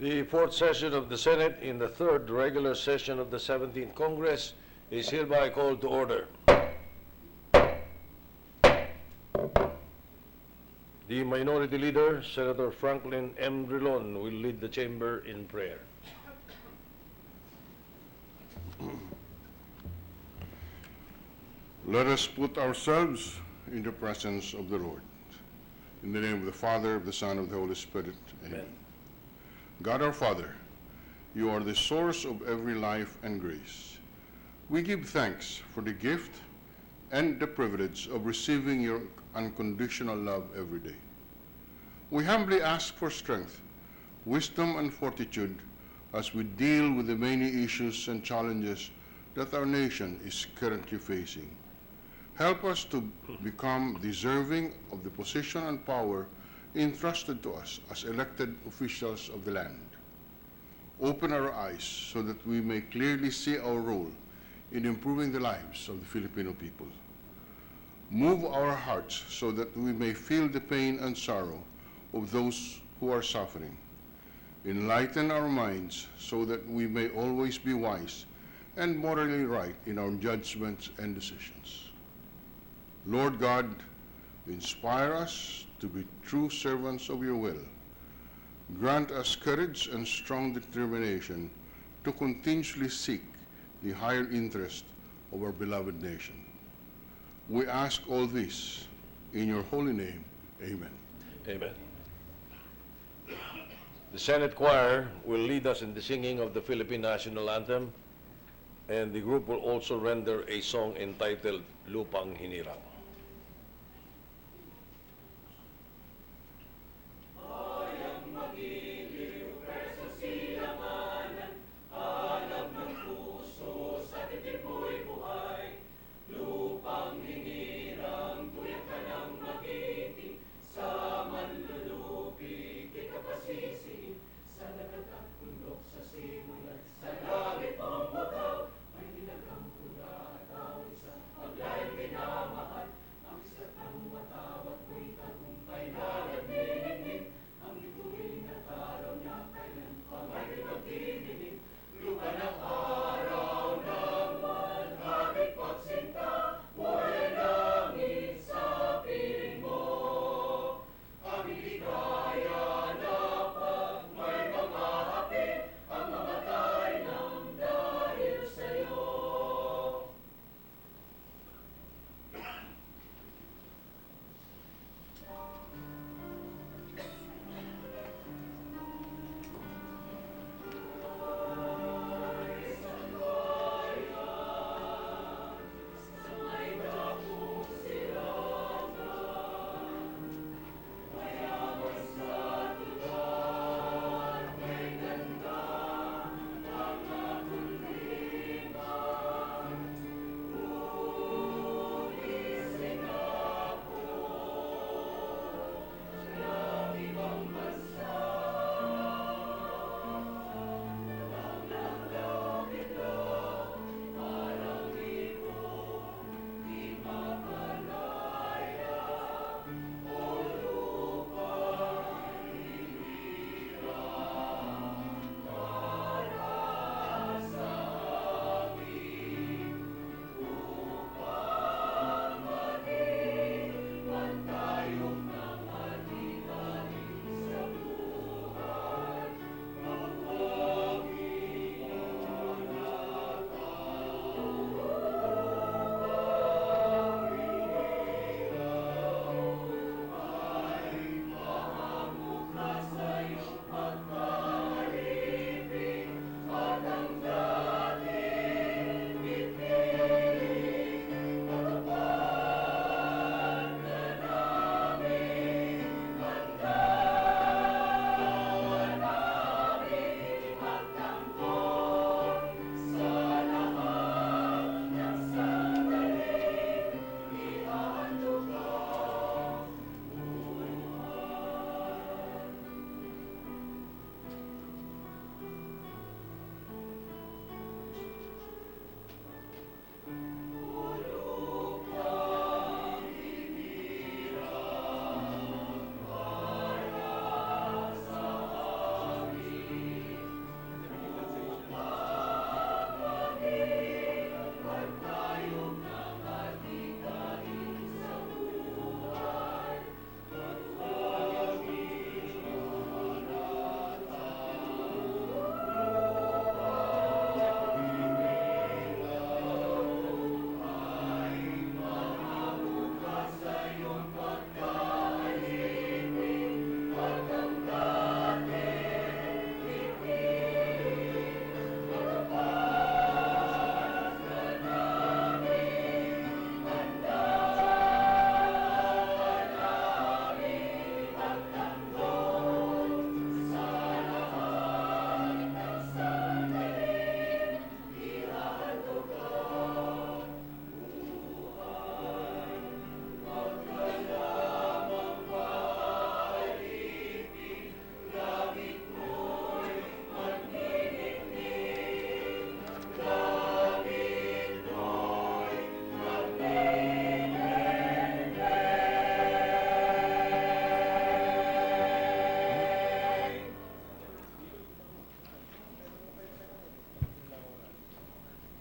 The fourth session of the Senate in the third regular session of the 17th Congress is hereby called to order. The Minority Leader, Senator Franklin M. Drilon, will lead the chamber in prayer. Let us put ourselves in the presence of the Lord. In the name of the Father, of the Son, of the Holy Spirit. Amen. God our Father, you are the source of every life and grace. We give thanks for the gift and the privilege of receiving your unconditional love every day. We humbly ask for strength, wisdom, and fortitude as we deal with the many issues and challenges that our nation is currently facing. Help us to become deserving of the position and power entrusted to us as elected officials of the land. Open our eyes so that we may clearly see our role in improving the lives of the Filipino people. Move our hearts so that we may feel the pain and sorrow of those who are suffering. Enlighten our minds so that we may always be wise and morally right in our judgments and decisions. Lord God, inspire us to be true servants of your will. Grant us courage and strong determination to continuously seek the higher interest of our beloved nation. We ask all this in your holy name. Amen. Amen. The Senate Choir will lead us in the singing of the Philippine National Anthem, and the group will also render a song entitled Lupang Hinirang. Sa langit mong bagaw, may dinagang pula at awisa, paglaing minamahal.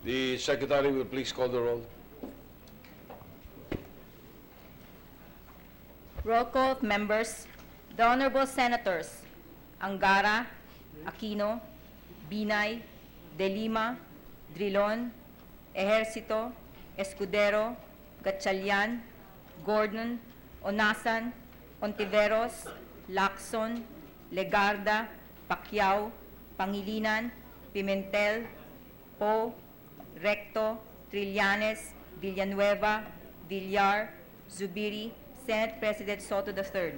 The Secretary will please call the roll. Roll call of members. The Honorable Senators Angara, Aquino, Binay, De Lima, Drilon, Ejercito, Escudero, Gatchalian, Gordon, Onasan, Ontiveros, Lacson, Legarda, Pacquiao, Pangilinan, Pimentel, Poe, Recto, Trillanes, Villanueva, Villar, Zubiri, Senate President Soto III.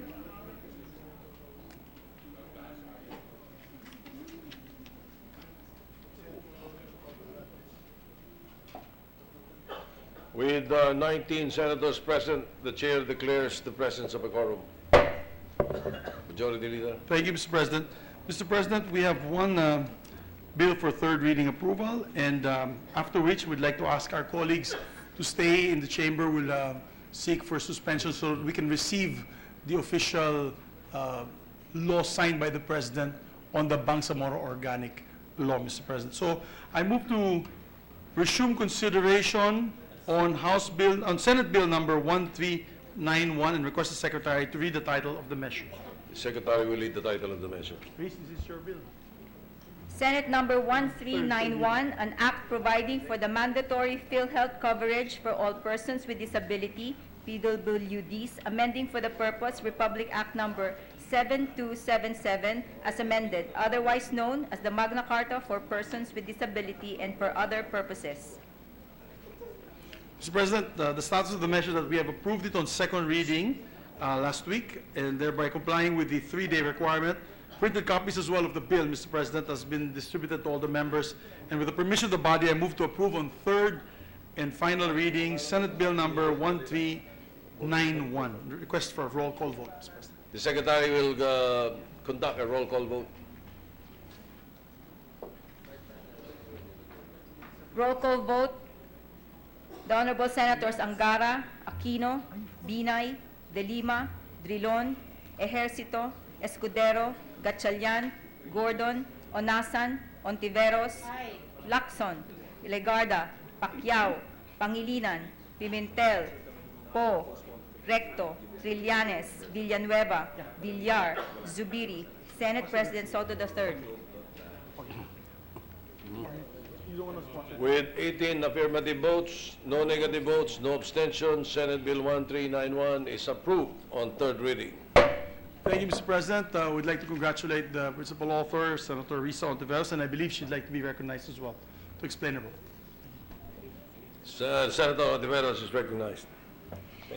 With 19 senators present, the chair declares the presence of a quorum. Majority Leader. Thank you, Mr. President. Mr. President, we have one bill for third reading approval, and after which we'd like to ask our colleagues to stay in the chamber. We'll seek for suspension so that we can receive the official law signed by the President on the Bangsamoro Organic Law, Mr. President. So I move to resume consideration on Senate Bill number 1391 and request the Secretary to read the title of the measure. The Secretary will read the title of the measure. Please, this is your bill. Senate Number 1391, an act providing for the mandatory PhilHealth coverage for all persons with disability, PWDs, amending for the purpose Republic Act Number 7277 as amended, otherwise known as the Magna Carta for Persons with Disability and for other purposes. Mr. President, the status of the measure that we have approved it on second reading last week, and thereby complying with the 3-day requirement. Printed copies as well of the bill, Mr. President, has been distributed to all the members. And with the permission of the body, I move to approve on third and final reading Senate Bill number 1391. Request for a roll call vote, Mr. President. The Secretary will conduct a roll call vote. Roll call vote. The Honorable Senators Angara, Aquino, Binay, De Lima, Drilon, Ejercito, Escudero, Gatchalian, Gordon, Onasan, Ontiveros, Lacson, Legarda, Pacquiao, Pangilinan, Pimentel, Poe, Recto, Trillanes, Villanueva, Villar, Zubiri, Senate President Soto III. With 18 affirmative votes, no negative votes, no abstentions, Senate Bill 1391 is approved on third reading. Thank you, Mr. President. We'd like to congratulate the principal author, Senator Risa Ontiveros, and I believe she'd like to be recognized as well to explain her vote. Senator Ontiveros is recognized.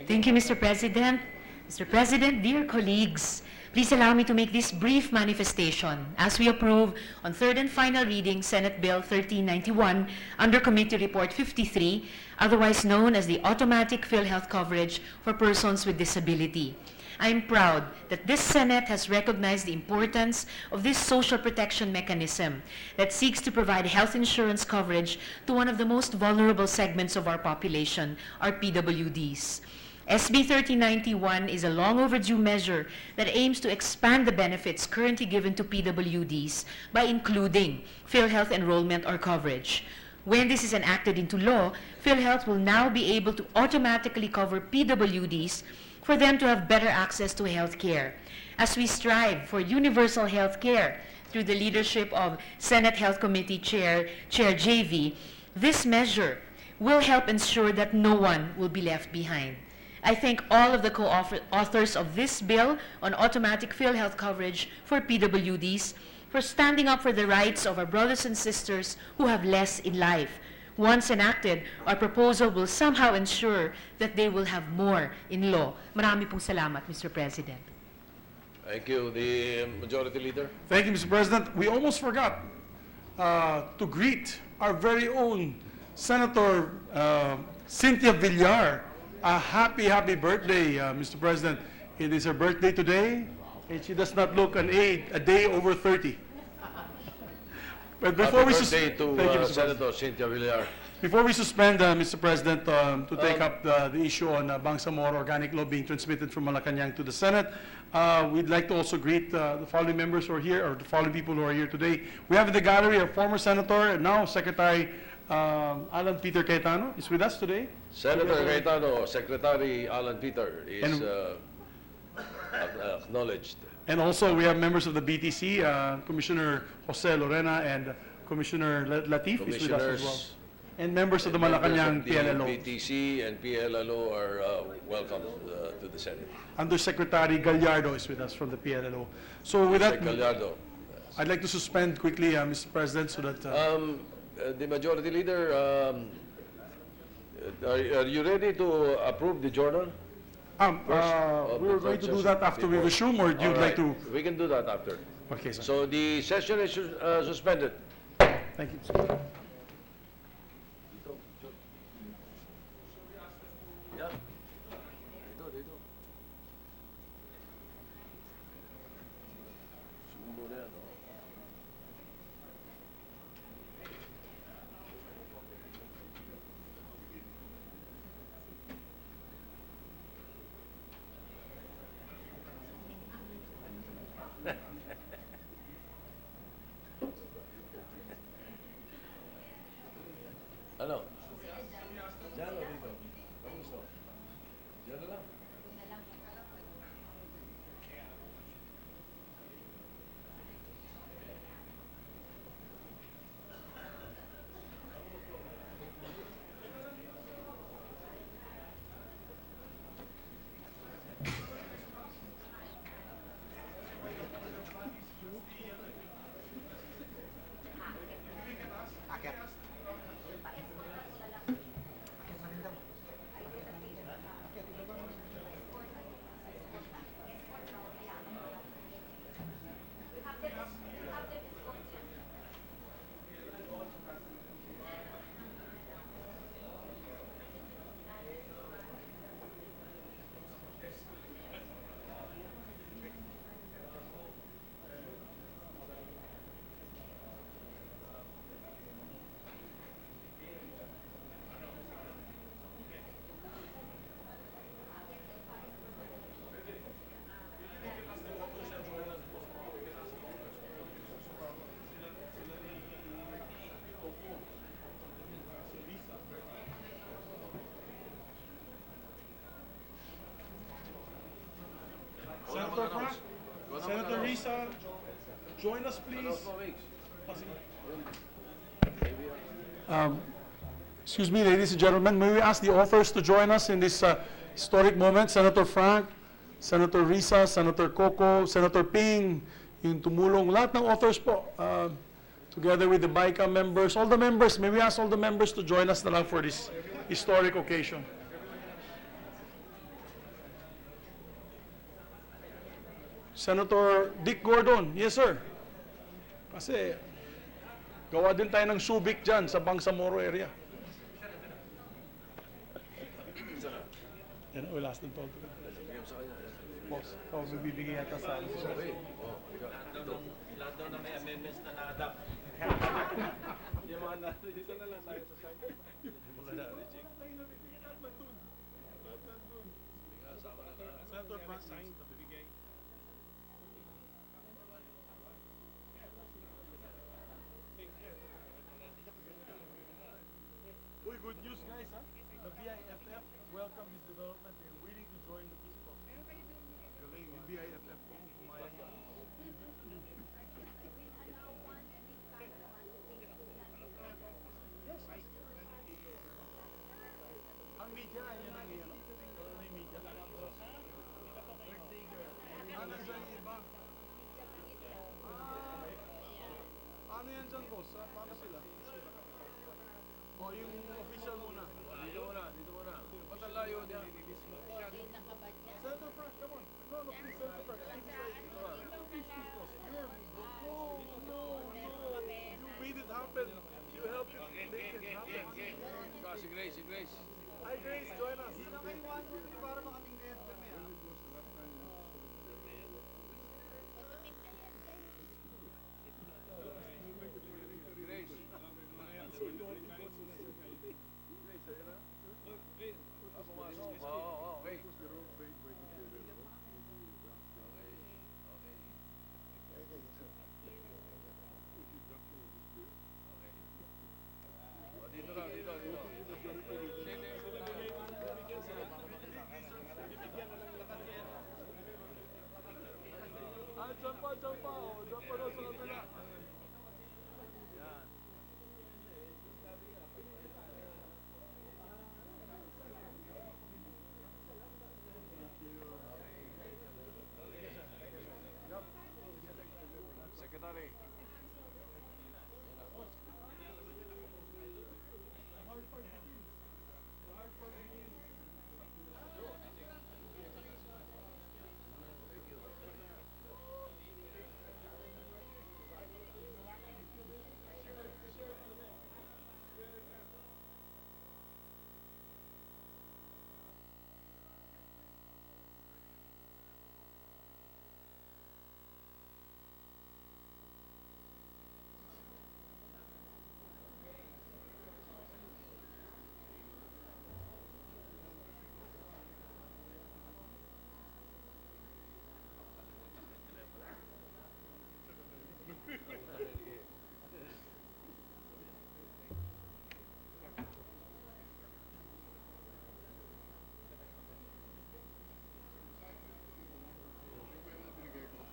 Thank you, Mr. President. Mr. President, dear colleagues, please allow me to make this brief manifestation as we approve on third and final reading Senate Bill 1391 under Committee Report 53, otherwise known as the Automatic PhilHealth Coverage for Persons with Disability. I am proud that this Senate has recognized the importance of this social protection mechanism that seeks to provide health insurance coverage to one of the most vulnerable segments of our population, our PWDs. SB 1391 is a long overdue measure that aims to expand the benefits currently given to PWDs by including PhilHealth enrollment or coverage. When this is enacted into law, PhilHealth will now be able to automatically cover PWDs for them to have better access to health care. As we strive for universal health care through the leadership of Senate Health Committee Chair JV, this measure will help ensure that no one will be left behind. I thank all of the co-authors of this bill on automatic PhilHealth coverage for PWDs for standing up for the rights of our brothers and sisters who have less in life. Once enacted, our proposal will somehow ensure that they will have more in law. Marami pong salamat, Mr. President. Thank you. The Majority Leader. Thank you, Mr. President. We almost forgot to greet our very own Senator Cynthia Villar. A happy birthday, Mr. President. It is her birthday today, and she does not look a day over 30. But before Happy we birthday to Thank you, Mr. Senator Cynthia Villar. Before we suspend, Mr. President, to take up the issue on Bangsamoro Organic Law being transmitted from Malacanang to the Senate, we'd like to also greet the following members who are here, or the following people who are here today. We have in the gallery our former Senator and now Secretary Alan Peter Cayetano is with us today. Senator Cayetano, Secretary Alan Peter is And- acknowledged. And also, we have members of the BTC, Commissioner Jose Lorena and Commissioner Latif is with us as well. Commissioners And members of the members Malacanang of the PLLO. BTC and PLLO are welcome to the Senate. Undersecretary Gallardo is with us from the PLLO. So with that, Sec. Gallardo. I'd like to suspend quickly, Mr. President, so that, The Majority Leader, are you ready to approve the journal? we were going to do that after we Before. resume, or do you All like right, to? we can do that after. Okay, sir. So the session is suspended. Thank you, sir. Ano? Diyan o dito? Ano gusto? Diyan na lang. Senator Frank, Senator Risa, join us, please. Excuse me, ladies and gentlemen, may we ask the authors to join us in this historic moment? Senator Frank, Senator Risa, Senator Coco, Senator Ping, yung tumulong, lahat ng authors po, together with the BICA members, all the members, may we ask all the members to join us na lang for this historic occasion. Senator Dick Gordon, yes sir. Kasi gawa din tayo ng Subic dyan sa Bangsamoro area. Yan, we last and told. Boss, ikaw magbibigay yata sa akin. Lahat daw na may amendments na na-adapt. Yung mga dito na lang tayo sa side. Yung mga na-reject. Senator Frank signed the bigay. Uy, good news guys, ha? The BIFF welcome this development. They're willing to join the peace talks. Galing, yung BIFF po, pumayag ka. Ang media, yun ang iyan. May media. Nandiyan yung iba. Ano yan dyan, boss? Paano sila? O, yung official muna. Dito muna, dito muna. Ba't ang layo niya? Senator Frank, come on. No, please, Senator Frank. Please, boss. No. You made it happen. You helped it make it happen. Si Grace, si Grace. Hi, Grace. Join us. Sino kayo para makatingkayat kami, ha? Grace. Pumasok. Oo, okay.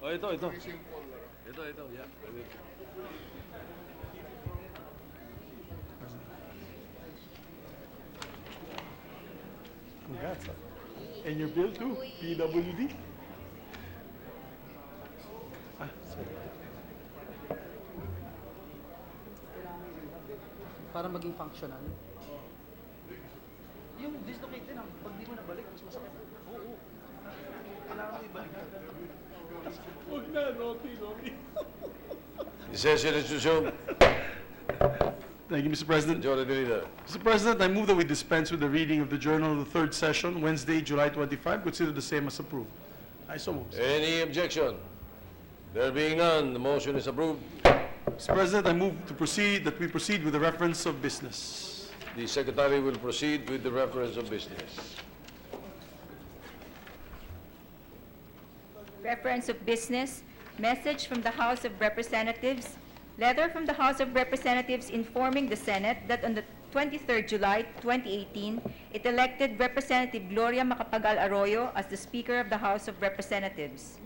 Oh, ito. Ito, yeah. Congrats. And your bill too, PWD. Para maging functional. Yung dislocated lang, pag di mo nabalik, mas masakit. Oo. Kailangan mo ibalik. Huwag na, Rocky. Session is resumed. Thank you, Mr. President. Majority Leader. Mr. President, I move that we dispense with the reading of the Journal of the Third Session, Wednesday, July 25. Consider the same as approved. I so move. Any objection? There being none, the motion is approved. Mr. President, I move that we proceed with the reference of business. The Secretary will proceed with the reference of business. Reference of business, message from the House of Representatives, letter from the House of Representatives informing the Senate that on the 23rd July 2018, it elected Representative Gloria Macapagal Arroyo as the Speaker of the House of Representatives.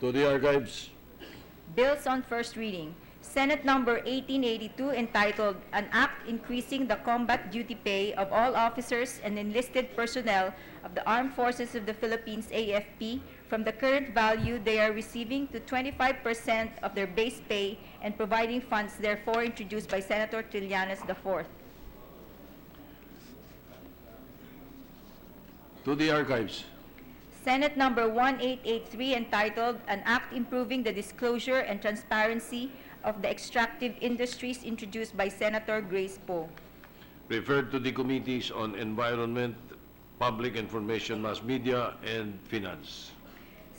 To the archives. Bills on first reading. Senate Number 1882 entitled An Act Increasing the Combat Duty Pay of All Officers and Enlisted Personnel of the Armed Forces of the Philippines AFP from the current value they are receiving to 25% of their base pay and providing funds therefore introduced by Senator Trillanes IV. To the archives. Senate Number 1883 entitled An Act Improving the Disclosure and Transparency of the Extractive Industries introduced by Senator Grace Poe. Referred to the Committees on Environment, Public Information, Mass Media, and Finance.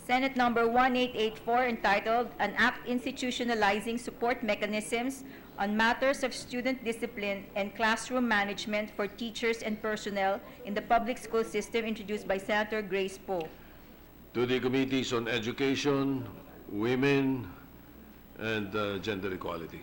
Senate Number 1884 entitled An Act Institutionalizing Support Mechanisms on Matters of Student Discipline and Classroom Management for Teachers and Personnel in the Public School System introduced by Senator Grace Poe. To the Committees on Education, Women, and Gender Equality.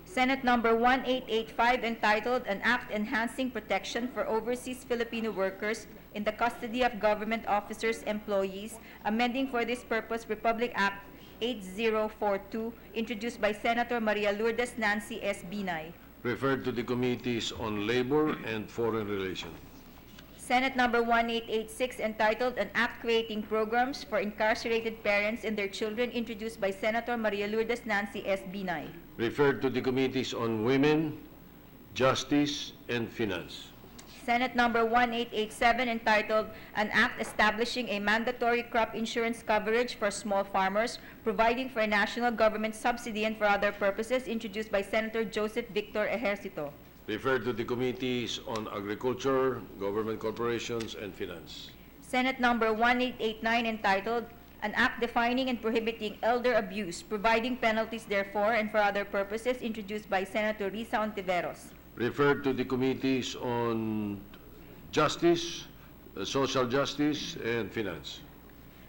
Senate Number 1885 entitled An Act Enhancing Protection for Overseas Filipino Workers in the Custody of Government Officers' Employees, amending for this purpose Republic Act 8042, introduced by Senator Maria Lourdes Nancy S. Binay. Referred to the Committees on Labor and Foreign Relations. Senate Number 1886 entitled An Act Creating Programs for Incarcerated Parents and Their Children, introduced by Senator Maria Lourdes Nancy S. Binay. Referred to the Committees on Women, Justice, and Finance. Senate Number 1887 entitled An Act Establishing a Mandatory Crop Insurance Coverage for Small Farmers, Providing for a National Government Subsidy and for Other Purposes, introduced by Senator Joseph Victor Ejercito. Referred to the Committees on Agriculture, Government Corporations, and Finance. Senate Number 1889 entitled An Act Defining and Prohibiting Elder Abuse, Providing Penalties Therefore and for Other Purposes, introduced by Senator Risa Ontiveros. Referred to the Committees on Justice, Social Justice, and Finance.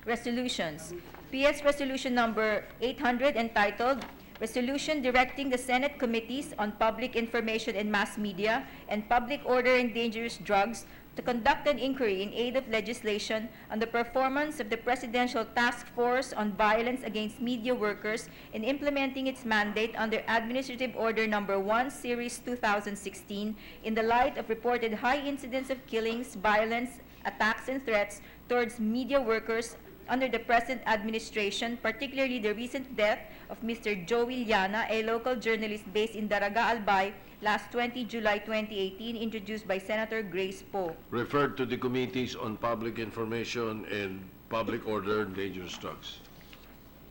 Resolutions. PS Resolution Number 800 entitled Resolution Directing the Senate Committees on Public Information and Mass Media and Public Order and Dangerous Drugs to conduct an inquiry in aid of legislation on the performance of the Presidential Task Force on Violence Against Media Workers in implementing its mandate under Administrative Order Number 1, Series 2016, in the light of reported high incidents of killings, violence, attacks, and threats towards media workers under the present administration, particularly the recent death of Mr. Joey Llana, a local journalist based in Daraga, Albay, last 20 July 2018, introduced by Senator Grace Poe. Referred to the Committees on Public Information and Public Order and Dangerous Drugs.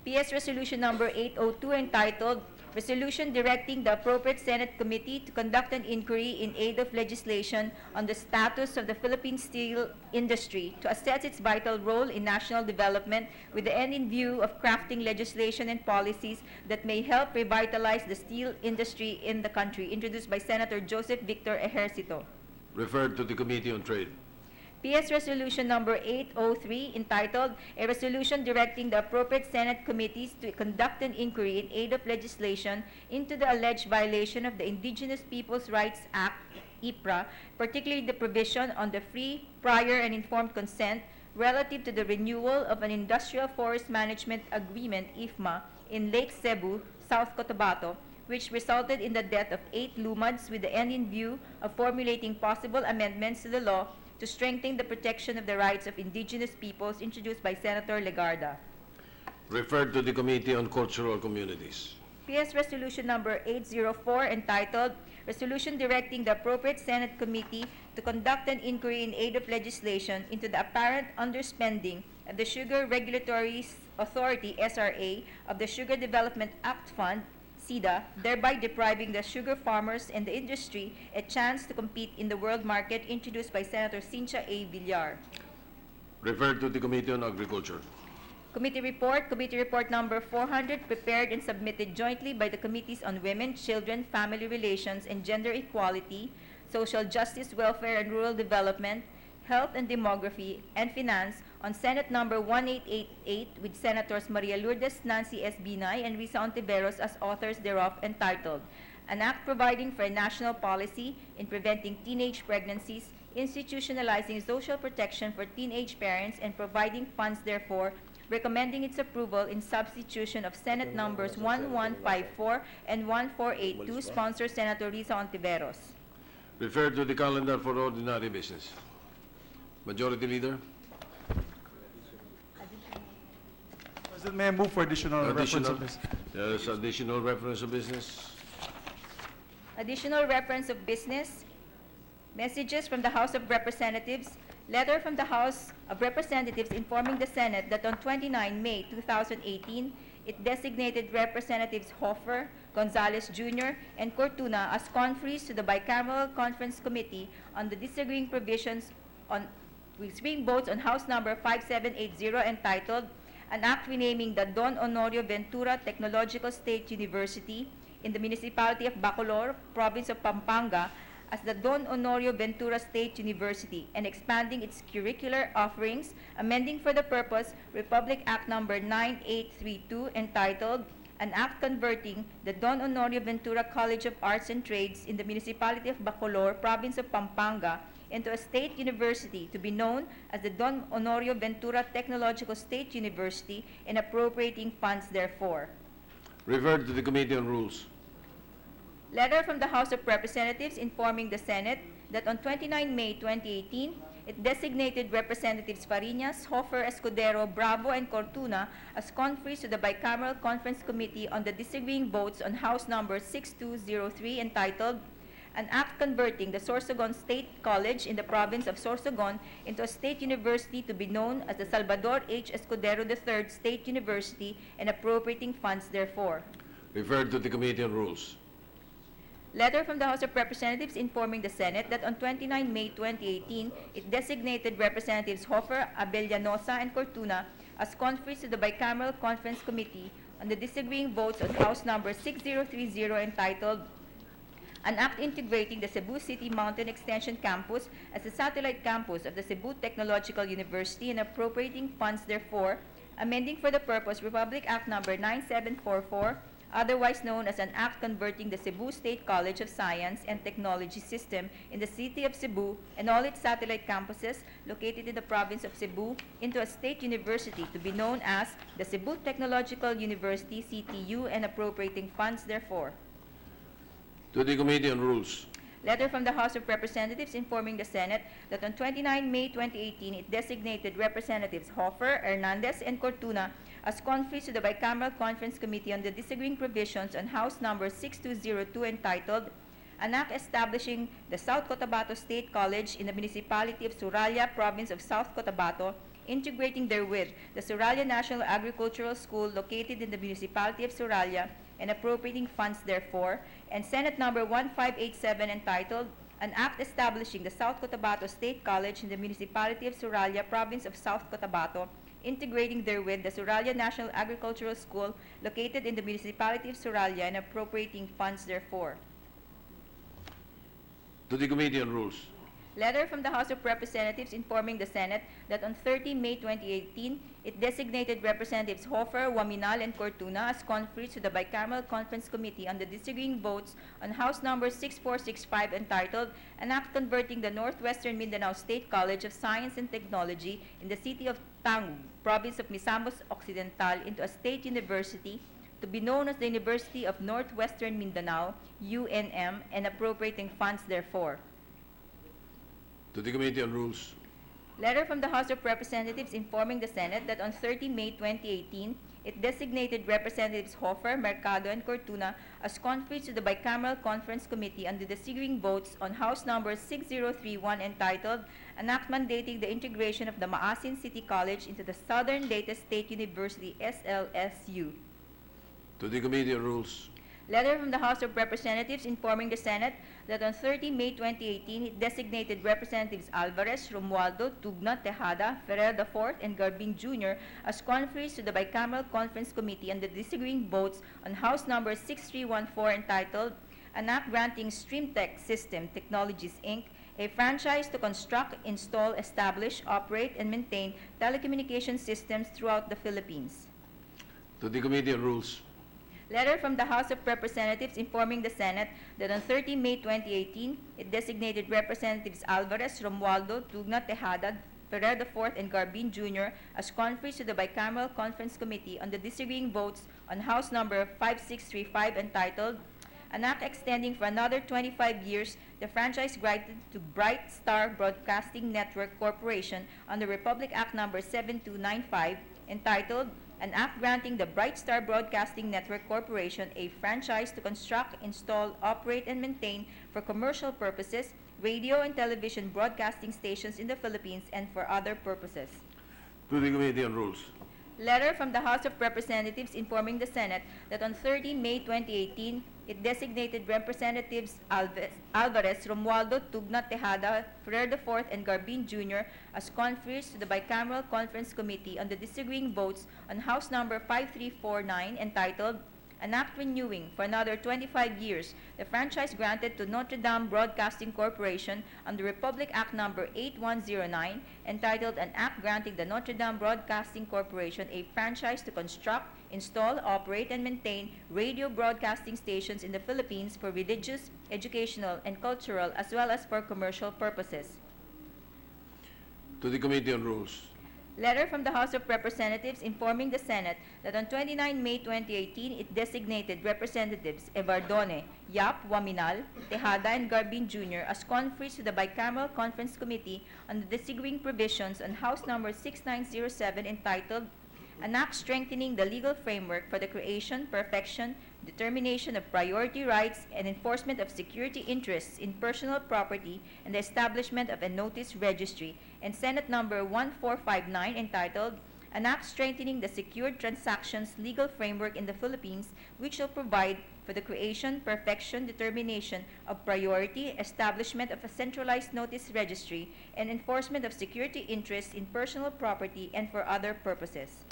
PS Resolution Number 802 entitled Resolution Directing the Appropriate Senate Committee to Conduct an Inquiry in Aid of Legislation on the Status of the Philippine Steel Industry to assess its vital role in national development with the end in view of crafting legislation and policies that may help revitalize the steel industry in the country, introduced by Senator Joseph Victor Ejercito. Referred to the Committee on Trade. PS Resolution Number 803 entitled A Resolution Directing the Appropriate Senate Committees to Conduct an Inquiry in Aid of Legislation into the alleged violation of the Indigenous Peoples' Rights Act, IPRA, particularly the provision on the free, prior, and informed consent relative to the renewal of an Industrial Forest Management Agreement, IFMA, in Lake Cebu, South Cotabato, which resulted in the death of 8 Lumads, with the end in view of formulating possible amendments to the law to strengthen the protection of the rights of indigenous peoples, introduced by Senator Legarda. Referred to the Committee on Cultural Communities. PS Resolution Number 804 entitled Resolution Directing the Appropriate Senate Committee to Conduct an Inquiry in Aid of Legislation into the apparent underspending of the Sugar Regulatory Authority, SRA, of the Sugar Development Act Fund, SIDA, thereby depriving the sugar farmers and the industry a chance to compete in the world market, introduced by Senator Cynthia A. Villar. Referred to the Committee on Agriculture. Committee report number 400, prepared and submitted jointly by the Committees on Women, Children, Family Relations, and Gender Equality, Social Justice, Welfare and Rural Development, Health and Demography, and Finance on Senate number 1888 with Senators Maria Lourdes, Nancy S. Binay, and Risa Ontiveros as authors thereof, entitled An Act Providing for a National Policy in Preventing Teenage Pregnancies, Institutionalizing Social Protection for Teenage Parents, and Providing Funds Therefore, recommending its approval in substitution of Senate numbers 1154 and 1482, sponsor Senator Risa Ontiveros. Referred to the calendar for ordinary business. Majority Leader. President, may I move for additional reference of this? Yes, additional reference of business. Additional reference of business. Messages from the House of Representatives. Letter from the House of Representatives informing the Senate that on 29 May 2018, it designated Representatives Hofer, Gonzales Jr., and Cortuna as conferees to the Bicameral Conference Committee on the disagreeing provisions on disagreeing votes on House number 5780, entitled An Act Renaming the Don Honorio Ventura Technological State University in the Municipality of Bacolor, Province of Pampanga, as the Don Honorio Ventura State University, and expanding its curricular offerings, amending for the purpose Republic Act number 9832, entitled An Act Converting the Don Honorio Ventura College of Arts and Trades in the Municipality of Bacolor, Province of Pampanga, into a state university to be known as the Don Honorio Ventura Technological State University, and appropriating funds therefore. Referred to the Committee on Rules. Letter from the House of Representatives informing the Senate that on 29 May 2018, it designated Representatives Fariñas, Hofer, Escudero, Bravo, and Cortuna as conferees to the Bicameral Conference Committee on the disagreeing votes on House number 6203, entitled An Act Converting the Sorsogon State College in the Province of Sorsogon into a state university to be known as the Salvador H. Escudero III State University, and appropriating funds therefore. Referred to the Committee on Rules. Letter from the House of Representatives informing the Senate that on 29 May 2018, it designated Representatives Hofer, Abellanosa, and Cortuna as conferees to the Bicameral Conference Committee on the disagreeing votes on House number 6030, entitled An Act Integrating the Cebu City Mountain Extension Campus as a satellite campus of the Cebu Technological University, and appropriating funds therefore, amending for the purpose Republic Act number 9744, otherwise known as an Act Converting the Cebu State College of Science and Technology System in the city of Cebu and all its satellite campuses located in the province of Cebu into a state university to be known as the Cebu Technological University, CTU, and appropriating funds therefore. To the Committee on Rules. Letter from the House of Representatives informing the Senate that on 29 May 2018, it designated Representatives Hofer, Hernandez, and Cortuna as conferees to the Bicameral Conference Committee on the Disagreeing Provisions on House Number 6202 entitled An Act Establishing the South Cotabato State College in the Municipality of Suralya, Province of South Cotabato, integrating therewith the Suralya National Agricultural School located in the Municipality of Suralya, and appropriating funds therefore, and Senate Number 1587 entitled An Act Establishing the South Cotabato State College in the Municipality of Suralya, Province of South Cotabato, integrating therewith the Suralya National Agricultural School located in the Municipality of Suralya, and appropriating funds therefore. To the Committee on Rules. Letter from the House of Representatives informing the Senate that on 30 May 2018, it designated Representatives Hofer, Waminal, and Cortuna as conferees to the Bicameral Conference Committee on the disagreeing votes on House Number 6465 entitled An Act Converting the Northwestern Mindanao State College of Science and Technology in the city of Tangug, Province of Misamis Occidental, into a state university to be known as the University of Northwestern Mindanao, UNM, and appropriating funds therefore. To the Committee on Rules. Letter from the House of Representatives informing the Senate that on 30 May 2018, it designated Representatives Hofer, Mercado, and Cortuna as conferees to the Bicameral Conference Committee on the disagreeing votes on House Number 6031 entitled An Act Mandating the Integration of the Maasin City College into the Southern Leyte State University, SLSU. To the Committee on Rules. Letter from the House of Representatives informing the Senate that on 30 May 2018, it designated Representatives Alvarez, Romualdo, Tugna, Tejada, Ferrer IV, and Garbin Jr. as conferees to the Bicameral Conference Committee on the disagreeing votes on House Number 6314 entitled An Act Granting Streamtech System Technologies, Inc., a franchise to construct, install, establish, operate, and maintain telecommunication systems throughout the Philippines. To the Committee on Rules. Letter from the House of Representatives informing the Senate that on 30 May 2018, it designated Representatives Alvarez, Romualdo, Tugna, Tejada, Ferrer IV, and Garbin Jr. as conferees to the Bicameral Conference Committee on the disagreeing votes on House Number 5635 entitled An Act Extending for Another 25 Years the franchise granted to Bright Star Broadcasting Network Corporation under Republic Act Number 7295 entitled An Act Granting the Bright Star Broadcasting Network Corporation a franchise to construct, install, operate, and maintain for commercial purposes radio and television broadcasting stations in the Philippines and for other purposes. To the Committee on Rules. Letter from the House of Representatives informing the Senate that on 30 May 2018, it designated Representatives Alvarez, Romualdo, Tugna, Tejada, Ferrer IV, and Garbin Jr. as conferees to the Bicameral Conference Committee on the disagreeing votes on House Number 5349 entitled An Act Renewing for Another 25 Years the franchise granted to Notre Dame Broadcasting Corporation under Republic Act Number 8109 entitled An Act Granting the Notre Dame Broadcasting Corporation a franchise to construct, install, operate, and maintain radio broadcasting stations in the Philippines for religious, educational, and cultural as well as for commercial purposes. To the Committee on Rules. Letter from the House of Representatives informing the Senate that on 29 May 2018, it designated Representatives Evardone, Yap, Waminal, Tejada, and Garbin Jr. as conferees to the Bicameral Conference Committee on the disagreeing provisions on House Number 6907 entitled An Act Strengthening the Legal Framework for the Creation, Perfection, Determination of Priority Rights, and Enforcement of Security Interests in Personal Property and the Establishment of a Notice Registry, and Senate Number 1459 entitled An Act Strengthening the Secured Transactions Legal Framework in the Philippines, which shall provide for the creation, perfection, determination of priority, establishment of a centralized notice registry, and enforcement of security interests in personal property and for other purposes.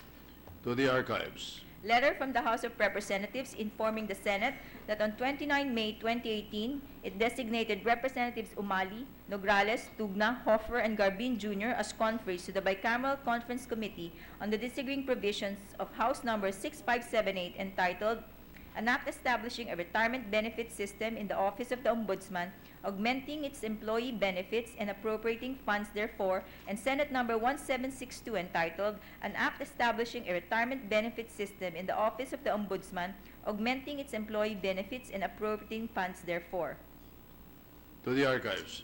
To the Archives. Letter from the House of Representatives informing the Senate that on 29 May 2018, it designated Representatives Umali, Nograles, Tugna, Hofer, and Garbin Jr. as conferees to the Bicameral Conference Committee on the disagreeing provisions of House Number 6578 entitled An Act Establishing a Retirement Benefit System in the Office of the Ombudsman, augmenting its employee benefits and appropriating funds therefore, and Senate Number 1762 entitled An Act Establishing a Retirement Benefit System in the Office of the Ombudsman, augmenting its employee benefits and appropriating funds therefore. To the archives.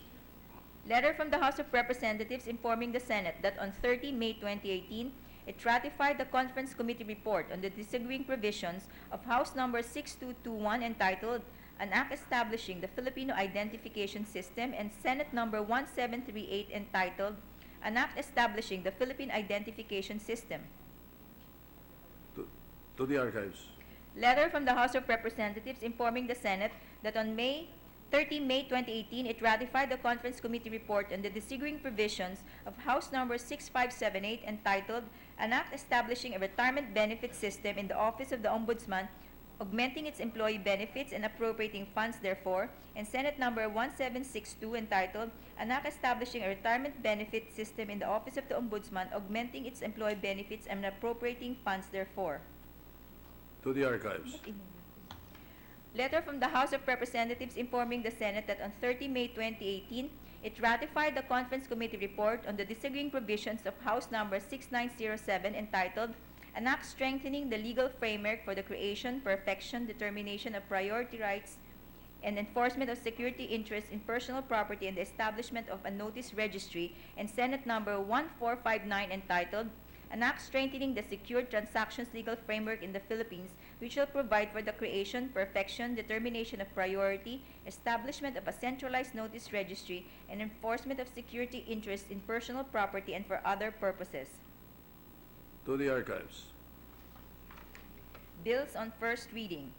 Letter from the House of Representatives informing the Senate that on 30 May 2018, it ratified the Conference Committee report on the disagreeing provisions of House Number 6221 entitled An Act Establishing the Filipino Identification System and Senate Number 1738 entitled An Act Establishing the Philippine Identification System. To the archives. Letter from the House of Representatives informing the Senate that on 30 May 2018, it ratified the Conference Committee report on the disagreeing provisions of House Number 6578 entitled An Act Establishing a Retirement Benefit System in the Office of the Ombudsman, augmenting its employee benefits and appropriating funds therefore, and Senate Number 1762 entitled An Act Establishing a Retirement Benefit System in the Office of the Ombudsman, augmenting its employee benefits and appropriating funds therefore. To the archives. Letter from the House of Representatives informing the Senate that on 30 May 2018, it ratified the Conference Committee report on the disagreeing provisions of House Number 6907 entitled An Act Strengthening the Legal Framework for the Creation, Perfection, Determination of Priority Rights, and Enforcement of Security Interests in Personal Property and the Establishment of a Notice Registry, and Senate Number 1459 entitled An Act Strengthening the Secured Transactions Legal Framework in the Philippines, which will provide for the creation, perfection, determination of priority, establishment of a centralized notice registry, and enforcement of security interests in personal property and for other purposes. To the archives. Bills on first reading.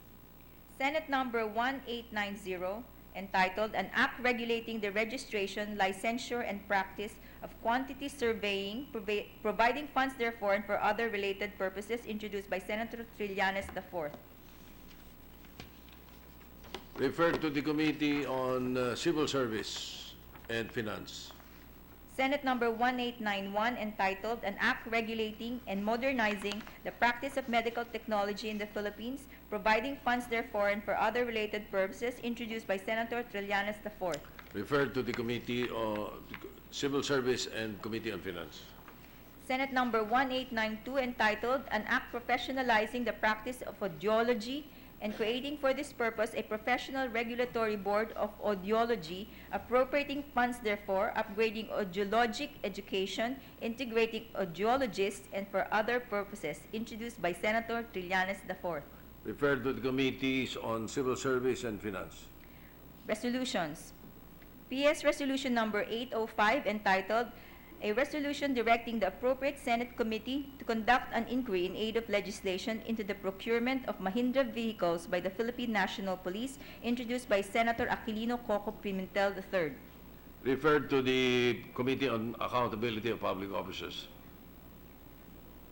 Senate Number 1890, entitled An Act Regulating the Registration, Licensure, and Practice of Quantity Surveying, providing funds therefore and for other related purposes, introduced by Senator Trillanes IV. Referred to the Committee on Civil Service and Finance. Senate Number 1891, entitled An Act Regulating and Modernizing the Practice of Medical Technology in the Philippines, providing funds therefore and for other related purposes, introduced by Senator Trillanes IV. Referred to the Committee on Civil Service and Committee on Finance. Senate Number 1892, entitled An Act Professionalizing the Practice of Audiology and creating for this purpose a professional regulatory board of audiology, appropriating funds therefore, upgrading audiologic education, integrating audiologists, and for other purposes, introduced by Senator Trillanes IV. Referred to the Committees on Civil Service and Finance. Resolutions. PS Resolution Number 805, entitled A Resolution Directing the Appropriate Senate Committee to conduct an inquiry in aid of legislation into the procurement of Mahindra vehicles by the Philippine National Police, introduced by Senator Aquilino Coco Pimentel III. Referred to the Committee on Accountability of Public Officers.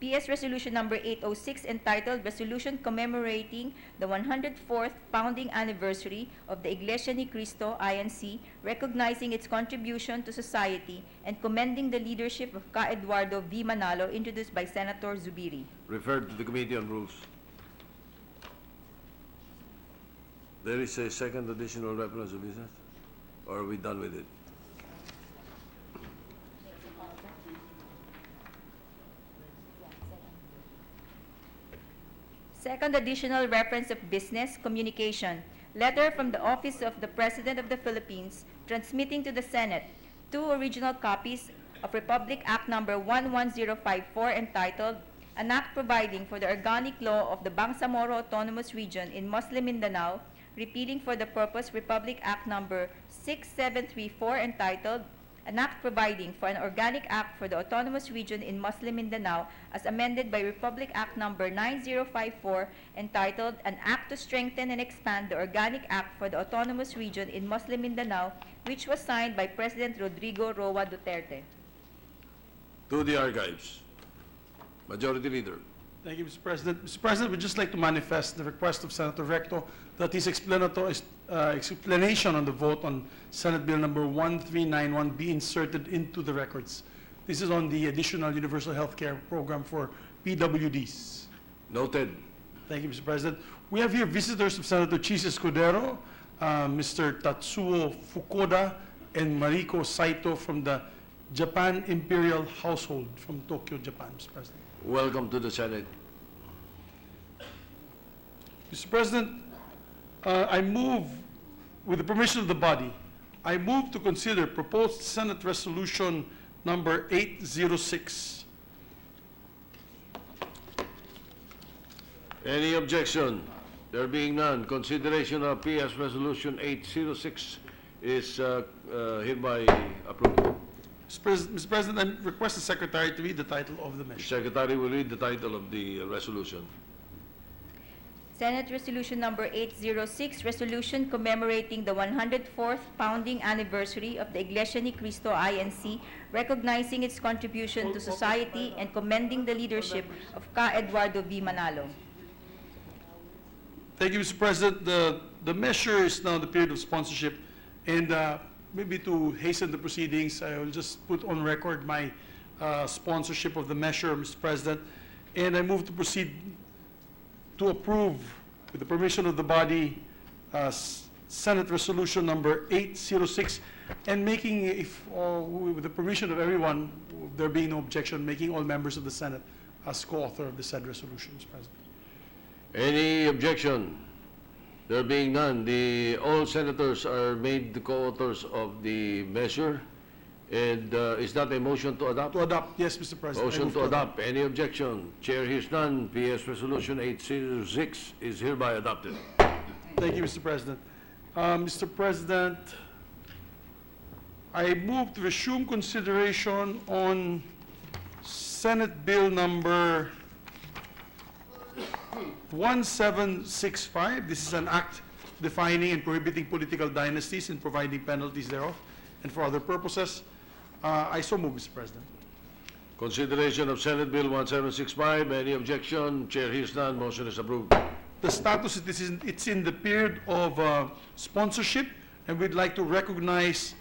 PS Resolution Number 806, entitled Resolution Commemorating the 104th Founding Anniversary of the Iglesia ni Cristo, INC, recognizing its contribution to society and commending the leadership of Ka Eduardo V. Manalo, introduced by Senator Zubiri. Referred to the Committee on Rules. There is a second additional reference of business? Or are we done with it? Second additional reference of business communication. Letter from the Office of the President of the Philippines transmitting to the Senate 2 original copies of Republic Act Number 11054 entitled An Act Providing for the Organic Law of the Bangsamoro Autonomous Region in Muslim Mindanao, repealing for the purpose Republic Act Number 6734 entitled An Act Providing for an Organic Act for the Autonomous Region in Muslim Mindanao, as amended by Republic Act Number 9054, entitled An Act to Strengthen and Expand the Organic Act for the Autonomous Region in Muslim Mindanao, which was signed by President Rodrigo Roa Duterte. To the archives. Majority Leader. Thank you, Mr. President. Mr. President, we'd just like to manifest the request of Senator Recto that his explanation on the vote on Senate Bill number 1391 be inserted into the records. This is on the additional universal health care program for PWDs. Noted. Thank you, Mr. President. We have here visitors of Senator Chis Escudero, Mr. Tatsuo Fukuda, and Mariko Saito from the Japan Imperial Household from Tokyo, Japan, Mr. President. Welcome to the Senate. Mr. President, I move, with the permission of the body, I move to consider proposed Senate Resolution number 806. Any objection? There being none, consideration of PS Resolution 806 is hereby approved. Mr. President, I request the Secretary to read the title of the The measure. Secretary will read the title of the resolution. Senate Resolution Number 806, resolution commemorating the 104th founding anniversary of the Iglesia ni Cristo INC, recognizing its contribution to society and commending the leadership of Ka Eduardo V. Manalo. Thank you, Mr. President. The measure is now the period of sponsorship, and maybe to hasten the proceedings, I will just put on record my sponsorship of the measure, Mr. President, and I move to proceed to approve, with the permission of the body, Senate Resolution number 806, and making, with the permission of everyone, there being no objection, making all members of the Senate as co-author of the said resolution, Mr. President. Any objection? There being none, all senators are made the co-authors of the measure. And is that a motion to adopt? To adopt, yes, Mr. President. I Motion move to adopt. Any objection? Chair hears none. PS Resolution 806 is hereby adopted. Thank you, Mr. President. Mr. President, I move to resume consideration on Senate Bill number 1765. This is an act defining and prohibiting political dynasties and providing penalties thereof, and for other purposes. I so move, Mr. President. Consideration of Senate Bill 1765. Any objection? Chair hears none. Motion is approved. The status, it's in the period of sponsorship, and we'd like to recognize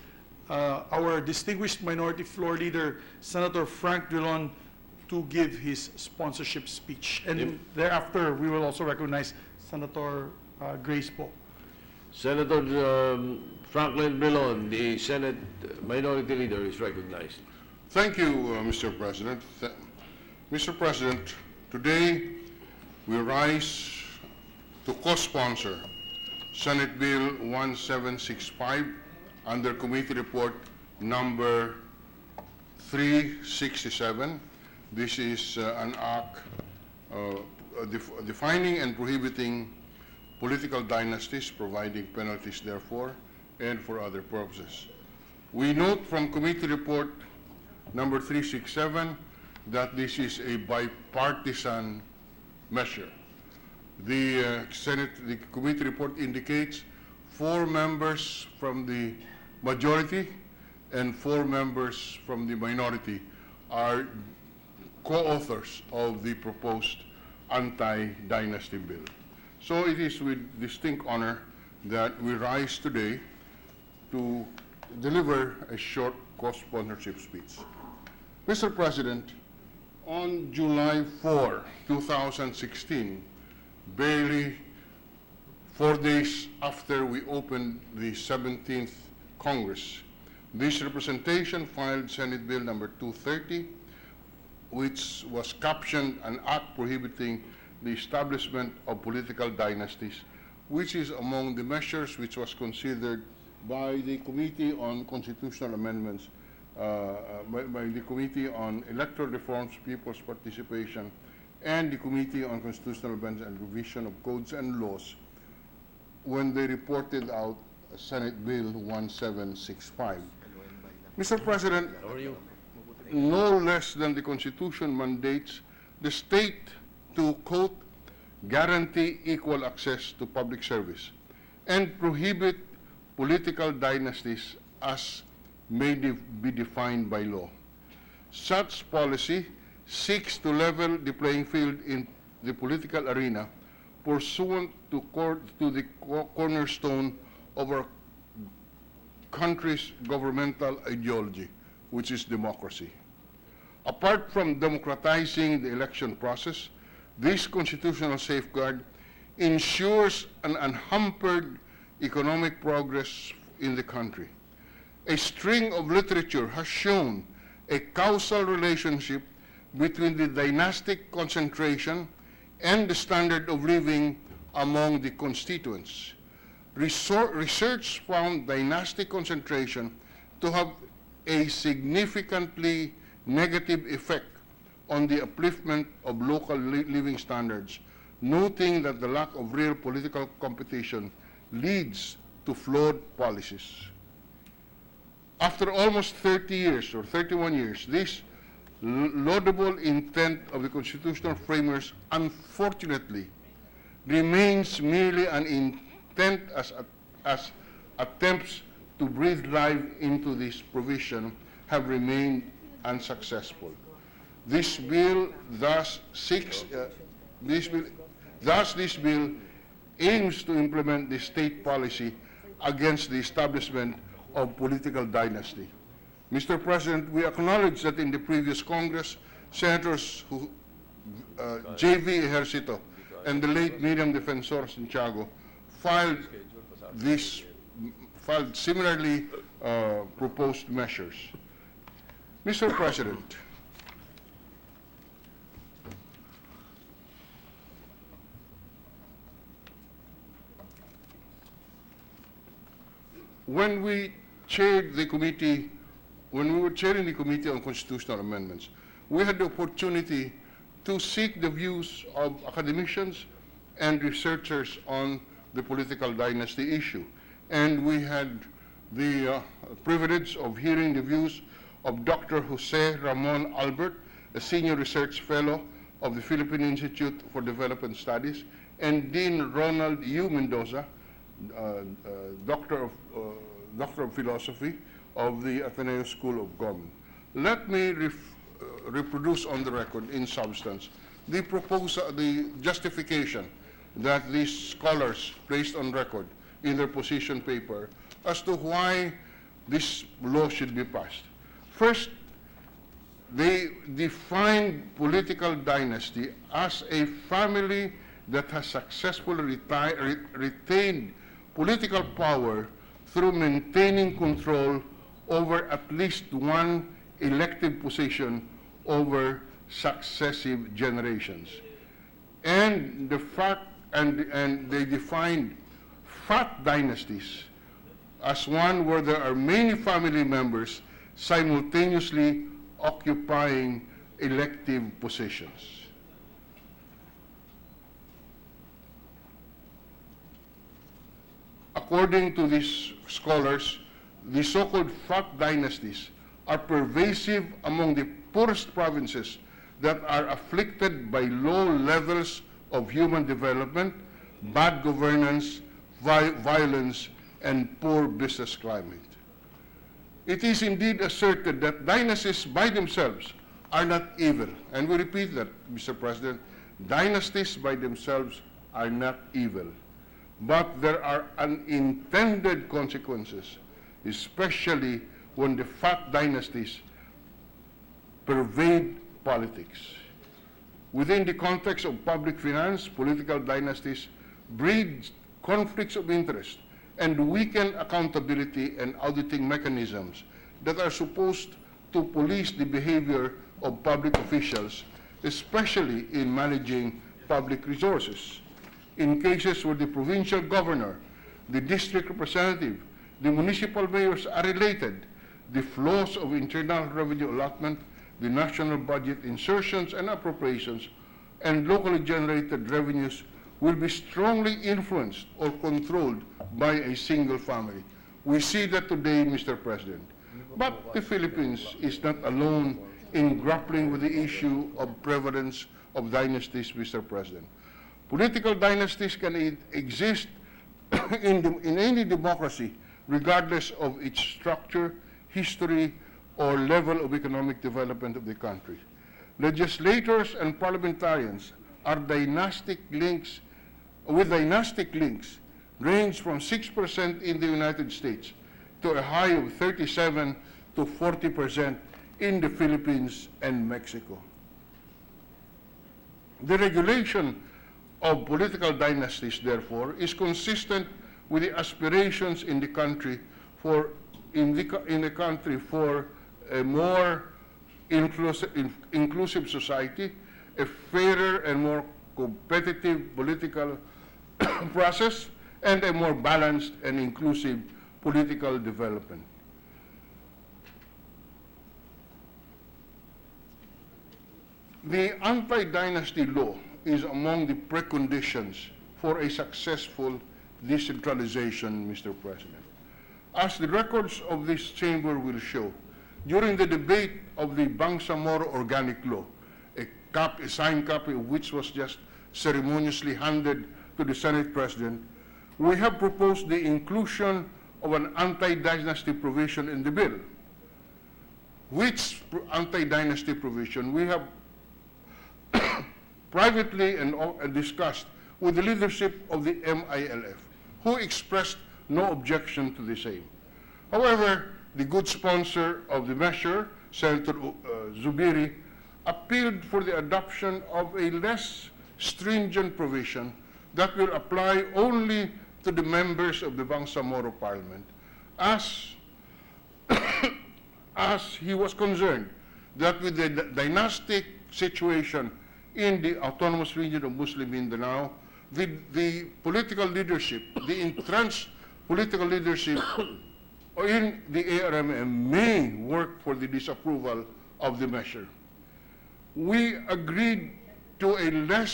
our distinguished minority floor leader, Senator Frank Drilon, to give his sponsorship speech. And thereafter, we will also recognize Senator Grace Poe. Senator Franklin Brilon, the Senate Minority Leader, is recognized. Thank you, Mr. President. Mr. President, today we rise to co-sponsor Senate Bill 1765 under Committee Report number 367. This is an act defining and prohibiting political dynasties, providing penalties therefore, and for other purposes. We note from Committee Report number 367 that this is a bipartisan measure. The committee report indicates 4 members from the majority and 4 members from the minority are co-authors of the proposed anti-dynasty bill. So it is with distinct honor that we rise today to deliver a short co-sponsorship speech. Mr. President, on July 4, 2016, barely 4 days after we opened the 17th Congress, this representation filed Senate Bill number 230, which was captioned an act prohibiting the establishment of political dynasties, which is among the measures which was considered by the Committee on Constitutional Amendments, by the Committee on Electoral Reforms, People's Participation, and the Committee on Constitutional Amendments and Revision of Codes and Laws when they reported out Senate Bill 1765. Mr. President, no less than the Constitution mandates the state to, quote, guarantee equal access to public service and prohibit political dynasties as may be defined by law. Such policy seeks to level the playing field in the political arena pursuant to the cornerstone of our country's governmental ideology, which is democracy. Apart from democratizing the election process, this constitutional safeguard ensures an unhampered economic progress in the country. A string of literature has shown a causal relationship between the dynastic concentration and the standard of living among the constituents. Research found dynastic concentration to have a significantly negative effect on the upliftment of local living standards, noting that the lack of real political competition leads to flawed policies. After almost 30 years or 31 years, this laudable intent of the constitutional framers unfortunately remains merely an intent as attempts to breathe life into this provision have remained unsuccessful. This bill thus this bill aims to implement the state policy against the establishment of political dynasty. Mr. President, we acknowledge that in the previous Congress, Senators J.V. Ejercito and the late Miriam Defensor Santiago filed similarly proposed measures. Mr. President, when we chaired the committee, when we were chairing the Committee on Constitutional Amendments, we had the opportunity to seek the views of academicians and researchers on the political dynasty issue. And we had the privilege of hearing the views of Dr. Jose Ramon Albert, a senior research fellow of the Philippine Institute for Development Studies, and Dean Ronald U. Mendoza, Doctor of Philosophy of the Ateneo School of Government. Let me reproduce on the record, in substance, the justification that these scholars placed on record in their position paper as to why this law should be passed. First, they define political dynasty as a family that has successfully retained political power through maintaining control over at least one elective position over successive generations. And they defined fat dynasties as one where there are many family members simultaneously occupying elective positions. According to these scholars, the so-called fat dynasties are pervasive among the poorest provinces that are afflicted by low levels of human development, bad governance, violence, and poor business climate. It is indeed asserted that dynasties by themselves are not evil. And we repeat that, Mr. President, dynasties by themselves are not evil. But there are unintended consequences, especially when the fat dynasties pervade politics. Within the context of public finance, political dynasties breed conflicts of interest and weaken accountability and auditing mechanisms that are supposed to police the behavior of public officials, especially in managing public resources. In cases where the provincial governor, the district representative, the municipal mayors are related, the flows of internal revenue allotment, the national budget insertions and appropriations, and locally generated revenues will be strongly influenced or controlled by a single family. We see that today, Mr. President. But the Philippines is not alone in grappling with the issue of prevalence of dynasties, Mr. President. Political dynasties can exist in any democracy, regardless of its structure, history, or level of economic development of the country. Legislators and parliamentarians are with dynastic links range from 6% in the United States to a high of 37 to 40% in the Philippines and Mexico. The regulation of political dynasties, therefore, is consistent with the aspirations in the country for a more inclusive society, a fairer and more competitive political process, and a more balanced and inclusive political development. The anti-dynasty law is among the preconditions for a successful decentralization, Mr. President. As the records of this chamber will show, during the debate of the Bangsamoro Organic Law, a signed copy of which was just ceremoniously handed to the Senate President, we have proposed the inclusion of an anti-dynasty provision in the bill. Which anti-dynasty provision we have privately and discussed with the leadership of the MILF, who expressed no objection to the same. However, the good sponsor of the measure, Senator Zubiri, appealed for the adoption of a less stringent provision that will apply only to the members of the Bangsamoro Parliament, as he was concerned that with the dynastic situation in the autonomous region of Muslim Mindanao, the political leadership, the entrenched political leadership in the ARMM may work for the disapproval of the measure. We agreed to a less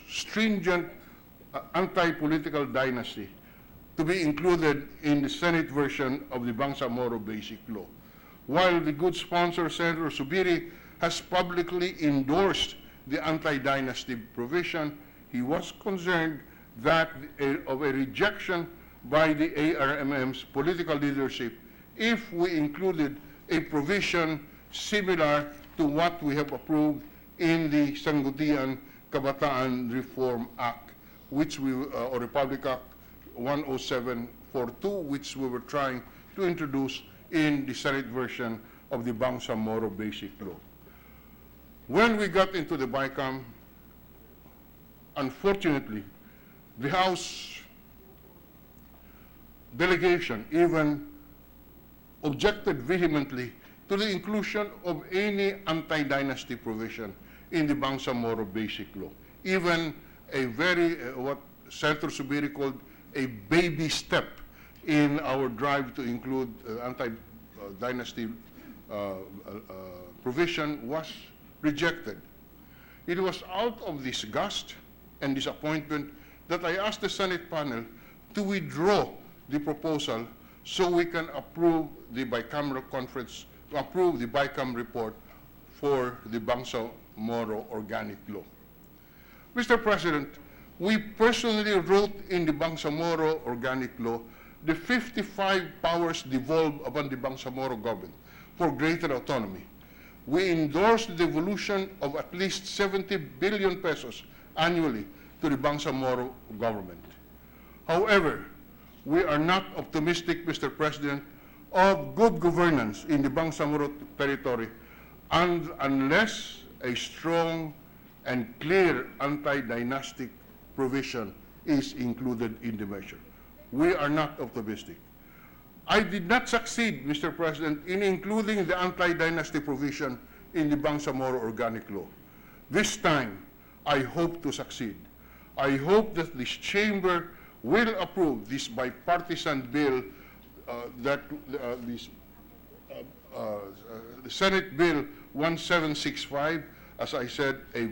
stringent anti-political dynasty to be included in the Senate version of the Bangsamoro Basic Law. While the good sponsor, Senator Subiri, has publicly endorsed the anti-dynasty provision, he was concerned that of a rejection by the ARMM's political leadership if we included a provision similar to what we have approved in the Sangguniang Kabataan Reform Act, which or Republic Act 10742, which we were trying to introduce in the Senate version of the Bangsamoro Basic Law. When we got into the BICAM, unfortunately, the House delegation even objected vehemently to the inclusion of any anti-dynasty provision in the Bangsamoro Basic Law, even a very, what Senator Subiri called a baby step in our drive to include anti-dynasty provision was rejected. It was out of disgust and disappointment that I asked the Senate panel to withdraw the proposal so we can approve the bicameral conference, approve the BICAM report for the Bangsamoro Organic Law. Mr. President, we personally wrote in the Bangsamoro Organic Law the 55 powers devolved upon the Bangsamoro government for greater autonomy. We endorsed the devolution of at least 70 billion pesos annually to the Bangsamoro government. However, we are not optimistic, Mr. President, of good governance in the Bangsamoro territory unless a strong and clear anti-dynastic provision is included in the measure. We are not optimistic. I did not succeed, Mr. President, in including the anti-dynasty provision in the Bangsamoro Organic Law. This time, I hope to succeed. I hope that this chamber will approve this bipartisan bill, the Senate Bill 1765, as I said, a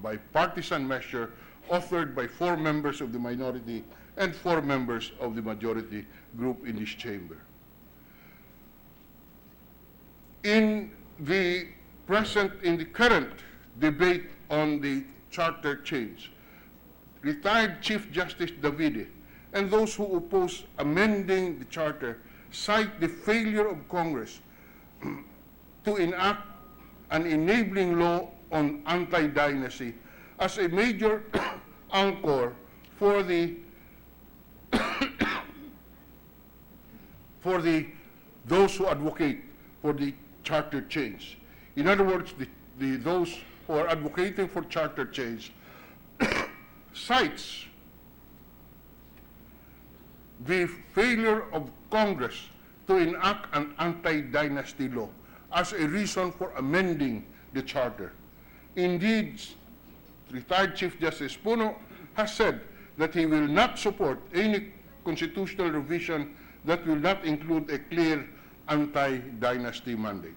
bipartisan measure authored by 4 members of the minority and 4 members of the majority group in this chamber. In the current debate on the charter change, retired Chief Justice Davide and those who oppose amending the charter cite the failure of Congress to enact an enabling law on anti-dynasty as a major anchor for those who advocate for the charter change. In other words, those who are advocating for charter change cites the failure of Congress to enact an anti-dynasty law as a reason for amending the charter. Indeed, retired Chief Justice Puno has said that he will not support any constitutional revision that will not include a clear anti-dynasty mandate.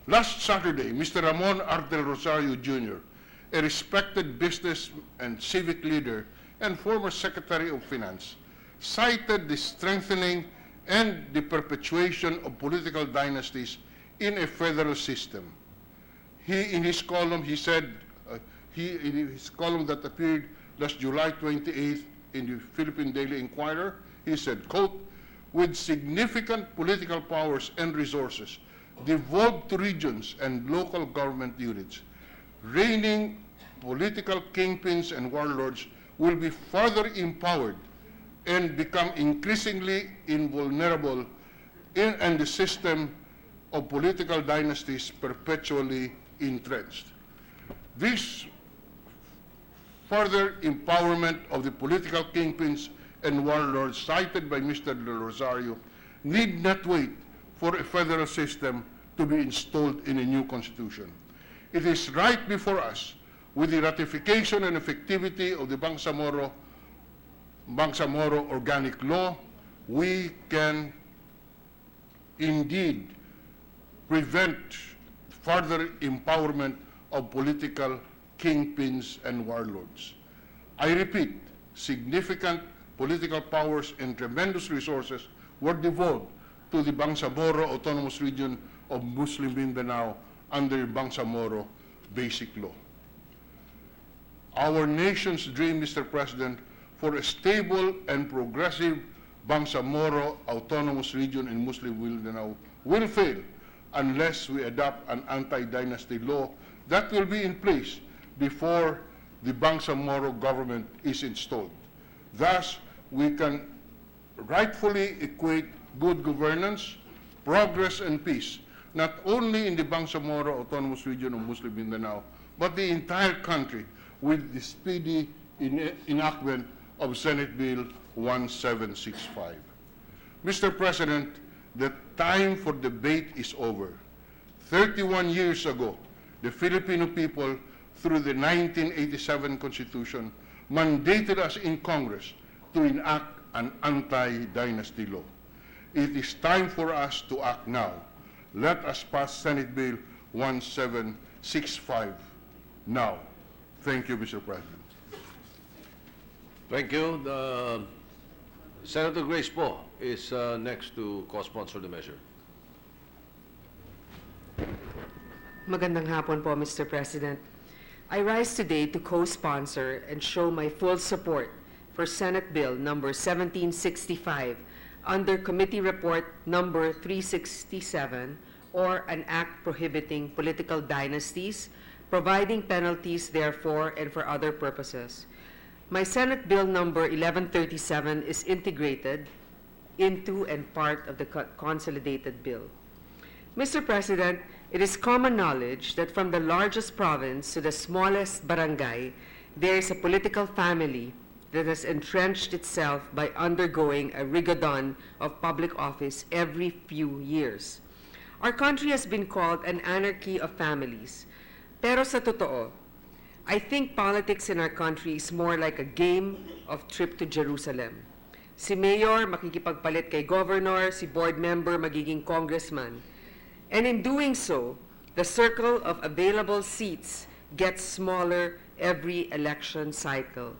Last Saturday, Mr. Ramon R. Del Rosario Jr., a respected business and civic leader and former Secretary of Finance, cited the strengthening and the perpetuation of political dynasties in a federal system. In his column that appeared last July 28th in the Philippine Daily Inquirer, he said, quote, "With significant political powers and resources devolved to regions and local government units, reigning political kingpins and warlords will be further empowered and become increasingly invulnerable and the system of political dynasties perpetually entrenched." This further empowerment of the political kingpins and warlords cited by Mr. Del Rosario need not wait for a federal system to be installed in a new constitution. It is right before us with the ratification and effectivity of the Bangsamoro Organic Law, we can indeed prevent further empowerment of political kingpins and warlords. I repeat, significant political powers and tremendous resources were devolved to the Bangsamoro Autonomous Region of Muslim Mindanao under Bangsamoro Basic Law. Our nation's dream, Mr. President, for a stable and progressive Bangsamoro Autonomous Region in Muslim Mindanao will fail unless we adopt an anti-dynasty law that will be in place before the Bangsamoro government is installed. Thus, we can rightfully equate good governance, progress, and peace, not only in the Bangsamoro Autonomous Region of Muslim Mindanao, but the entire country with the speedy enactment of Senate Bill 1765. Mr. President, the time for debate is over. 31 years ago, the Filipino people, through the 1987 Constitution, mandated us in Congress to enact an anti-dynasty law. It is time for us to act now. Let us pass Senate Bill 1765 now. Thank you, Mr. President. Thank you. Senator Grace Poe is next to co-sponsor the measure. Magandang hapon po, Mr. President. I rise today to co-sponsor and show my full support for Senate Bill number 1765 under Committee Report number 367, or an act prohibiting political dynasties, providing penalties therefore and for other purposes. My Senate Bill number 1137 is integrated into and part of the consolidated bill. Mr. President, it is common knowledge that from the largest province to the smallest barangay, there is a political family that has entrenched itself by undergoing a rigodon of public office every few years. Our country has been called an anarchy of families. Pero sa totoo, I think politics in our country is more like a game of trip to Jerusalem. Si mayor makikipagpalit kay governor, si board member magiging congressman. And in doing so, the circle of available seats gets smaller every election cycle.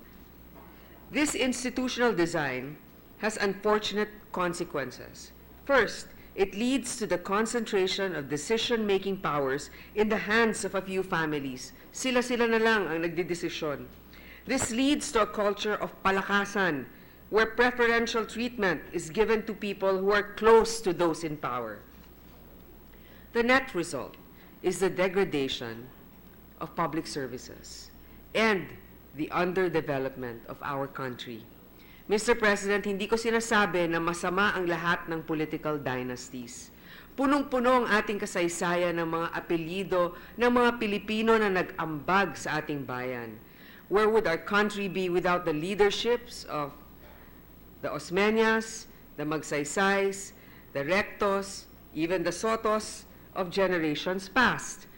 This institutional design has unfortunate consequences. First, it leads to the concentration of decision-making powers in the hands of a few families. Sila-sila na lang ang nagdidesisyon. This leads to a culture of palakasan, where preferential treatment is given to people who are close to those in power. The net result is the degradation of public services and the underdevelopment of our country. Mr. President, hindi ko sinasabi na masama ang lahat ng political dynasties. Punong-puno ang ating kasaysayan ng mga apelyido ng mga Pilipino na nag-ambag sa ating bayan. Where would our country be without the leaderships of the Osmeñas, the Magsaysays, the Rectos, even the Sotos of generations past?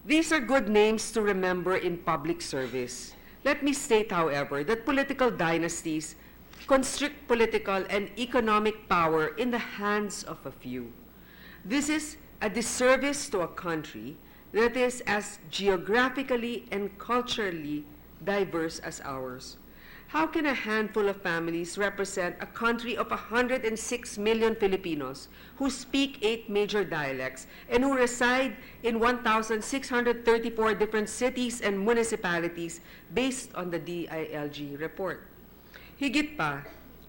These are good names to remember in public service. Let me state, however, that political dynasties constrict political and economic power in the hands of a few. This is a disservice to a country that is as geographically and culturally diverse as ours. How can a handful of families represent a country of 106 million Filipinos who speak 8 major dialects and who reside in 1,634 different cities and municipalities based on the DILG report? Higit pa,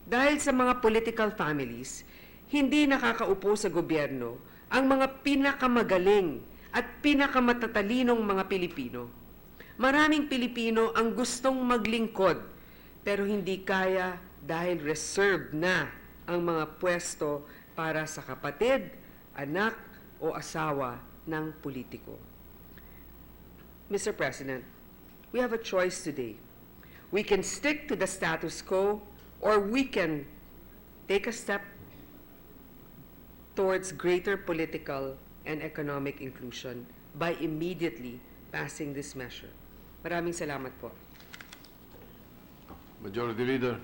dahil sa mga political families, hindi nakakaupo sa gobyerno ang mga pinakamagaling at pinakamatalinong mga Pilipino. Maraming Pilipino ang gustong maglingkod pero hindi kaya dahil reserved na ang mga pwesto para sa kapatid, anak o asawa ng politiko. Mr. President, we have a choice today. We can stick to the status quo or we can take a step towards greater political and economic inclusion by immediately passing this measure. Maraming salamat po. Majority Leader.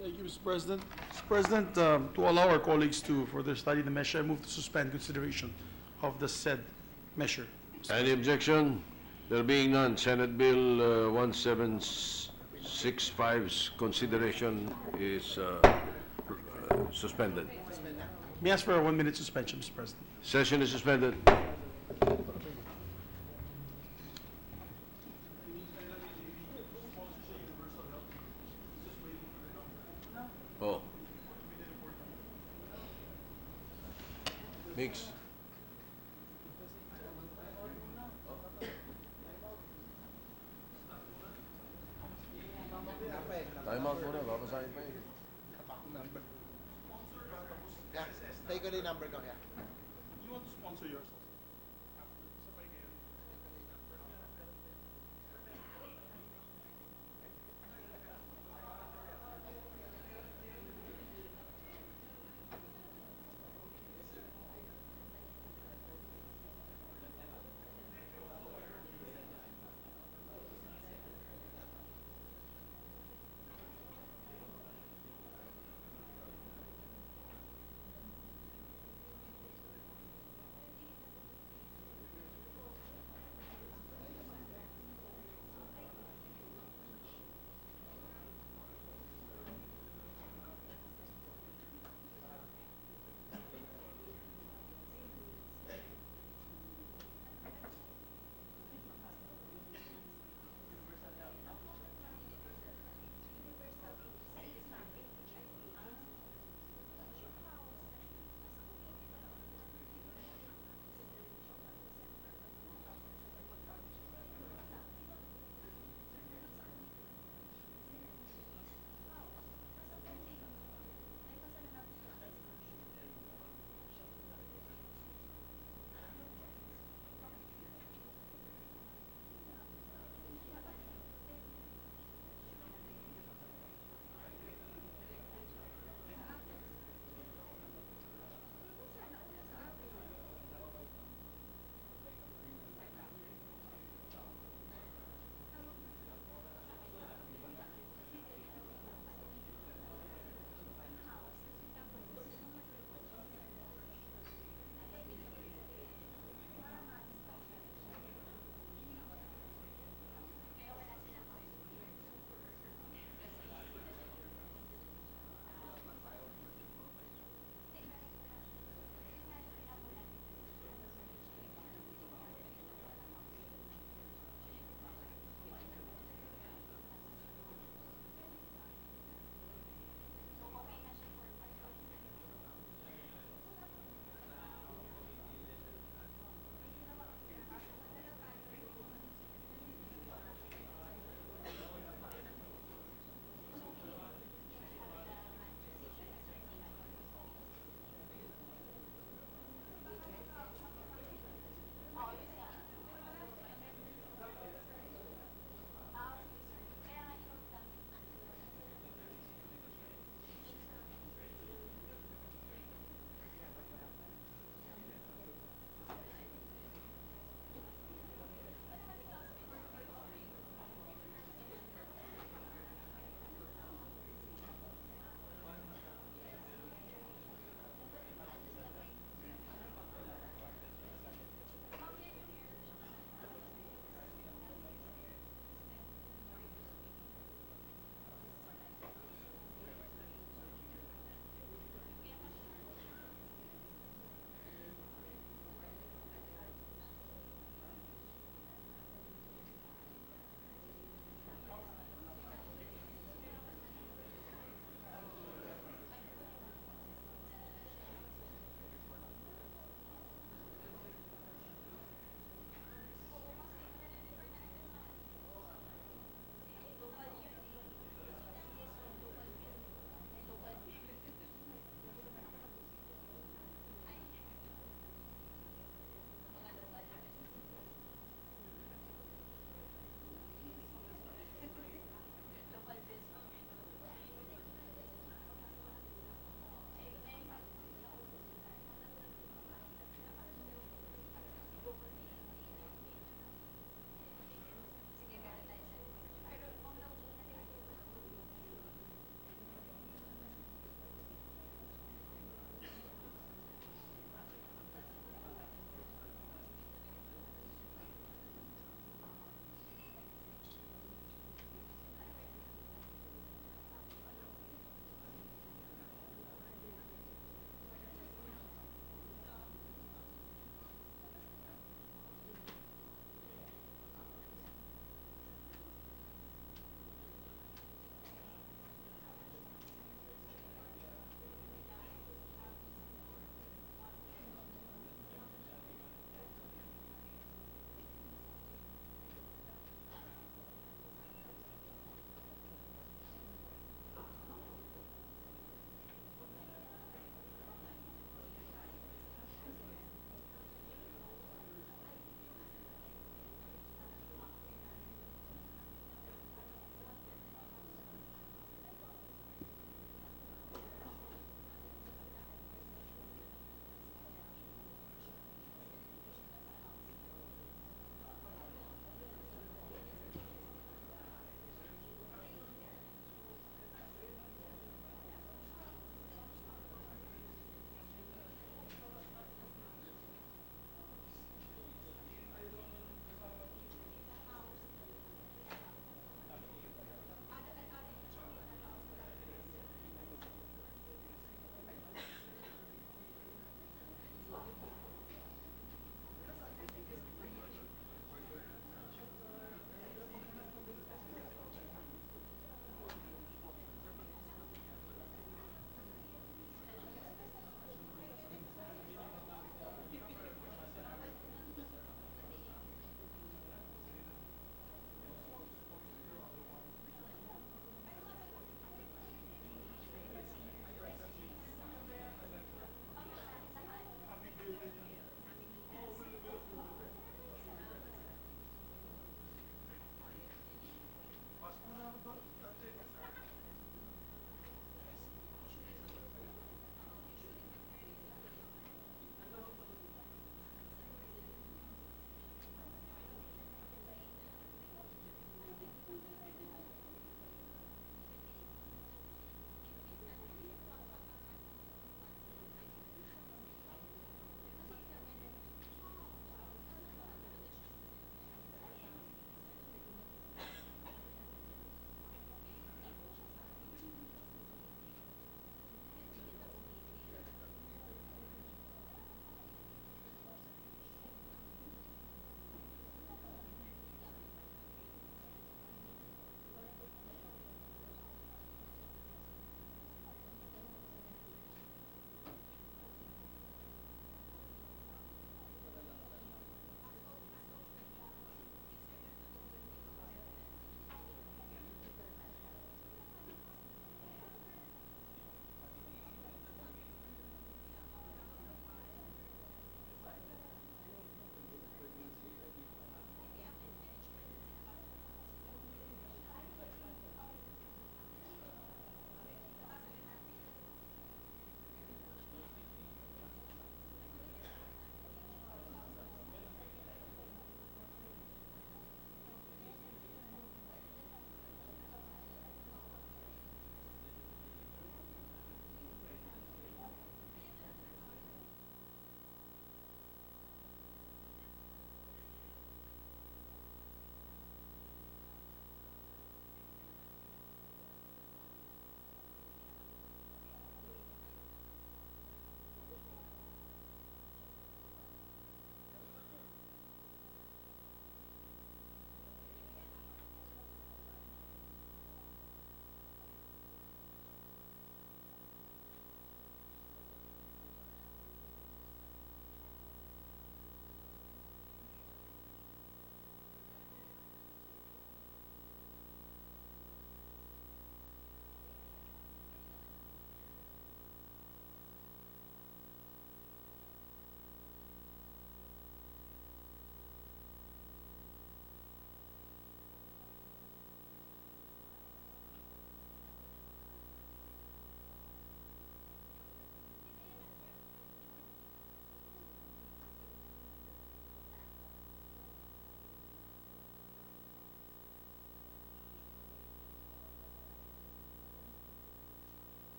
Thank you, Mr. President. Mr. President, to allow our colleagues to further study the measure, I move to suspend consideration of the said measure. Any objection? There being none, Senate Bill 1765's consideration is suspended. May I ask for a 1-minute suspension, Mr. President? Session is suspended. Oh. Mix. Time out muna, babasahin pa eh. Yeah, take ko na yung number ko, yeah. You want to sponsor yours?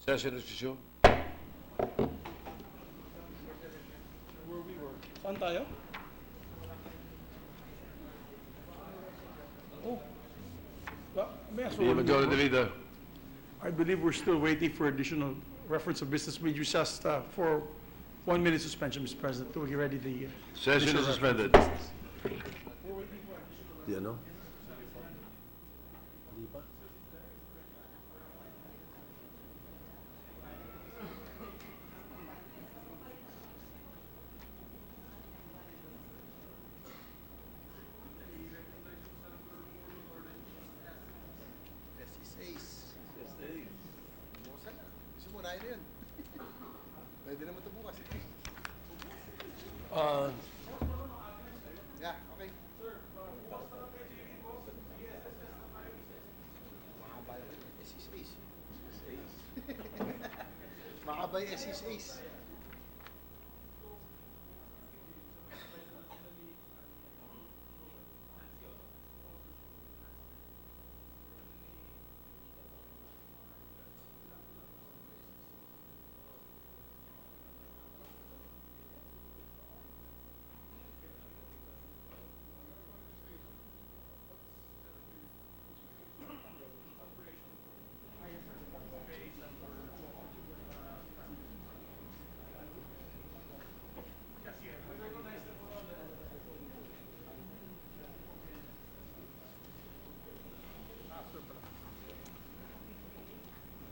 Session is resumed. Where we were. Saan tayo? Oh. May I ask The where we Majority were? Leader. I believe we're still waiting for additional reference of business. We just for 1 minute suspension, Mr. President, till we ready the. Session additional is reference suspended. of business. Di ano? SSS. Bukasan na. Gusto mo, unahin na yun. Pwede naman ito bukas. Yeah, okay. Mahaba yung SSS. Mahaba yung SSS.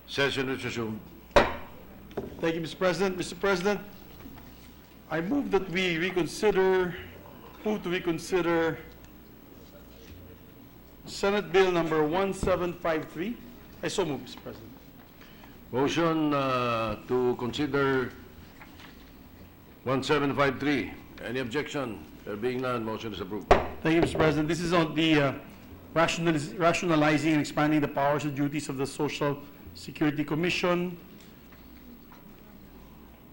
Session is resumed. Thank you, Mr. President. Mr. President, I move that we reconsider Senate Bill number 1753. I so move, Mr. President. Motion to consider 1753. Any objection? There being none, motion is approved. Thank you, Mr. President. This is on the rationalizing and expanding the powers and duties of the Social Security Commission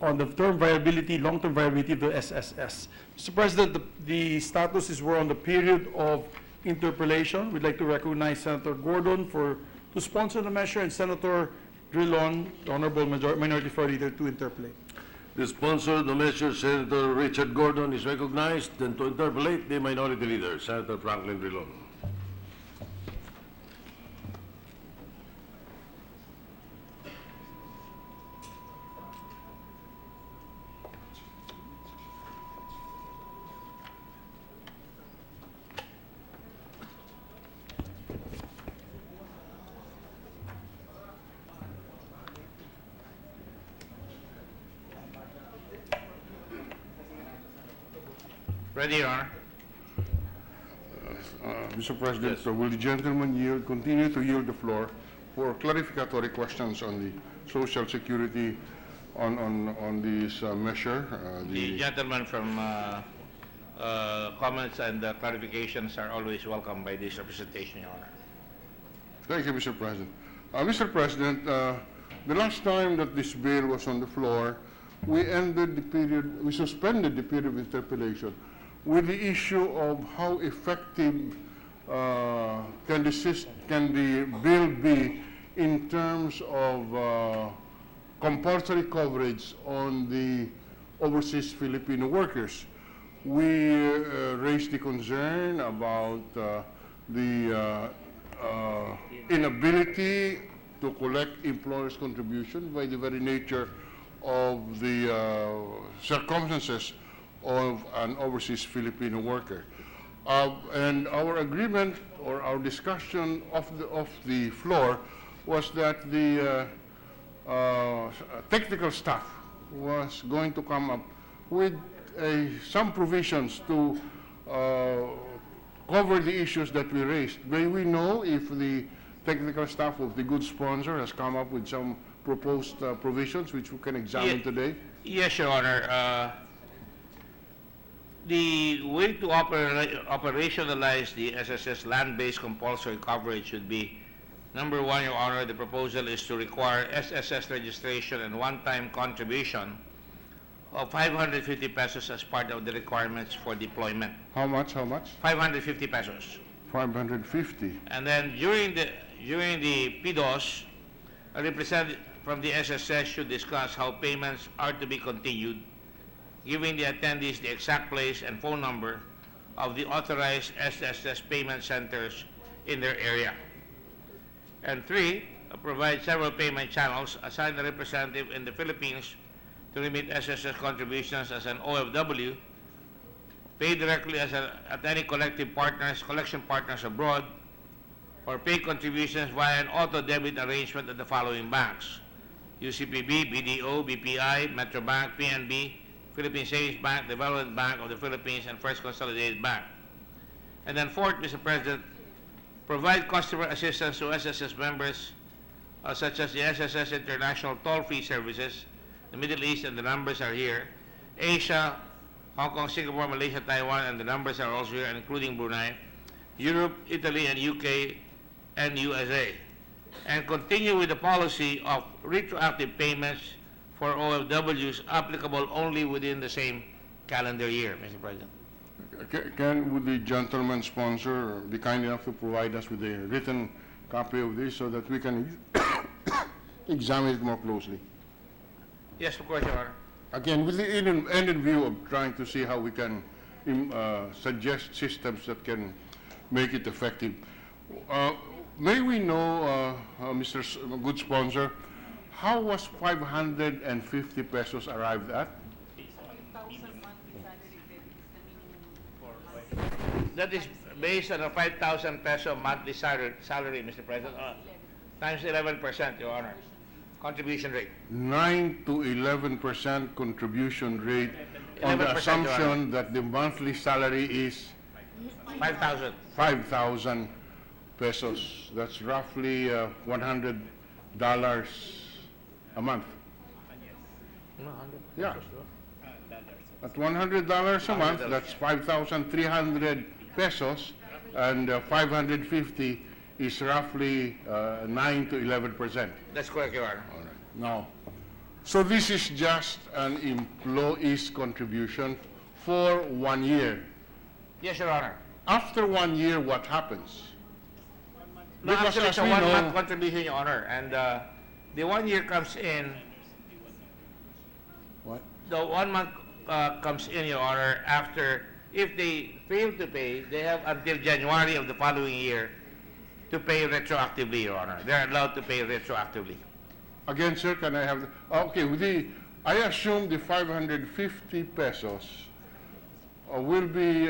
on the long-term viability of the SSS. Mr. President, the status is we're on the period of interpolation. We'd like to recognize Senator Gordon to sponsor the measure and Senator Drilon, the Honorable Minority Floor Leader, to interpolate. The sponsor of the measure, Senator Richard Gordon, is recognized. Then to interpolate, the Minority Leader, Senator Franklin Drilon. Ready, Your Honor. Mr. President, Yes. will the gentleman continue to yield the floor for clarificatory questions on the Social Security on this measure? The gentleman from comments and clarifications are always welcome by this representation, Your Honor. Thank you, Mr. President. Mr. President, the last time that this bill was on the floor, we suspended the period of interpolation with the issue of how effective can the bill be in terms of compulsory coverage on the overseas Filipino workers. We raised the concern about the inability to collect employers' contribution by the very nature of the circumstances of an overseas Filipino worker. And our agreement or our discussion of the floor was that the technical staff was going to come up with some provisions to cover the issues that we raised. May we know if the technical staff of the good sponsor has come up with some proposed provisions which we can examine today? Yes, Your Honor. The way to operationalize the SSS land-based compulsory coverage would be, number one, Your Honor, the proposal is to require SSS registration and one-time contribution of 550 pesos as part of the requirements for deployment. How much? 550 pesos. 550. And then during the PDOS, from the SSS should discuss how payments are to be continued, giving the attendees the exact place and phone number of the authorized SSS payment centers in their area. And 3, provide several payment channels, assign a representative in the Philippines to remit SSS contributions as an OFW, pay directly at any collection partners abroad, or pay contributions via an auto-debit arrangement at the following banks: UCPB, BDO, BPI, Metrobank, PNB, Philippine Savings Bank, Development Bank of the Philippines, and First Consolidated Bank. And then 4th, Mr. President, provide customer assistance to SSS members such as the SSS International Toll-Free Services, the Middle East, and the numbers are here, Asia, Hong Kong, Singapore, Malaysia, Taiwan, and the numbers are also here, including Brunei, Europe, Italy, and UK, and USA. And continue with the policy of retroactive payments for OFWs applicable only within the same calendar year, Mr. President. Would the gentleman sponsor be kind enough to provide us with a written copy of this so that we can examine it more closely? Yes, of course, Your Honor. Again, with the end in view of trying to see how we can suggest systems that can make it effective. May we know, Mr. Good Sponsor, how was 550 pesos arrived at? That is based on a 5,000 peso monthly salary, Mr. President, times 11%, Your Honor, contribution rate. 9 to 11% contribution rate on the 11%, assumption that the monthly salary is 5,000. 5,000 pesos. That's roughly $100 a month. Yeah. At $100 a month, that's 5,300 pesos, and 550 is roughly 9 to 11%. That's correct, Your Honor. All right. Now, so this is just an employee's contribution for 1 year. Yes, Your Honor. After 1 year, what happens? No, Because actually, it's as a we 1 know- month contribution, Your Honor, and the 1 year comes in, What? the 1 month comes in, Your Honor, after, if they fail to pay, they have until January of the following year to pay retroactively, Your Honor. They're allowed to pay retroactively. Again, sir, can I have, okay, I assume the 550 pesos will be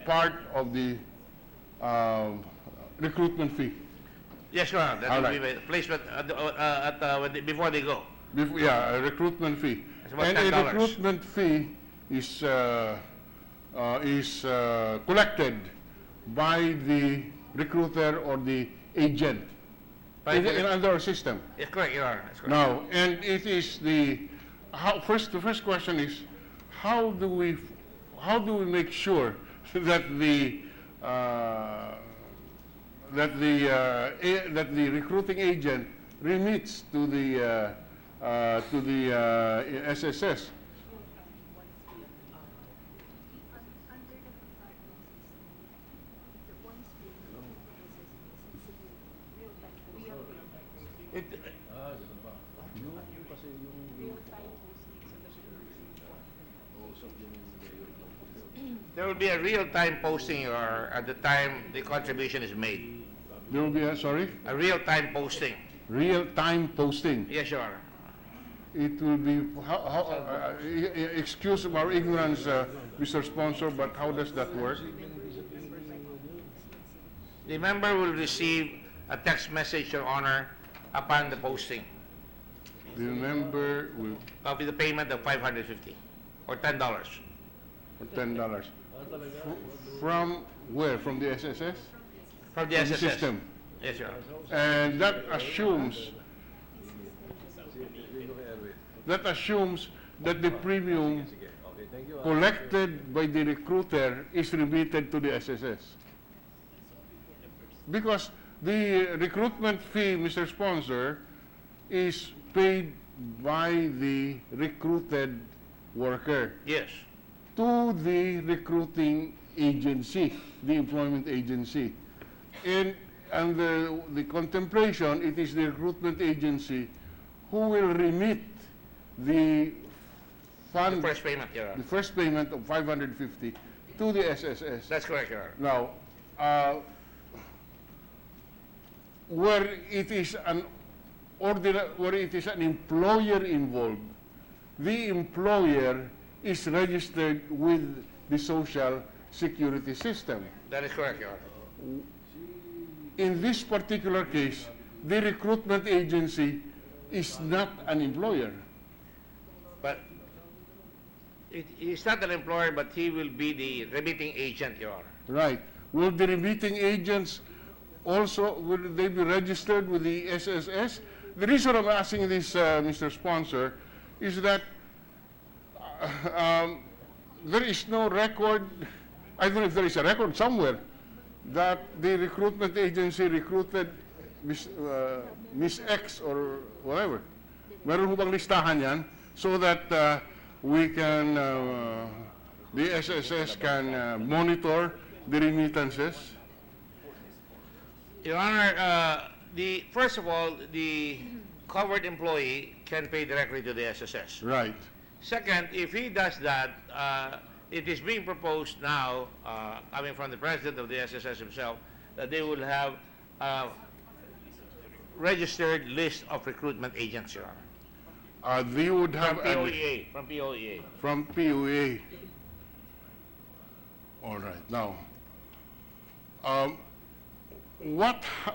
part of the recruitment fee. Yes, Your Honor, that All will be right. the placement before they go. Yeah, a recruitment fee. It's about And a $10. recruitment fee is collected by the recruiter or the agent in under our system. Yes, correct, Your Honor. That's correct. Now, and it is the first question is how do we make sure that the recruiting agent remits to the SSS? There will be a real-time posting, or at the time the contribution is made. There will be a real-time posting. real-time posting. Yes, Your Honor. It will be, excuse our ignorance, Mr. Sponsor, but how does that work? The member will receive a text message, Your Honor, upon the posting The member will, of the payment of $550 or $10. for $10. From where? From the SSS? From the From the SSS. system. Yes, Your Honor. And that assumes that the premium collected by the recruiter is remitted to the SSS. Because the recruitment fee, Mr. Sponsor, is paid by the recruited worker Yes. to the recruiting agency, the employment agency. And under the contemplation, it is the recruitment agency who will remit the fund, The first payment, Your the Honor. first payment of 550 to the SSS. That's correct, Your Honor. Now, where it is an where it is an employer involved, the employer is registered with the social security system. That is correct, Your Honor. In this particular case, the recruitment agency is not an employer. But he's not an employer, but he will be the remitting agent, Your Honor. Right. Will the remitting agents also, will they be registered with the SSS? The reason I'm asking this, Mr. Sponsor, is that there is no record, I don't know if there is a record somewhere, that the recruitment agency recruited Miss X or whatever. Meron ho bang listahan yan so that we can, the SSS can monitor the remittances? Your Honor, first of all, the covered employee can pay directly to the SSS. Right. Second, if he does that, it is being proposed now, coming from the president of the SSS himself, that they will have a registered list of recruitment agents, Your Honor. They would have From POEA, from POEA. from POA. All right. Now,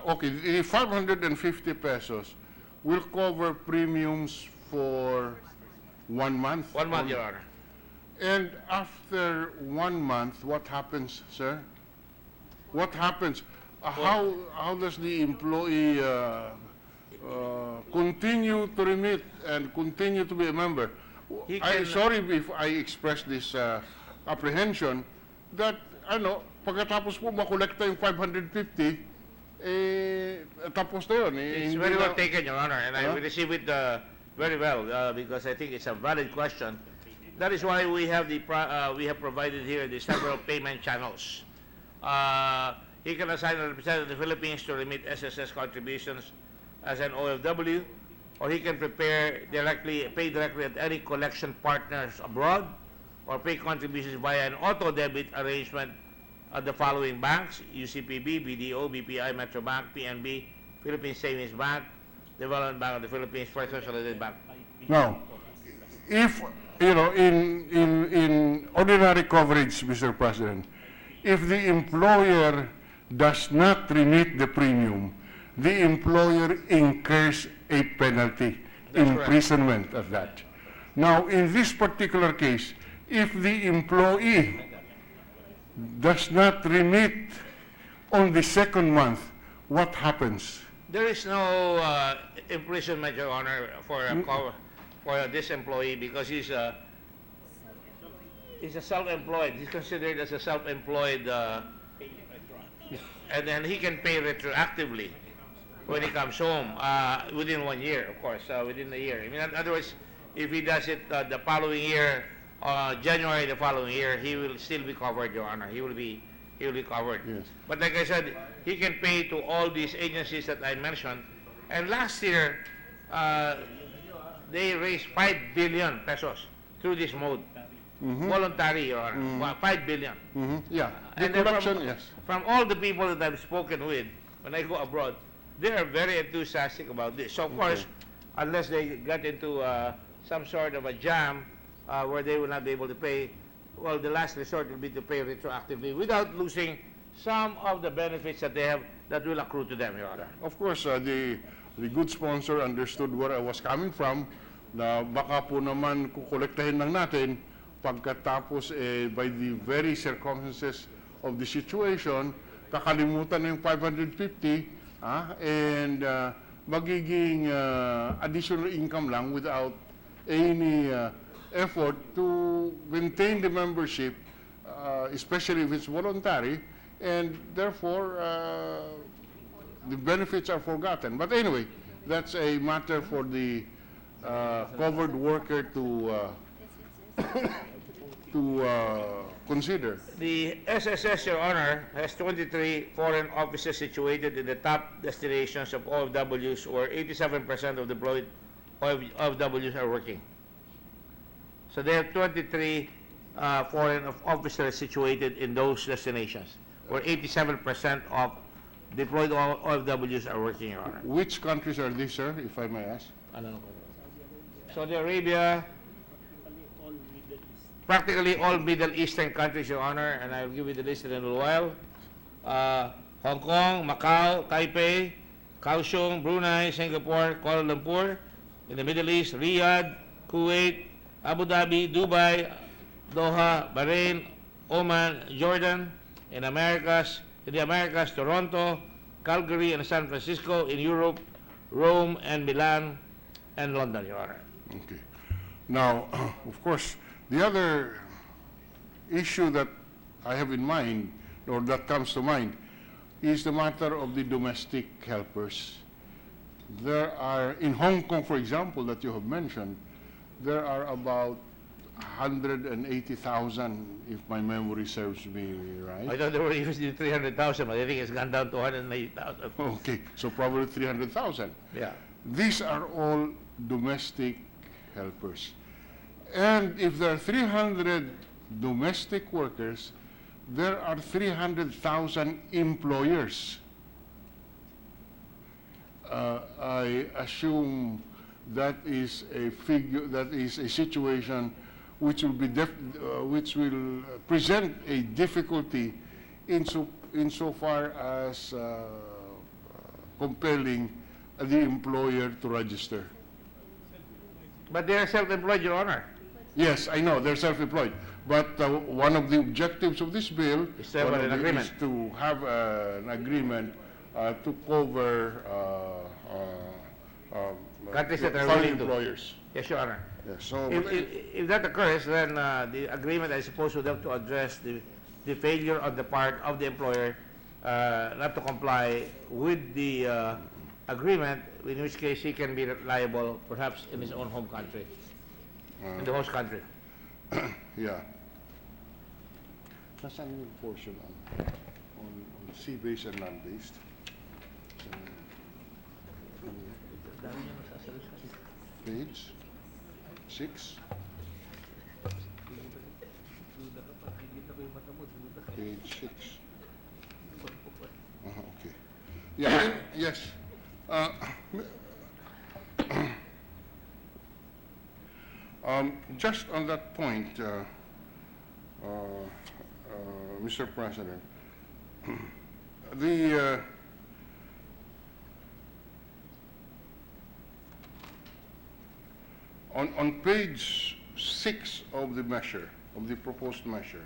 okay, the 550 pesos will cover premiums for 1 month? 1 month, Your Honor. And after 1 month, what happens, sir? What happens? How does the employee continue to remit and continue to be a member? He I'm can- sorry if I express this apprehension that, pagkatapos po makolekta yung 550, tapos na yun. It's hindi very well na- taken, Your Honor, and I Huh? will receive it very well because I think it's a valid question. That is why we have we have provided here the several payment channels. He can assign a representative of the Philippines to remit SSS contributions as an OFW, or he can pay directly at any collection partners abroad, or pay contributions via an auto debit arrangement at the following banks: UCPB, BDO, BPI, Metro Bank, PNB, Philippine Savings Bank, Development Bank of the Philippines, First Consolidated Bank. Now, if, in ordinary coverage, Mr. President, if the employer does not remit the premium, the employer incurs a penalty, That's correct. imprisonment of that. Now, in this particular case, if the employee does not remit on the second month, what happens? There is no imprisonment, Your Honor, for this employee because he's a self-employed. He's considered as a self-employed, and then he can pay retroactively when he comes home within 1 year, of course, within a year. I mean, in other words, if he does it the following year, January the following year, he will still be covered, Your Honor. He will be covered. Yes. But like I said, he can pay to all these agencies that I mentioned. And last year, they raised 5 billion pesos through this mode. Voluntary, Your Honor. 5 billion. Yeah, the And then collection, yes. from all the people that I've spoken with, when I go abroad, they are very enthusiastic about this. So of course, unless they get into some sort of a jam where they will not be able to pay, well, the last resort will be to pay retroactively without losing some of the benefits that they have that will accrue to them, Your Honor. Of course, the good sponsor understood where I was coming from, na baka po naman kukolektahin lang natin pagkatapos by the very circumstances of the situation, kakalimutan na yung 550 and magiging additional income lang without any effort to maintain the membership, especially if it's voluntary, and therefore the benefits are forgotten. But anyway, that's a matter for the covered worker to consider. The SSS, Your Honor, has 23 foreign offices situated in the top destinations of OFWs, where 87% of the employed OFWs are working. So there are 23 foreign officers situated in those destinations, where 87% of deployed OFWs are working, Your Honor. Which countries are these, sir, if I may ask? Saudi Arabia, practically all Middle Eastern countries, Your Honor, and I'll give you the list in a little while. Hong Kong, Macau, Taipei, Kaohsiung, Brunei, Singapore, Kuala Lumpur. In the Middle East, Riyadh, Kuwait, Abu Dhabi, Dubai, Doha, Bahrain, Oman, Jordan. In the Americas, Toronto, Calgary, and San Francisco. In Europe, Rome and Milan and London, Your Honor. Okay. Now, of course, the other issue that I have in mind, or that comes to mind, is the matter of the domestic helpers. There are, in Hong Kong, for example, that you have mentioned, there are about 180,000, if my memory serves me right. I thought they were using 300,000, but I think it's gone down to 180,000. Okay, so probably 300,000. Yeah. These are all domestic helpers. And if there are 300 domestic workers, there are 300,000 employers. I assume that is a figure, that is a situation which will be which will present a difficulty insofar as compelling the employer to register. But they are self-employed, Your Honor. Yes, I know, they're self-employed. But one of the objectives of this bill Is to have an agreement. is to have an agreement to cover Countries that are foreign willing to. employers. Yes, Your Honor. Yes, so, If that occurs, then the agreement, I suppose, would have to address the failure on the part of the employer not to comply with the agreement, in which case he can be liable, perhaps in his own home country, in the host country. yeah. Nasaan yung portion on sea-based and land-based? Page 6. Page 6. Okay. Yeah, yes. Just on that point, Mr. President, the on page 6 of the measure, of the proposed measure,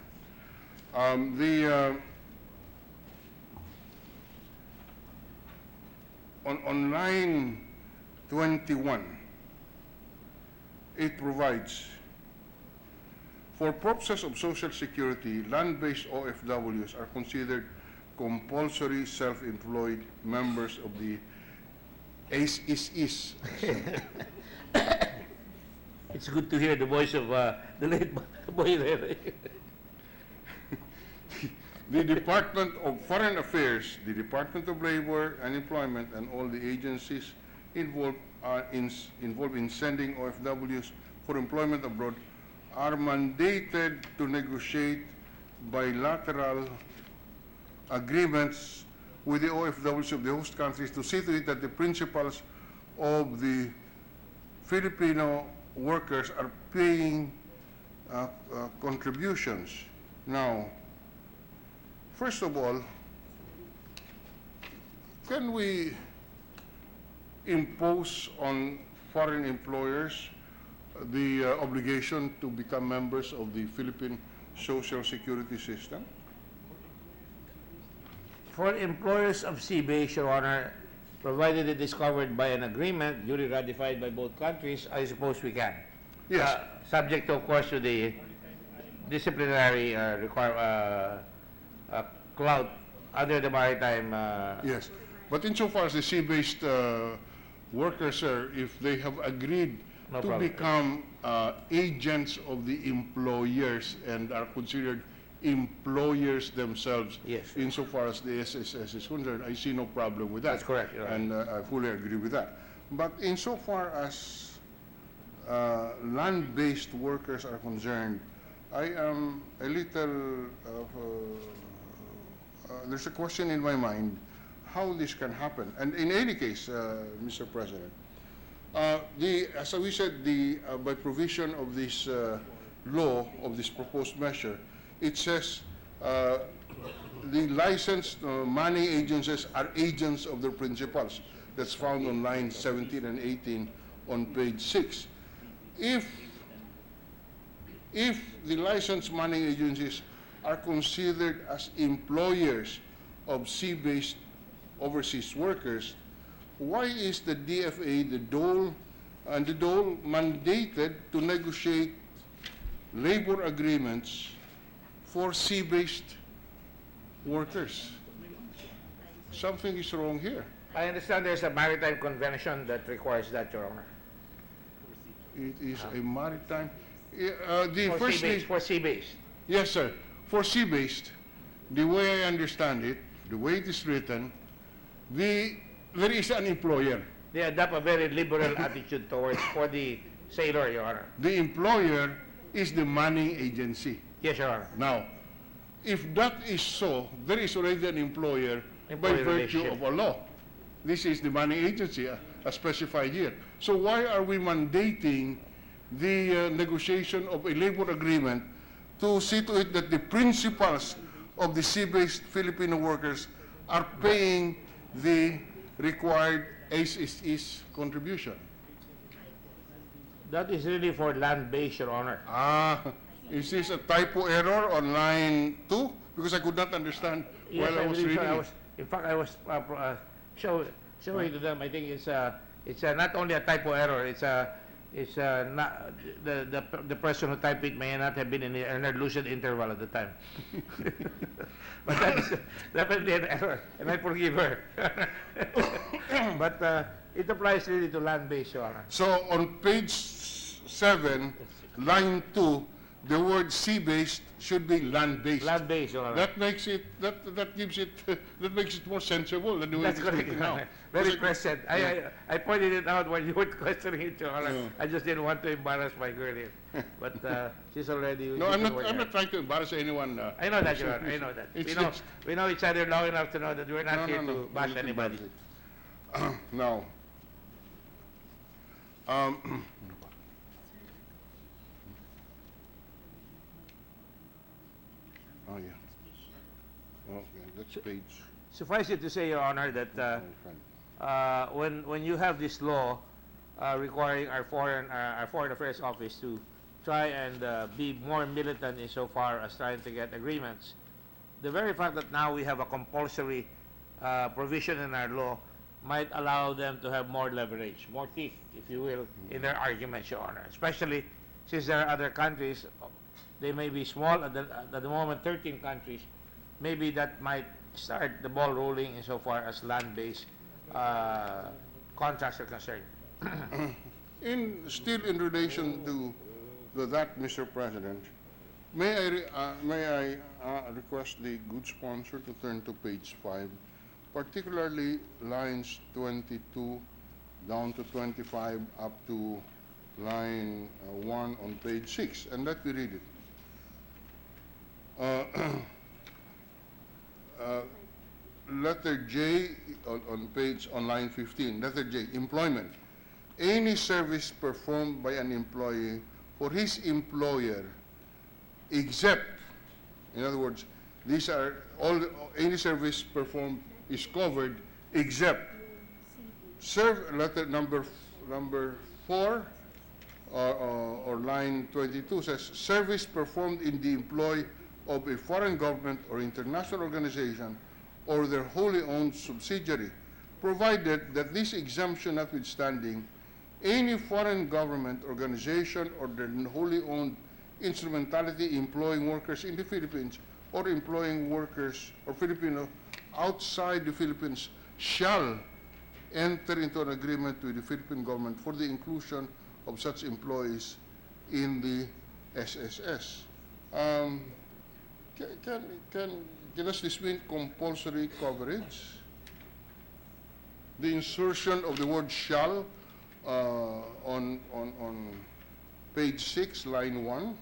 on line 21, it provides, for purposes of Social Security, land-based OFWs are considered compulsory self-employed members of the SSS. It's good to hear the voice of the late boy there. The Department of Foreign Affairs, the Department of Labor and Employment, and all the agencies involved in sending OFWs for employment abroad are mandated to negotiate bilateral agreements with the OFWs of the host countries to see to it that the principals of the Filipino workers are paying contributions. Now, first of all, can we impose on foreign employers the obligation to become members of the Philippine Social Security system? For employers of sea-based, Your Honor, provided it is covered by an agreement duly ratified by both countries, I suppose we can. Yes. Subject, of course, to the disciplinary clout under the maritime. Yes, but insofar as the sea-based workers, sir, if they have agreed No to problem. become agents of the employers and are considered employers themselves, Yes. insofar as the SSS is concerned, I see no problem with that. That's correct, Your Honor. And I fully agree with that. But insofar as land-based workers are concerned, I am a little, there's a question in my mind how this can happen. And in any case, Mr. President, as we said, by provision of this law, of this proposed measure, it says the licensed money agencies are agents of their principals. That's found on lines 17 and 18 on page 6. If the licensed money agencies are considered as employers of sea-based overseas workers, why is the DFA, the dole mandated to negotiate labor agreements for sea-based workers? Something is wrong here. I understand there's a maritime convention that requires that, Your Honor. It is a maritime. For sea-based. Yes, sir. For sea-based, the way I understand it, the way it is written, there is an employer. They adopt a very liberal attitude towards for the sailor, Your Honor. The employer is the money agency. Yes, Your Honor. Now, if that is so, there is already an employer by Employer virtue relationship. of a law. This is the money agency, as specified here. So why are we mandating the negotiation of a labor agreement to see to it that the principals of the sea-based Filipino workers are paying the required SSS contribution? That is really for land-based, Your Honor. Is this a typo error on line 2? Because I could not understand Yes, while I was believe so. reading it. In fact, I was showing to them. I think it's not only a typo error. It's not the person who typed it may not have been in a lucid interval at the time. But that is definitely an error, and I forgive her. But it applies really to land-based, Your Honor. So on page 7, line 2, the word sea-based should be land-based. Land-based, Your Honor. That makes it, that gives it, that makes it more sensible than the way That's it's correct, written Your now. Honor. Very present. I pointed it out when you were questioning it, Your Honor. Yeah. I just didn't want to embarrass my girl here. But she's already... No, I'm not trying to embarrass anyone. I know that, Your Honor. I know that. We know each other long enough to know that we're not here to bash anybody. Now, oh yeah. Okay, that's page. Suffice it to say, Your Honor, that when you have this law requiring our foreign affairs office to try and be more militant insofar as trying to get agreements, the very fact that now we have a compulsory provision in our law might allow them to have more leverage, more teeth, if you will, in their arguments, Your Honor. Especially since there are other countries, they may be small at the moment, 13 countries. Maybe that might start the ball rolling insofar as land-based contracts are concerned. Still in relation to that, Mr. President, may I request the good sponsor to turn to page 5, particularly lines 22 down to 25 up to line 1 on page 6, and let me read it. Letter J on line 15, letter J, employment. Any service performed by an employee for his employer, except, in other words, these are any service performed is covered except letter number 4 or line 22 says service performed in the employ of a foreign government or international organization or their wholly owned subsidiary, provided that this exemption notwithstanding, any foreign government, organization, or their wholly owned instrumentality employing workers in the Philippines or employing workers or Filipino outside the Philippines shall enter into an agreement with the Philippine government for the inclusion of such employees in the SSS. Does this mean compulsory coverage? The insertion of the word shall on page 6, line 1.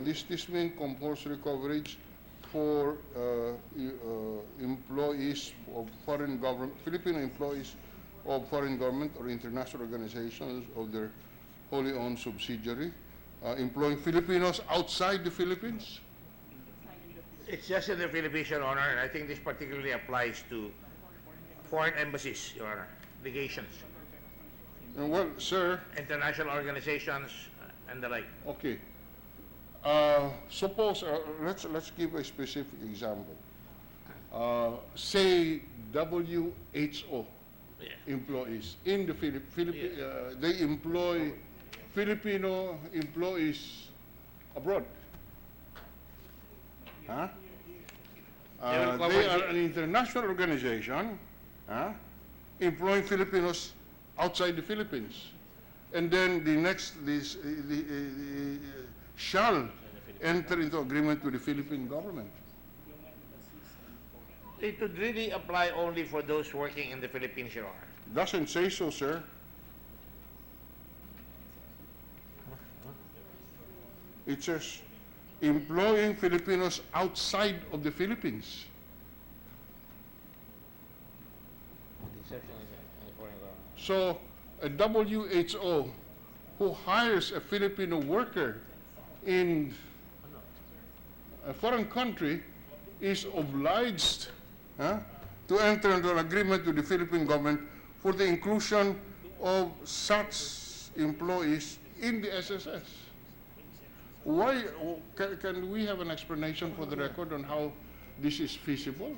This means compulsory coverage for employees of foreign government, Filipino employees of foreign government or international organizations of their wholly owned subsidiary, employing Filipinos outside the Philippines. It's just in the Philippines, Your Honor, and I think this particularly applies to foreign embassies, Your Honor, legations, Well, sir, international organizations, and the like. okay. Suppose, let's give a specific example. Say WHO Yeah. employees in the Philippines, they employ Filipino employees abroad. Huh? They are an international organization, employing Filipinos outside the Philippines. And then shall enter into agreement with the Philippine government. It would really apply only for those working in the Philippines, Your Honor. Doesn't say so, sir. It says employing Filipinos outside of the Philippines. So a WHO who hires a Filipino worker in a foreign country is obliged to enter into an agreement with the Philippine government for the inclusion of such employees in the SSS. Why, can we have an explanation for the record on how this is feasible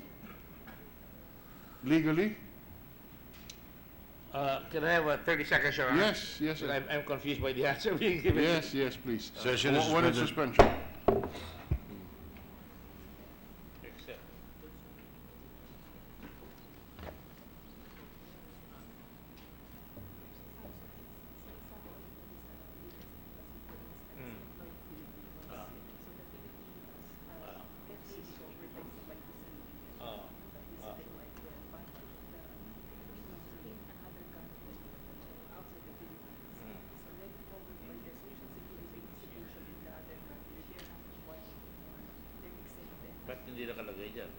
legally? Can I have 30 seconds, Your Honor? Yes, yes, Because I'm confused by the answer being given. yes, yes, please. Session is When is suspended. suspension? Ba't hindi nakalagay dyan?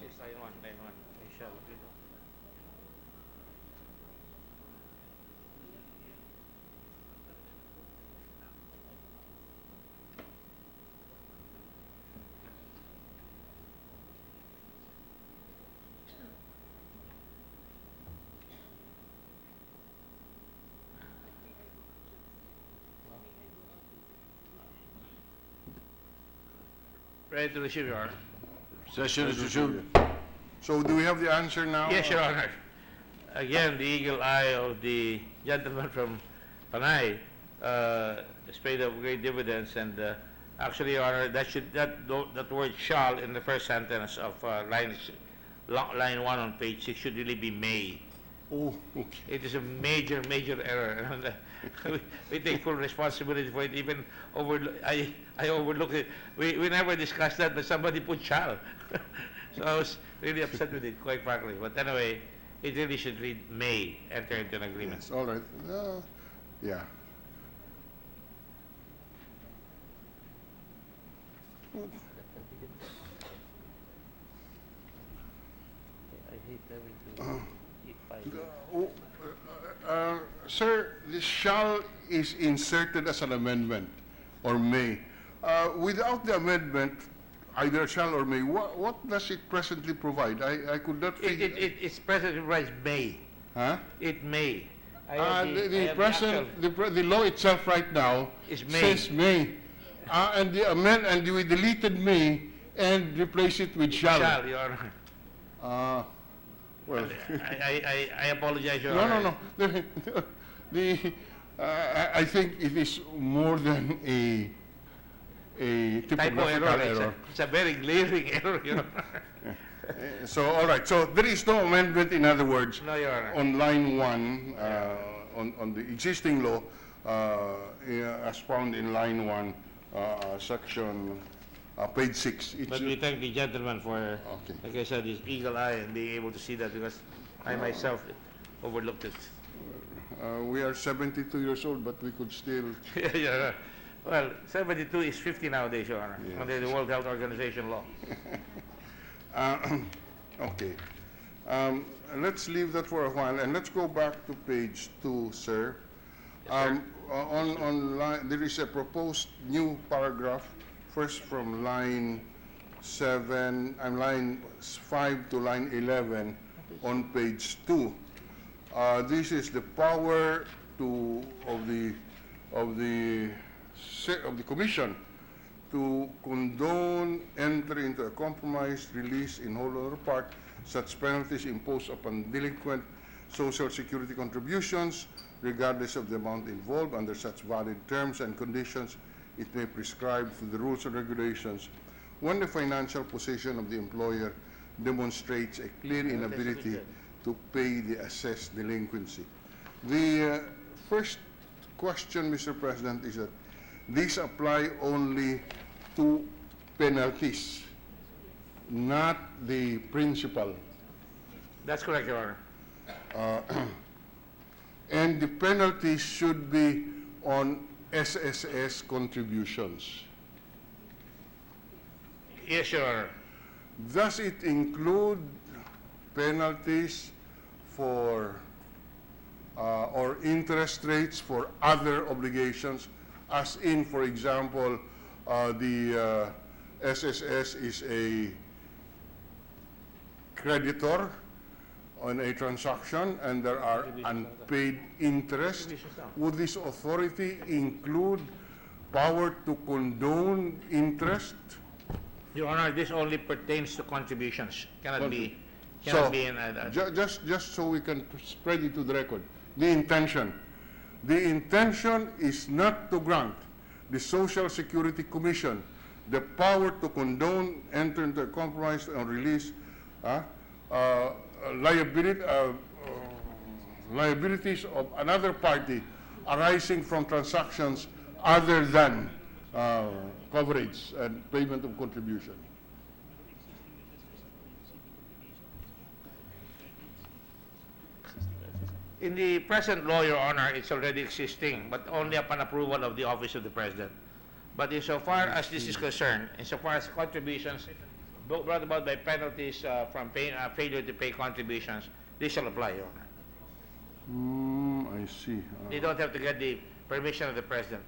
is line 1, line 1. It shall be. Ready to receive, Your Honor. Session is resumed. So do we have the answer now? Yes, Your Honor. Again, the eagle eye of the gentleman from Panay is paid of great dividends, and actually, Your Honor, that word "shall" in the first sentence of line 1 on page 6 should really be "may." Oh, okay. It is a major error. And, we take full responsibility for it. Even I overlooked it. We never discussed that, but somebody put "shall." So I was really upset with it, quite frankly. But anyway, it really should read "may" enter into an agreement. Yes, all right. Yeah. I hate having to eat Sir, the "shall" is inserted as an amendment, or "may." Without the amendment, either "shall" or "may," what does it presently provide? I could not figure. It's presently writes "may." Huh? It may. The law itself right now Is "may." says "may," and we deleted "may" and replace it with "shall." Shall, Your Honor. Well, I apologize, Your no, Honor. no. I think it is more than a Typo typographical error. error. It's a very glaring error, Your Honor. So, all right. So there is no amendment, in other words, No, Your Honor. on line 1, on the existing law, as found in line 1, section page 6. But we thank the gentleman for, Okay. like I said, his eagle eye and being able to see that, because I myself overlooked it. We are 72 years old, but we could still. Yeah. Well, 72 is 50 nowadays, Your Honor, Yes. under the World Health Organization law. Okay. Let's leave that for a while, and let's go back to page 2, sir. There is a proposed new paragraph, first from line 5 to line 11 on page 2. This is the power of the Commission to condone, enter into a compromise, release in whole or part such penalties imposed upon delinquent Social Security contributions, regardless of the amount involved, under such valid terms and conditions it may prescribe through the rules and regulations, when the financial position of the employer demonstrates a clear inability to pay the assessed delinquency. The first question, Mr. President, is that these apply only to penalties, not the principal. That's correct, Your Honor. And the penalties should be on SSS contributions. Yes, Your Honor. Does it include penalties for or interest rates for other obligations, as in, for example, the SSS is a creditor on a transaction and there are unpaid interest? Would this authority include power to condone interest? Your Honor, this only pertains to contributions. Cannot be in Just so we can spread it to the record, the intention is not to grant the Social Security Commission the power to condone, enter into a compromise, or release liabilities of another party arising from transactions other than coverage and payment of contribution. In the present law, Your Honor, it's already existing, but only upon approval of the Office of the President. But insofar as this is concerned, insofar as contributions brought about by penalties from failure to pay contributions, this shall apply, Your Honor. I see. They don't have to get the permission of the President.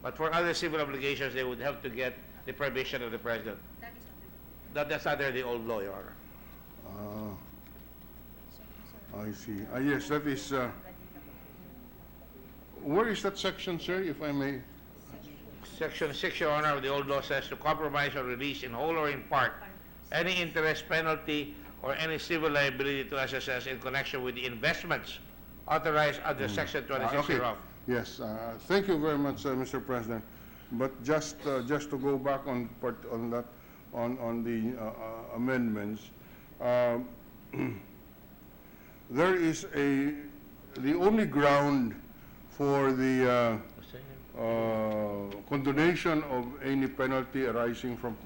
But for other civil obligations, they would have to get the permission of the President. That's under the old law, Your Honor. I see. Yes, that is, where is that section, sir, if I may? Section 6, Your Honor, of the old law says to compromise or release in whole or in part any interest, penalty, or any civil liability to SSS in connection with the investments authorized under Section 26 Okay. hereof. Yes, thank you very much, Mr. President. But just to go back on that, on the amendments, there is the only ground for the condonation of any penalty arising from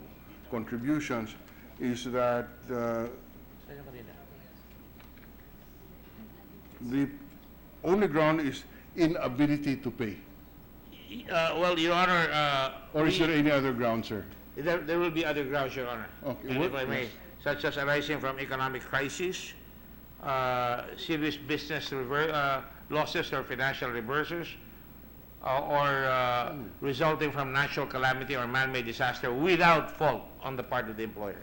contributions is that the only ground is inability to pay. Well, Your Honor, Or is there any other ground, sir? there will be other grounds, Your Honor. Okay, And if what- I may, such as arising from economic crisis, serious business losses or financial reverses, or resulting from natural calamity or man-made disaster without fault on the part of the employer.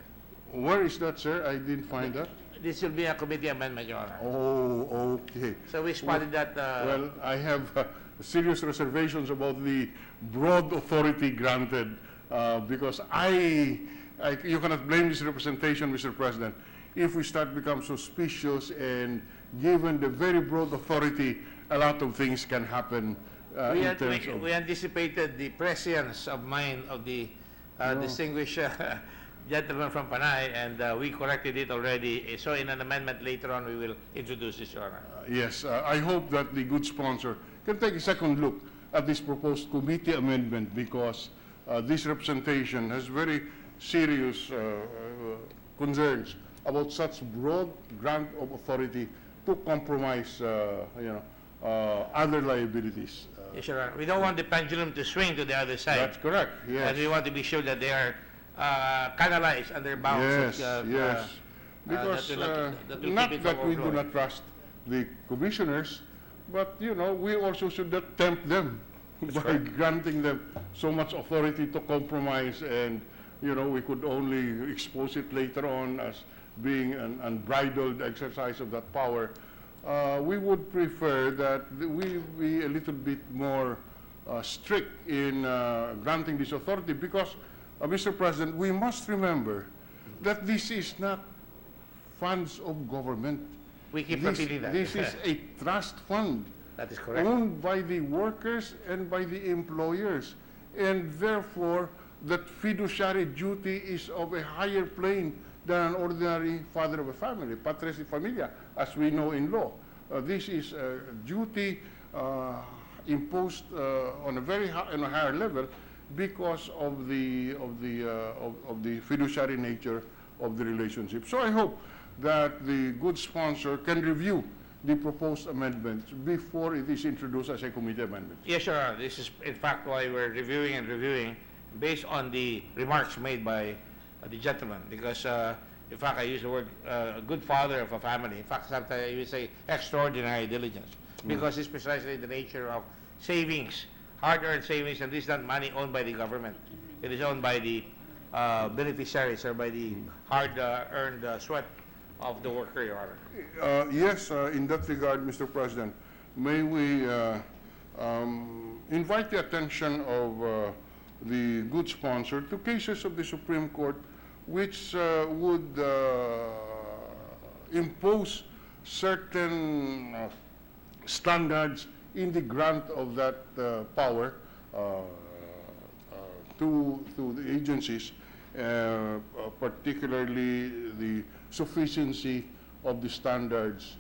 Where is that, sir? I didn't find that. This will be a committee amendment, Your Honor. Oh, okay. So we spotted that. Well, I have serious reservations about the broad authority granted because you cannot blame this representation, Mr. President, if we start become suspicious and given the very broad authority, a lot of things can happen in terms of... we anticipated the prescience of mind of the distinguished gentleman from Panay, and we corrected it already. So in an amendment later on, we will introduce this, Your Honor. Yes, I hope that the good sponsor can take a second look at this proposed committee amendment because this representation has very serious concerns about such broad grant of authority to compromise, other liabilities. Yes, Your Honor. We don't want the pendulum to swing to the other side. That's correct, yes. And we want to be sure that they are canalized under bounds. Yes. Because that will not keep it that from we do overflowing. not trust the commissioners, but we also should not tempt them by granting them so much authority to compromise, and we could only expose it later on as being an unbridled exercise of that power. We would prefer that we be a little bit more strict in granting this authority because, Mr. President, we must remember that this is not funds of government. We keep repeating that. This is a trust fund. That is correct. Owned by the workers and by the employers. And therefore, that fiduciary duty is of a higher plane than an ordinary father of a family, patres de familia, as we know in law. This is a duty imposed on a higher level because of the fiduciary nature of the relationship. So I hope that the good sponsor can review the proposed amendments before it is introduced as a committee amendment. Yes, sir. This is in fact why we're reviewing and reviewing based on the remarks made by the gentleman. Because in fact, I use the word good father of a family. In fact, sometimes I would say extraordinary diligence. Because it's precisely the nature of savings, hard-earned savings, and this is not money owned by the government. It is owned by the beneficiaries or by the hard-earned sweat of the worker, Your Honor. Yes, in that regard, Mr. President, may we invite the attention of the good sponsor to cases of the Supreme Court which would impose certain standards in the grant of that power to the agencies, particularly the sufficiency of the standards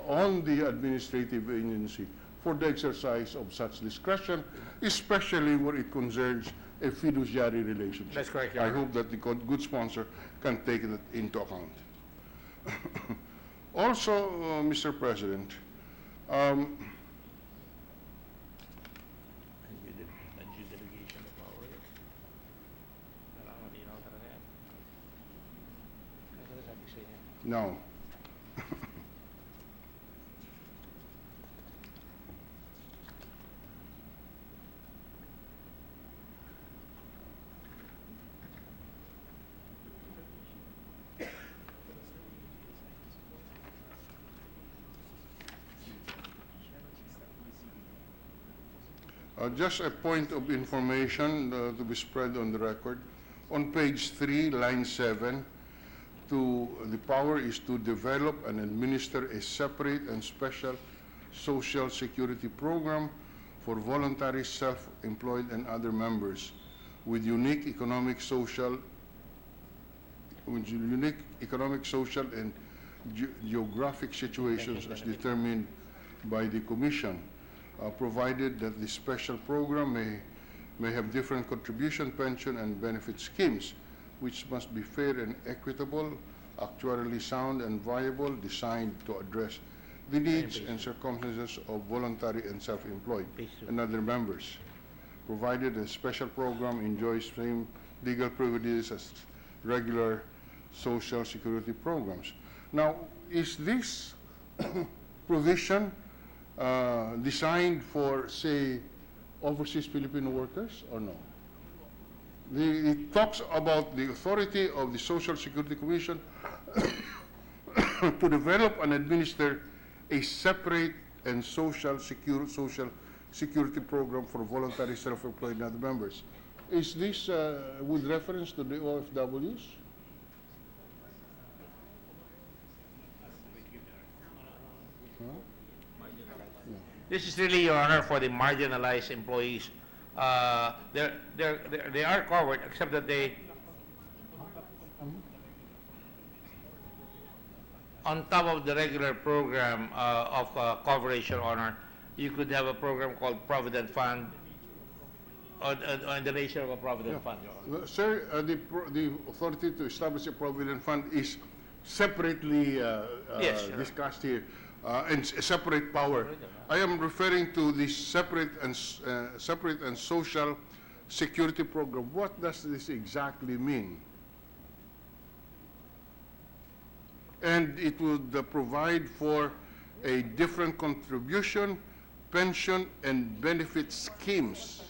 on the administrative agency for the exercise of such discretion, especially where it concerns a fiduciary relationship. That's correct, Your I Honor. hope that the good sponsor can take that into account. Also, Mr. President, No. Just a point of information to be spread on the record. On page 3, line 7, the power is to develop and administer a separate and special social security program for voluntary self-employed and other members with unique economic, social, and geographic situations as determined by the Commission, provided that the special program may have different contribution, pension, and benefit schemes, which must be fair and equitable, actuarially sound and viable, designed to address the needs and circumstances of voluntary and self-employed and other members, provided the special program enjoys same legal privileges as regular social security programs. Now, is this provision designed for, say, overseas Filipino workers or no? It talks about the authority of the Social Security Commission to develop and administer a separate and social security program for voluntary self-employed and other members. Is this with reference to the OFWs? This is really, Your Honor, for the marginalized employees. They are covered, except that they, on top of the regular program of coverage, Your Honor, you could have a program called Provident Fund, or in the nature of a Provident Fund, Your Honor. Sir, the authority to establish a Provident Fund is separately Yes, sure. discussed here, and a separate power. I am referring to the separate and social security program. What does this exactly mean? And it would provide for a different contribution, pension, and benefit schemes.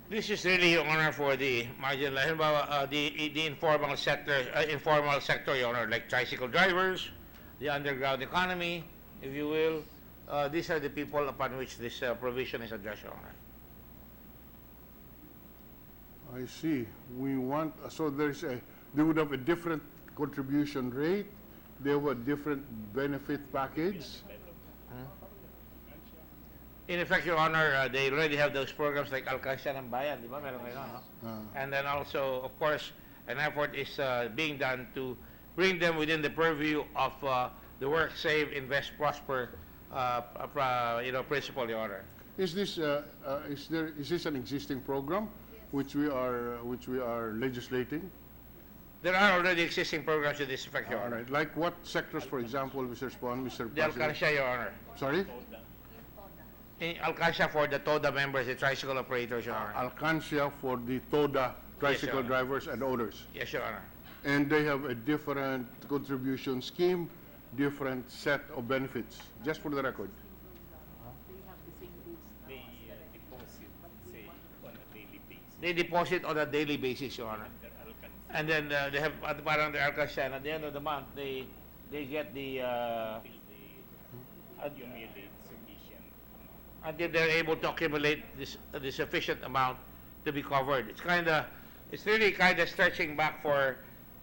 This is really, Your Honor, for the marginalized, the informal sector, Your Honor, like tricycle drivers, the underground economy, if you will. These are the people upon which this provision is addressed, Your Honor. I see. We want, so they would have a different contribution rate, they have a different benefit package. In effect, Your Honor, they already have those programs like Alkansya ng Bayan, di ba? Meron kayo, no? And then also, of course, an effort is being done to bring them within the purview of the work, save, invest, prosper, principle, Your Honor. Is this an existing program which we are legislating? There are already existing programs to this effect, Your All Honor. right. Like what sectors, for example, Mr. The President? Alkansya, Your Honor. Sorry? Alkansya for the TODA members, the tricycle operators, Your Honor. Alkansya for the TODA tricycle Your Honor. drivers and owners. Yes, Your Honor. And they have a different contribution scheme, different set of benefits, just for the record. They deposit on a daily basis, Your Honor. And then they have parang the Alkansya, and at the end of the month, they get the until they're able to accumulate the sufficient amount to be covered. It's really kind of stretching back for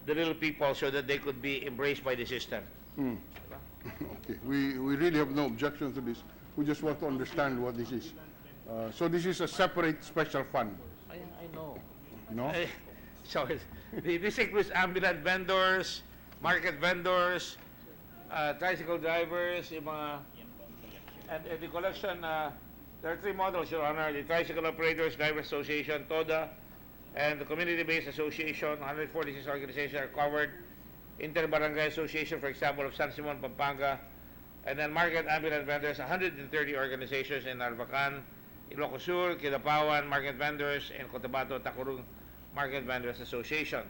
the little people so that they could be embraced by the system. Okay, we really have no objection to this. We just want to understand what this is. So this is a separate special fund, I know. no? So this includes ambulant vendors, market vendors, tricycle drivers, yung mga, and the collection, there are three models, Your Honor: the Tricycle Operators Driver Association, TODA, and the Community-Based Association. 146 organizations are covered. Inter-Barangay Association, for example, of San Simon, Pampanga, and then market ambulant vendors, 130 organizations in Narvacan, Ilocos Sur, Kidapawan, market vendors, and Cotabato, Takurung Market Vendors Association.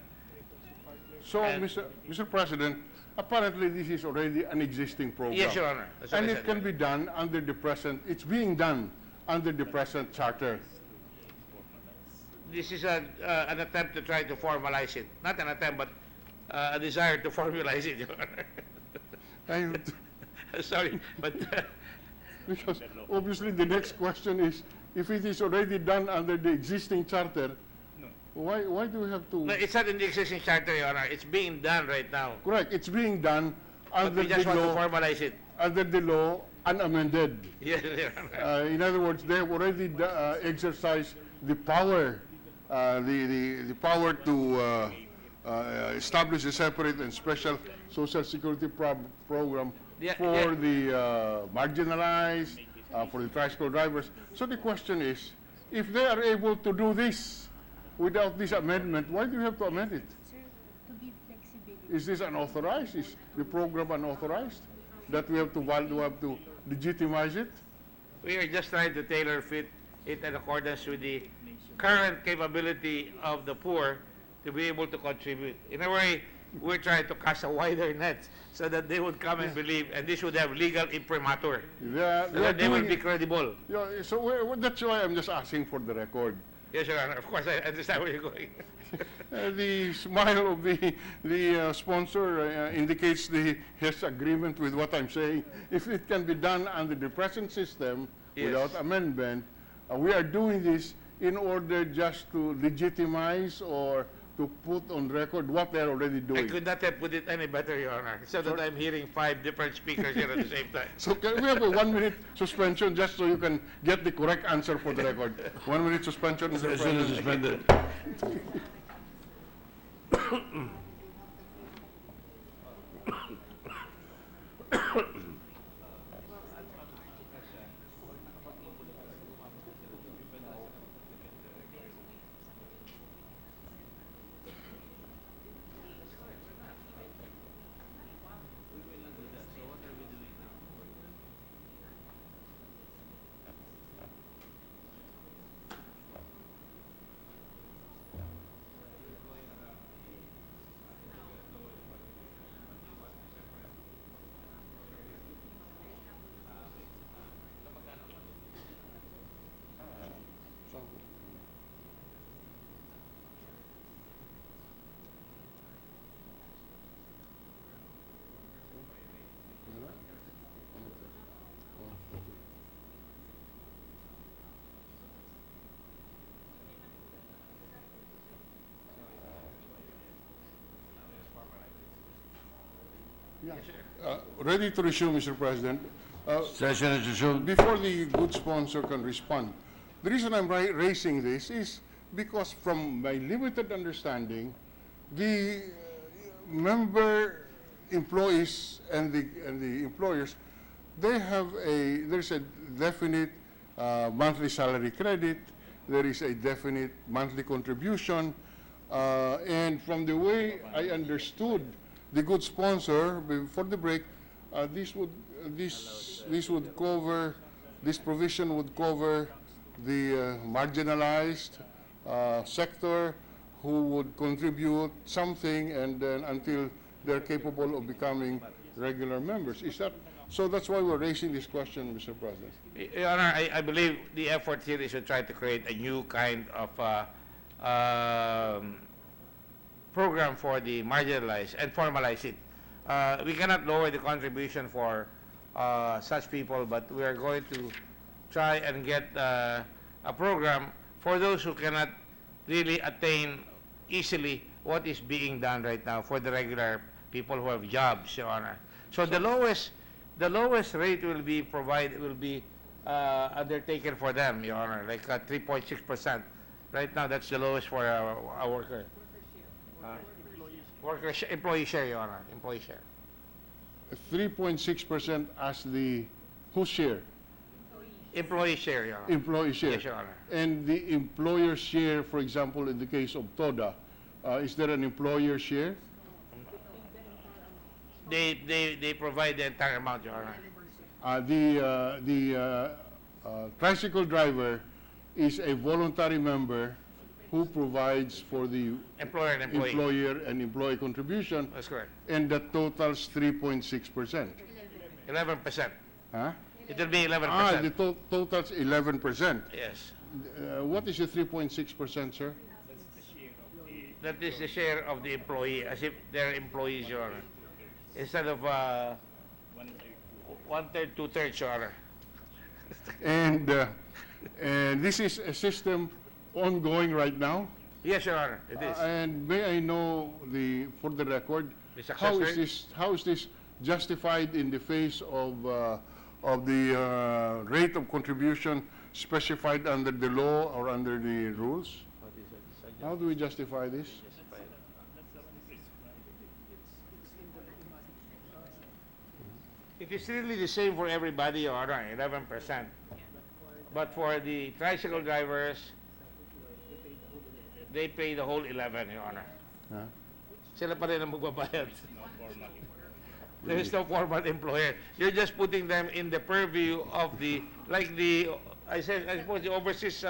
So, And- Mr. President, apparently this is already an existing program. Yes, Your Honor. That's what And I it said. can be done under the present, it's being done under the present charter. This is an attempt to try to formalize it. Not an attempt, but a desire to formalize it, Your Honor. Sorry, but Because obviously the next question is, if it is already done under the existing charter, why do we have to? no, it's not in the existing charter, Your Honor. It's being done right now. Correct, it's being done But under we just the want to law, formalize it. under the law unamended. Yes, Your Honor. In other words, they have already exercised the power, the power to establish a separate and special social security program Yeah, for yeah. the marginalized, for the tricycle drivers. So the question is, if they are able to do this without this amendment, why do you have to amend it? Is this unauthorized? Is the program unauthorized? That we have to legitimize it? We are just trying to tailor fit it in accordance with the current capability of the poor to be able to contribute. In a way, we're trying to cast a wider net so that they would come and believe, and this would have legal imprimatur. So that they will be credible. Yeah, so that's why I'm just asking for the record. Yes, Your Honor. Of course, I understand where you're going. The smile of the sponsor indicates his agreement with what I'm saying. If it can be done under the present system Yes. without amendment, we are doing this in order just to legitimize or to put on record what they're already I doing. could not have put it any better, Your Honor, so that I'm hearing 5 different speakers here at the same time. So can we have a 1-minute suspension just so you can get the correct answer for the record? 1-minute suspension, Mr. Session is President. suspended. Ready to resume, Mr. President. Session is resumed. Before the good sponsor can respond, the reason I'm raising this is because from my limited understanding, the member employees and the employers, there's a definite monthly salary credit, there is a definite monthly contribution, and from the way I understood the good sponsor before the break, this provision would cover the marginalized sector who would contribute something and then until they're capable of becoming regular members. Is that so? That's why we're raising this question, Mr. President. Your Honor, I believe the effort here is to try to create a new kind of program for the marginalized and formalize it. We cannot lower the contribution for such people, but we are going to try and get a program for those who cannot really attain easily what is being done right now for the regular people who have jobs, Your Honor. So the lowest rate will be undertaken for them, Your Honor, like 3.6%. Right now, that's the lowest for a worker. Employee share, Your Honor, employee share. 3.6% as the whose share? Employee share, Your Honor. Employee share. Yes, Your Honor. And the employer share, for example, in the case of TODA, is there an employer share? They provide the entire amount, Your Honor. The tricycle driver is a voluntary member who provides for the Employer and employee. employer and employee contribution, That's correct. and that totals 3.6%. 11%. Huh? It will be 11%. Ah, the totals 11%. Yes. What is the 3.6%, sir? That is the share of the employee, as if they're employees, Your Honor. Instead of one-third, two-thirds, Your Honor. And this is a system ongoing right now. Yes, Your Honor, it is. And may I know for the record, The success how rate? is this justified in the face of the rate of contribution specified under the law or under the rules? How do we justify this? It is really the same for everybody, Your Honor, 11%. But for the tricycle drivers, they pay the whole 11, Your Honor. Huh? Sila pa rin ang magbabayad. There is no formal employer. You're just putting them in the purview of I suppose the overseas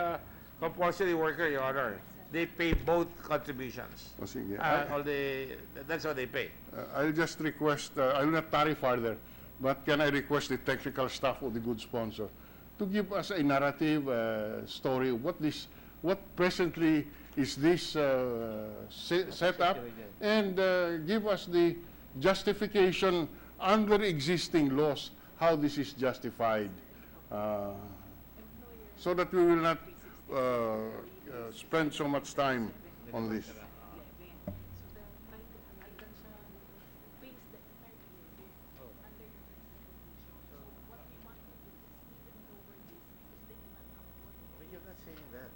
compulsory worker, Your Honor. They pay both contributions. O sige. That's what they pay. I'll just request, I will not tarry further, but can I request the technical staff of the good sponsor to give us a narrative story of what presently is this set up, and give us the justification under existing laws, how this is justified, so that we will not spend so much time on this. You're not saying that.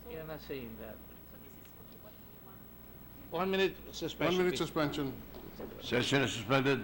You're not saying that. 1 minute suspension. 1 minute please. suspension. Session is suspended.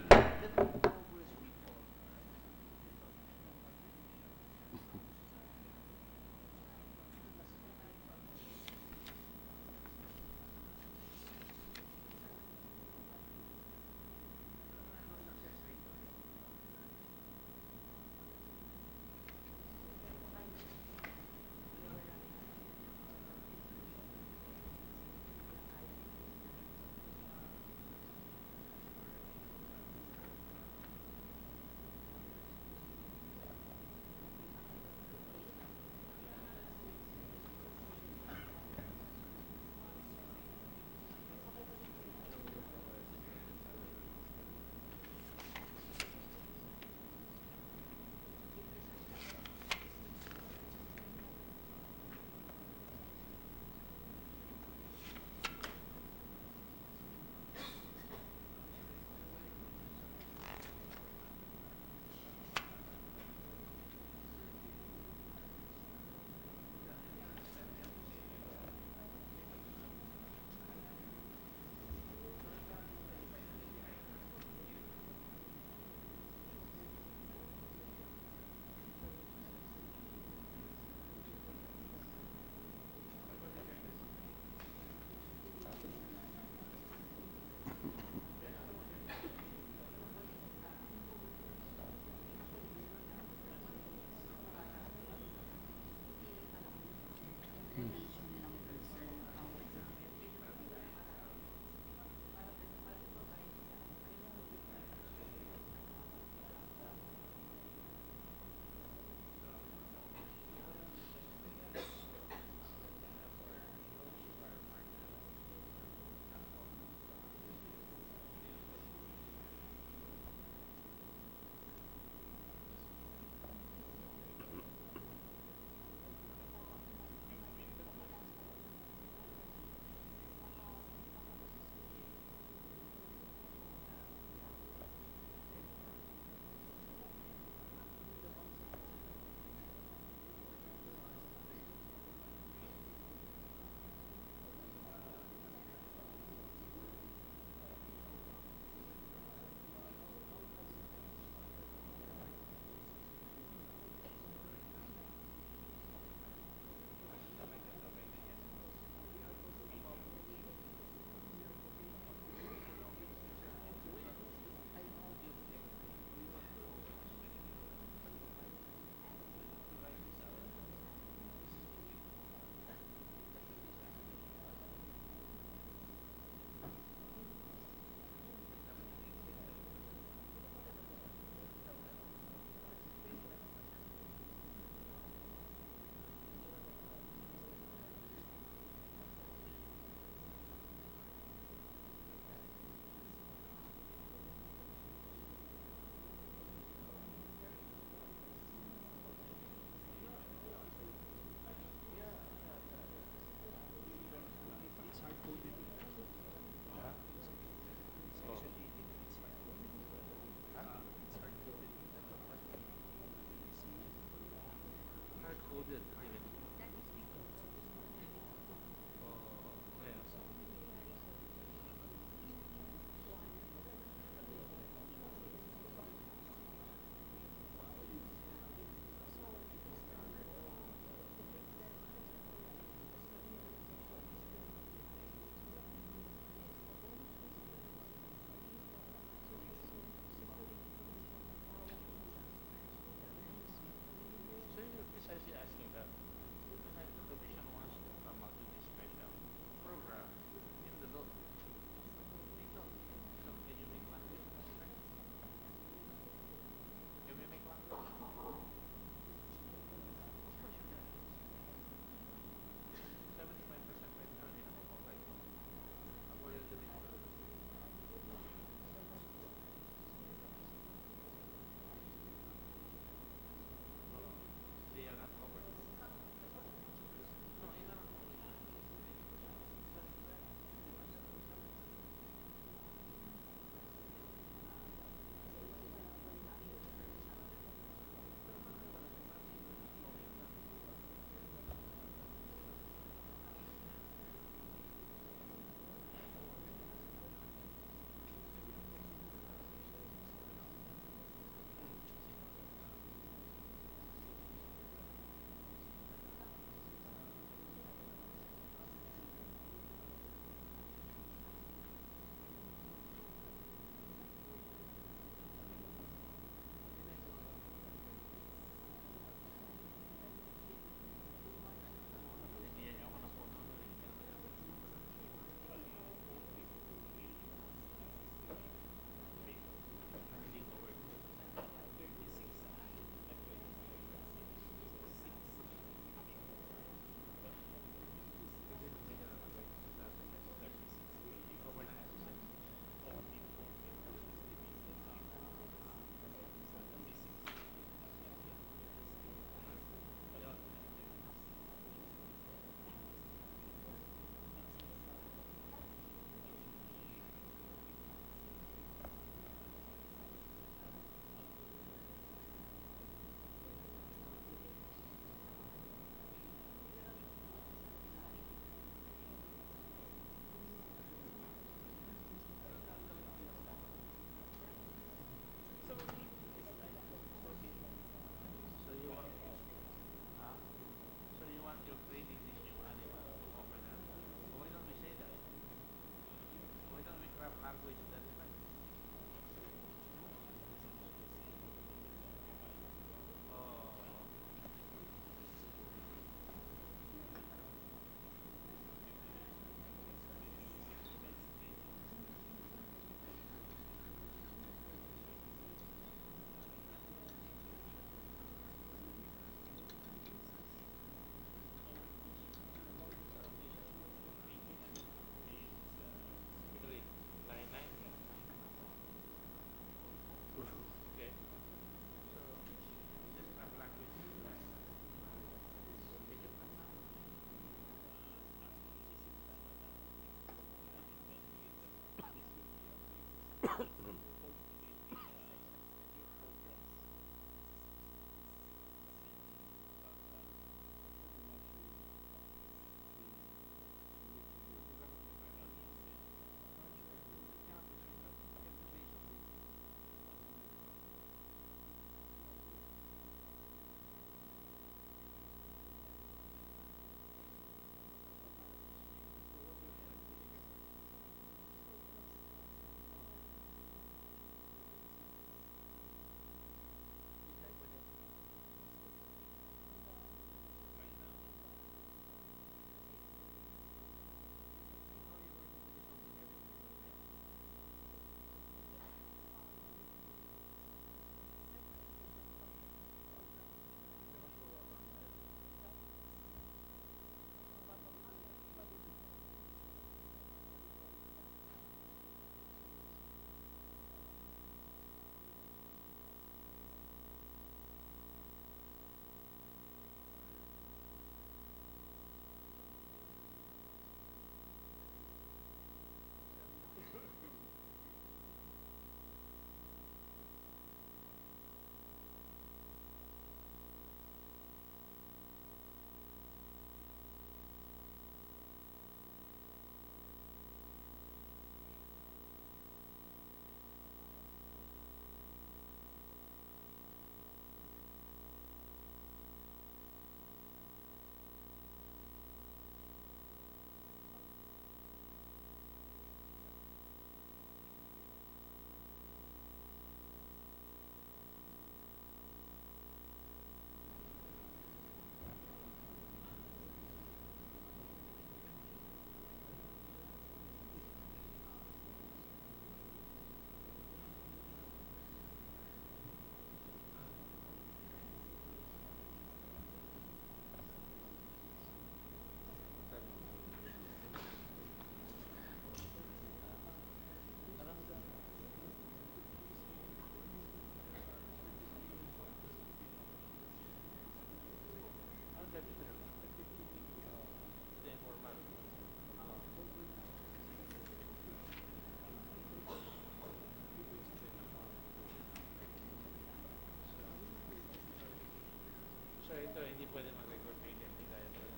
ito, hindi pwede mag-record media. Hindi kaya pala.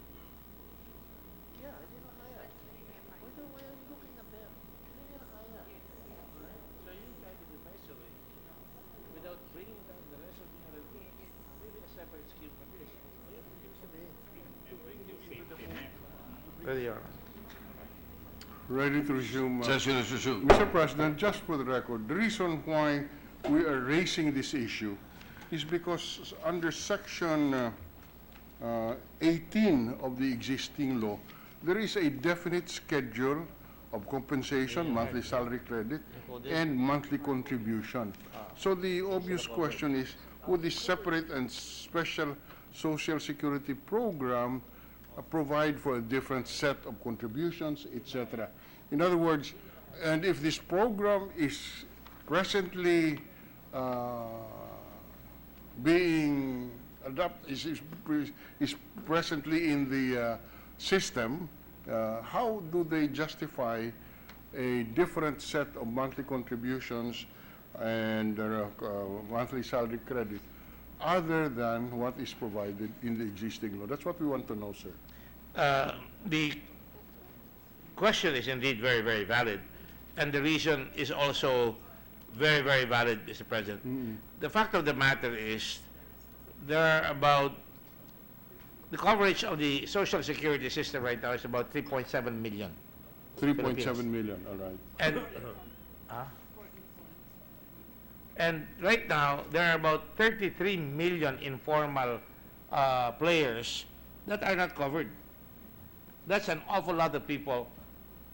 Yeah, hindi na kaya. Why are you looking at them? Hindi na kaya. Alright? So you try to devise a way without bringing down the rest of the other group. Maybe a separate scheme for this. Ready, Your Honor. Ready to resume. Session is resumed. Mr. President, just for the record, the reason why we are raising this issue is because under Section 18 of the existing law, there is a definite schedule of compensation, monthly salary credit, and monthly contribution. So the obvious question is, would this separate and special Social Security program provide for a different set of contributions, etc.? In other words, and if this program is presently being adopted, is presently in the system, how do they justify a different set of monthly contributions and monthly salary credit other than what is provided in the existing law? That's what we want to know, sir. The question is indeed very, very valid, and the reason is also very, very valid, Mr. President. The fact of the matter is there are about, the coverage of the Social Security system right now is about 3.7 million. 3.7 million, all right. And, and right now, there are about 33 million informal players that are not covered. That's an awful lot of people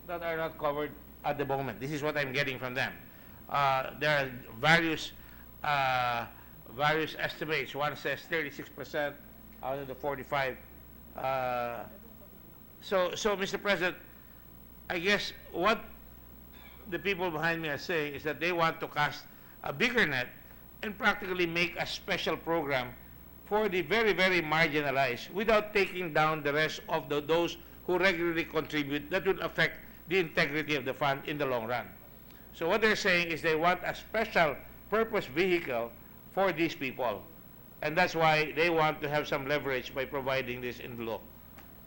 that are not covered at the moment. This is what I'm getting from them. There are various estimates. One says 36% out of the 45. So, Mr. President, I guess what the people behind me are saying is that they want to cast a bigger net and practically make a special program for the very, very marginalized without taking down the rest of those who regularly contribute. That would affect the integrity of the fund in the long run. So what they're saying is they want a special purpose vehicle for these people. And that's why they want to have some leverage by providing this in the law.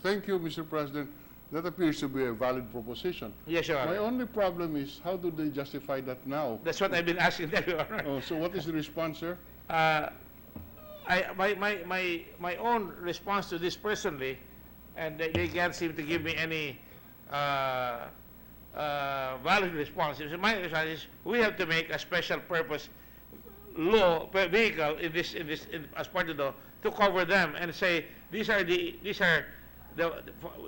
Thank you, Mr. President. That appears to be a valid proposition. Yes, Your My Honor. only problem is, how do they justify that now? That's what I've been asking them, Your Honor. Oh, so what is the response, sir? My own response to this personally, and they can't seem to give me any valid response. My response is we have to make a special purpose law vehicle as part of the law to cover them and say these are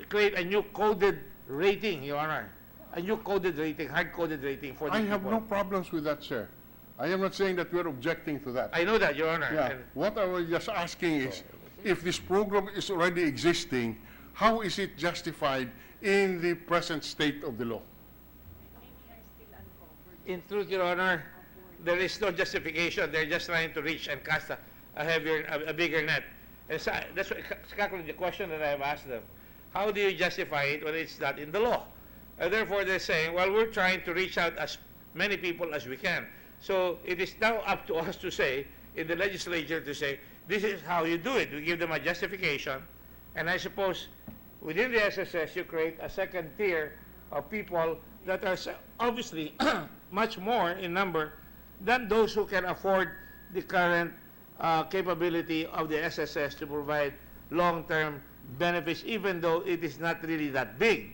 create a new coded rating, Your Honor, a new coded rating, hard coded rating for these I have people. no problems with that, sir. I am not saying that we are objecting to that. I know that, Your Honor. Yeah, And- what I was just asking is, if this program is already existing, how is it justified in the present state of the law? In truth, Your Honor, there is no justification. They're just trying to reach and cast a bigger net. And so, that's exactly the question that I have asked them. How do you justify it when it's not in the law? And therefore, they're saying, well, we're trying to reach out as many people as we can. So it is now up to us to say, in the legislature, to say, this is how you do it. We give them a justification. And I suppose within the SSS, you create a second tier of people that are obviously much more in number than those who can afford the current capability of the SSS to provide long-term benefits, even though it is not really that big.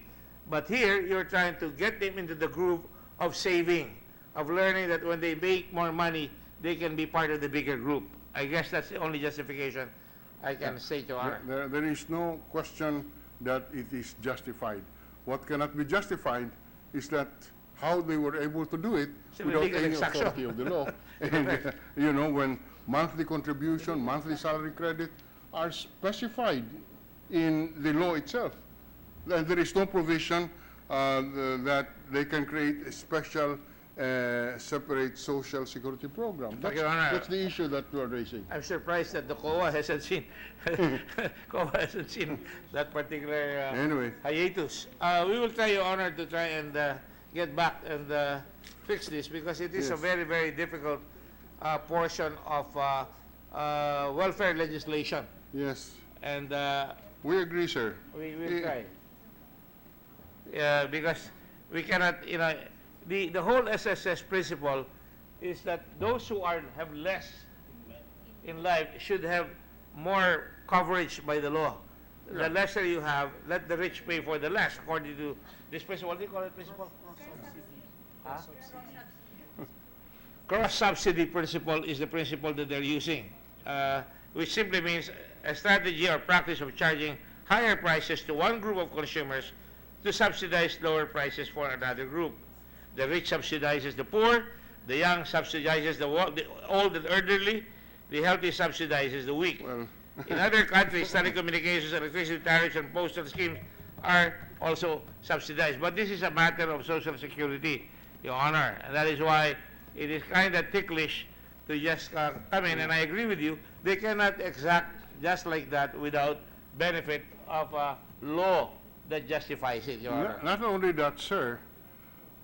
But here, you're trying to get them into the groove of saving, of learning that when they make more money, they can be part of the bigger group. I guess that's the only justification I can say, Your Honor. There is no question that it is justified. What cannot be justified is that how they were able to do it So without legal any exaction. authority of the law. And, you know, when monthly contribution, monthly salary credit are specified in the law itself. And there is no provision that they can create a special separate social security program. Your Honor, That's the issue that we are raising. I'm surprised that the COA hasn't seen that particular Anyway. hiatus. We will try, Your Honor, to try and get back and fix this because it is a Yes. very, very difficult portion of welfare legislation. Yes, And we agree, sir. we will try. Because we cannot, you know, the whole SSS principle is that those who have less in life should have more coverage by the law. The lesser you have, let the rich pay for the less, according to this principle. What do you call it, principle? Cross-subsidy principle is the principle that they're using, which simply means a strategy or practice of charging higher prices to one group of consumers to subsidize lower prices for another group. The rich subsidizes the poor, the young subsidizes the old and elderly, the healthy subsidizes the weak. Well, In other countries, telecommunications, electricity tariffs, and postal schemes are also subsidized. But this is a matter of Social Security, Your Honor. And that is why it is kind of ticklish to just come in. And I agree with you, they cannot exact just like that without benefit of a law that justifies it, Your Honor. not only that, sir,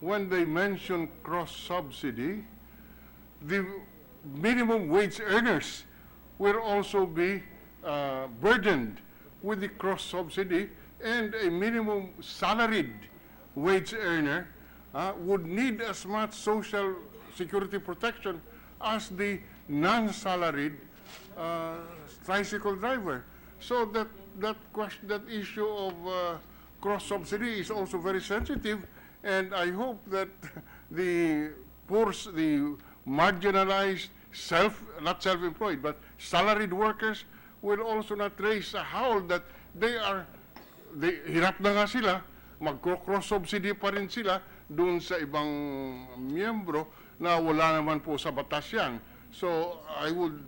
when they mention cross-subsidy, the minimum wage earners will also be burdened with the cross-subsidy, and a minimum salaried wage earner would need as much social security protection as the non-salaried tricycle driver. So that issue of cross-subsidy is also very sensitive, and I hope that the poor, the marginalized, not self-employed, but salaried workers will also not raise a howl that hirap na nga sila, mag-cross-subsidy pa rin sila dun sa ibang miyembro na wala naman po sa batas yan. So I would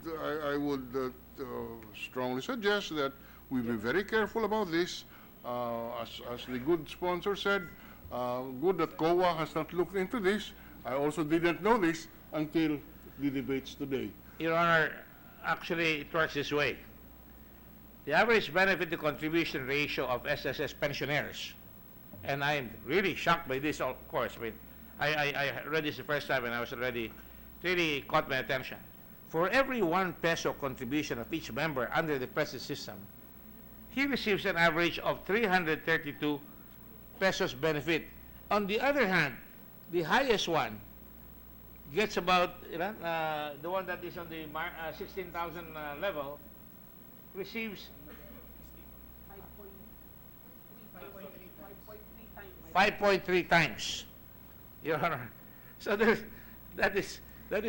strongly suggest that we be very careful about this. As the good sponsor said, good that COA has not looked into this. I also didn't know this until the debates today. Your Honor, actually, it works this way. The average benefit to contribution ratio of SSS pensioners, and I'm really shocked by this, of course. I mean, I read this the first time and I was already, really caught my attention. For every 1 peso contribution of each member under the present system, he receives an average of 332 pesos benefit. On the other hand, the highest one gets about, the one that is on the 16,000 level, receives 5.3 times, Your Honor. So that is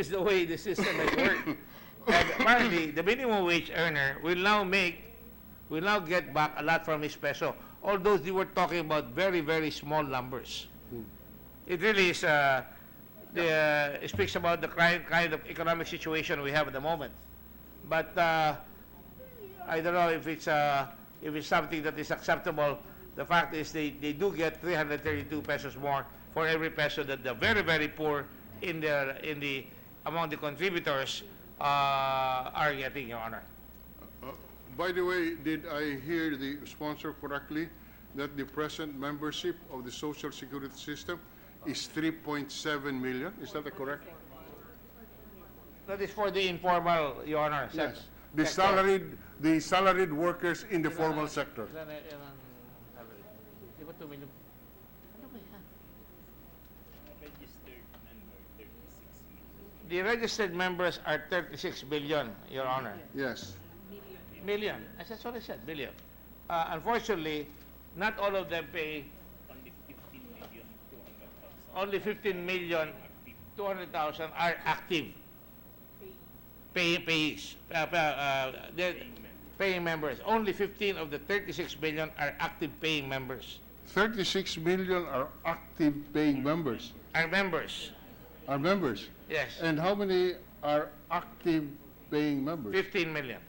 the way the system has worked. And apparently, the minimum wage earner will now get back a lot from his peso, although they were talking about very, very small numbers. It really is, it speaks about the kind of economic situation we have at the moment. But I don't know if it's something that is acceptable. The fact is they do get 332 pesos more for every peso that the very, very poor among the contributors are getting, Your Honor. By the way, did I hear the sponsor correctly that the present membership of the Social Security system is 3.7 million? Is that correct? That is for the informal, Your Honor. Yes. The salaried workers in the formal sector. The registered members are 36 billion, Your Honor. Yes. Million. That's what I said, billion. Unfortunately, not all of them pay. Only 15,200,000 are active payees, paying members. Only 15 of the 36 million are active paying members. 36 million are active paying members. Are members. Are members? Yes. And how many are active paying members? 15 million.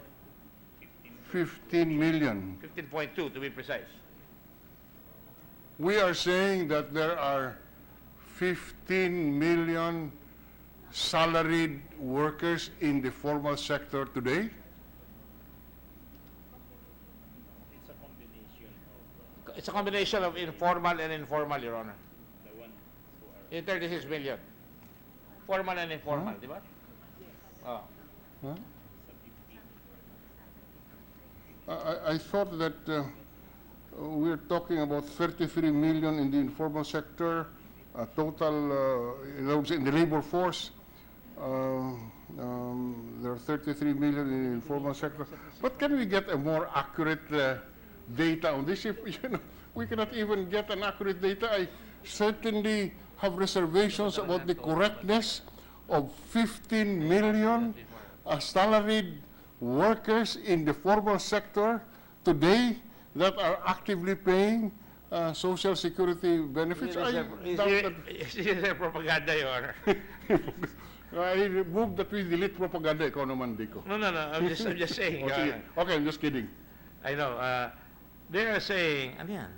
15 million. 15.2 to be precise. We are saying that there are 15 million salaried workers in the formal sector today. It's a combination of informal and informal, Your Honor. In 36 million. Formal and informal, di ba? Oh. Huh? I thought that we're talking about 33 million in the informal sector, total, in the labor force, there are 33 million in the informal sector. But can we get a more accurate data on this? If we cannot even get an accurate data, I certainly have reservations about the correctness of 15 million salaried workers in the formal sector today that are actively paying Social Security benefits. Is it propaganda, Your Honor? I move that we delete propaganda, ikaw naman, Dico. No. I'm just saying. Oh, sige. Okay, I'm just kidding. I know. They are saying, ano yan?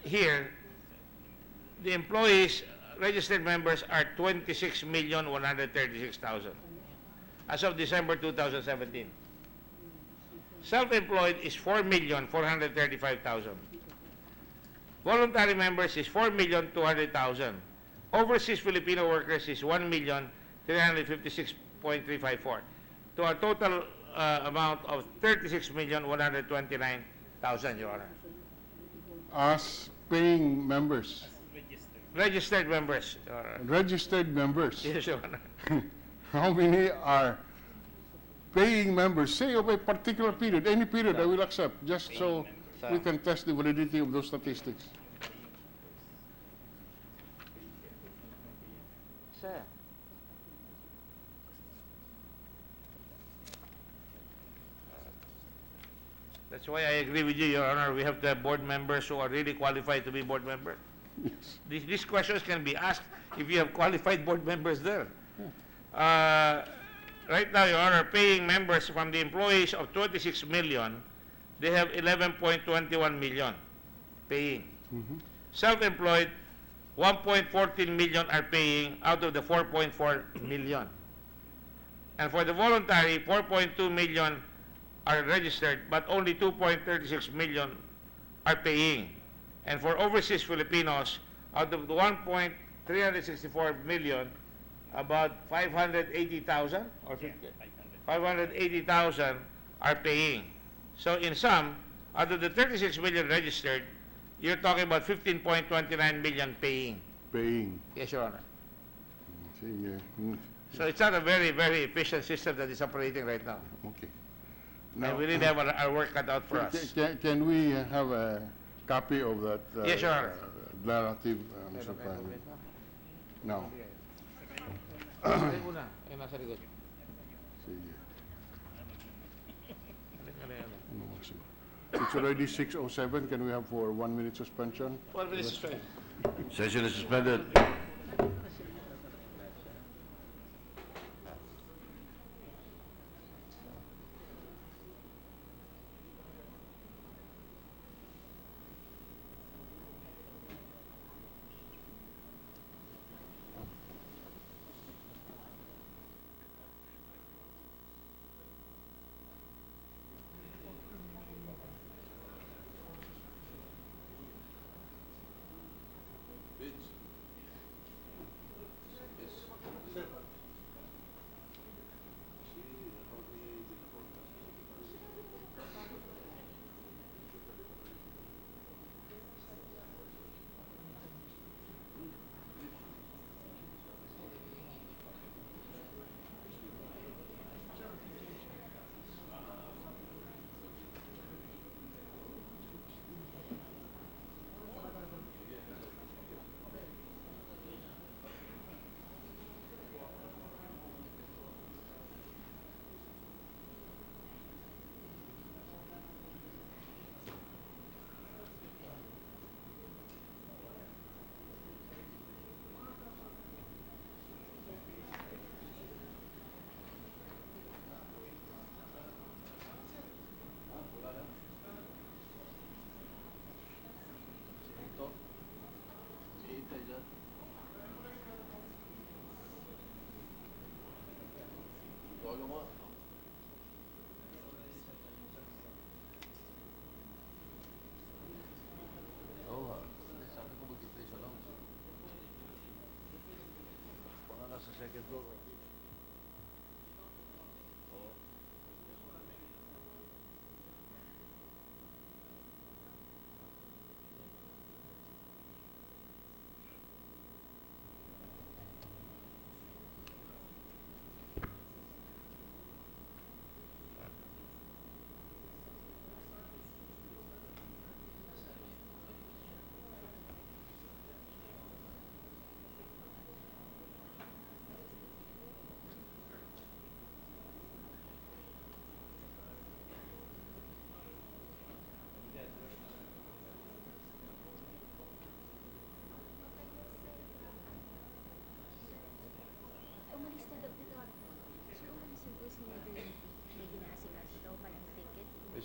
Here, the employees, registered members are 26,136,000 as of December 2017. Self-employed is 4,435,000. Voluntary members is 4,200,000. Overseas Filipino workers is 1,356,354. To a total amount of 36,129,000, Your Honor. As paying members. Registered members, Your Honor. Registered members. Yes, Your Honor. How many are paying members? Say of a particular period, any period I will accept, just so we can test the validity of those statistics. Sir. That's why I agree with you, Your Honor. We have to have board members who are really qualified to be board members. Yes. These questions can be asked if you have qualified board members there. Right now, Your Honor, paying members from the employees of 26 million, they have 11.21 million paying. Self-employed, 1.14 million are paying out of the 4.4 million. And for the voluntary, 4.2 million are registered, but only 2.36 million are paying. And for overseas Filipinos, out of the 364 million, about 580,000 or 580,000 are paying. So in sum, out of the 36 million registered, you're talking about 15.29 million paying. Paying. Yes, Your Honor. Sige. So it's not a very, very efficient system that is operating right now. Okay. And we really have our work cut out for us. Can we have a copy of that Yes, Your Honor. narrative, Mr. President? No. Sige. It's already 6:07. Can we have for 1 minute suspension? 1 minute suspension. Session is suspended. Second floor.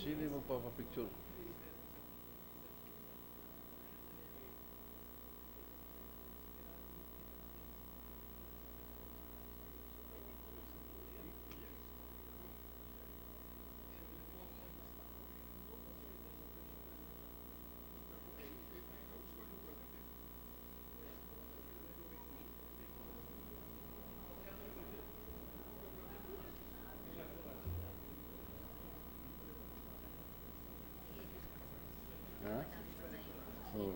Sino yung magpapapicture? Oh.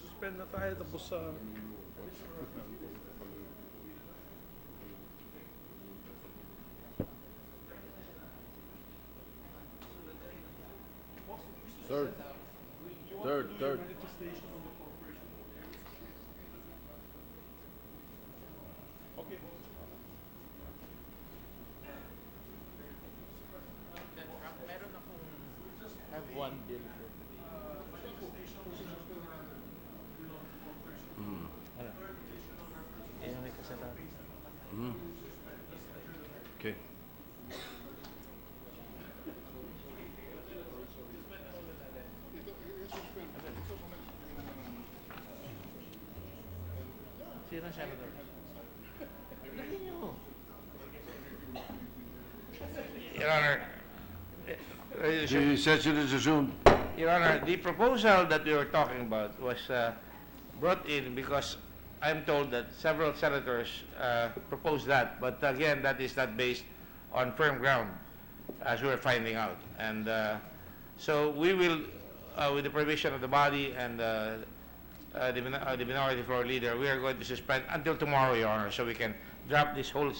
Suspend na tayo tapos sa... Third. Okay. Meron akong have one bill for today. Ayun may kasalanan. Okay. Sino ang senador? Lagyan niyo. Your Honor, The session is resumed. Your Honor, the proposal that we were talking about was brought in because I'm told that several senators proposed that, but again, that is not based on firm ground, as we're finding out. And so we will, with the permission of the body and the minority floor leader, we are going to suspend until tomorrow, Your Honor, so we can drop this whole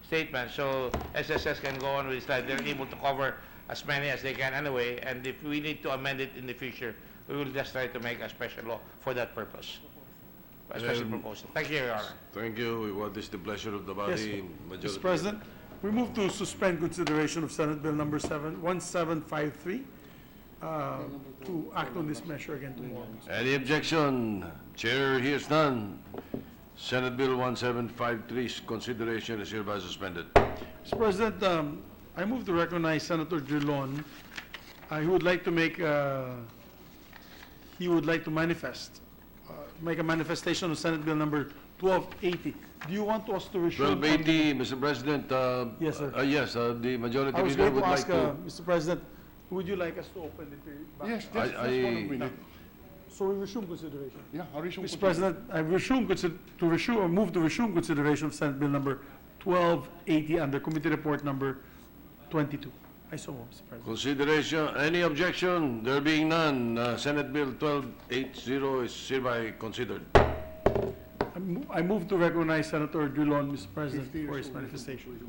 statement, so SSS can go on with its life. They're able to cover as many as they can anyway, and if we need to amend it in the future, we will just try to make a special law for that purpose. A special proposal. Thank you, Your Honor. Thank you. What is the pleasure of the body? Majority Mr. President, we move to suspend consideration of Senate Bill number 1753 to act on this measure again tomorrow. Any objection? Chair hears none. Senate Bill 1753's consideration is hereby suspended. Mr. President, I move to recognize Senator Drilon. He would like to make, he would like to make a manifestation on Senate Bill number 1280. Do you want us to resume? 1280, Mr. President. Yes, sir. Yes, the majority I was leader going would to like ask, to. Mr. President, would you like us to open it back? Yes, just one minute. So we resume consideration. Yeah, I resume. Mr. President, I move to resume consideration of Senate Bill number 1280 under Committee Report number 22. I so move, Mr. President. Consideration, any objection? There being none, Senate Bill 1280 is hereby considered. I move to recognize Senator Drilon, Mr. President, for his manifestation.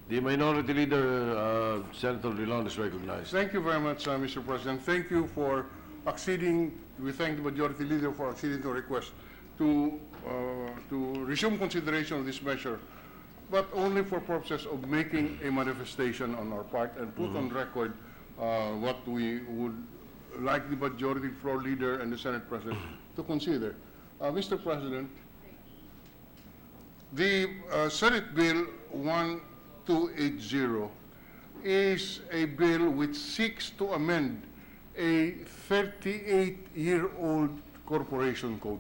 The minority leader, Senator Drilon, is recognized. Thank you very much, Mr. President. Thank you for acceding. We thank the majority leader for acceding to a request to resume consideration of this measure, but only for purposes of making a manifestation on our part and put on record what we would like the majority floor leader and the Senate President to consider. Mr. President, the Senate Bill 1280 is a bill which seeks to amend a 38-year-old corporation code,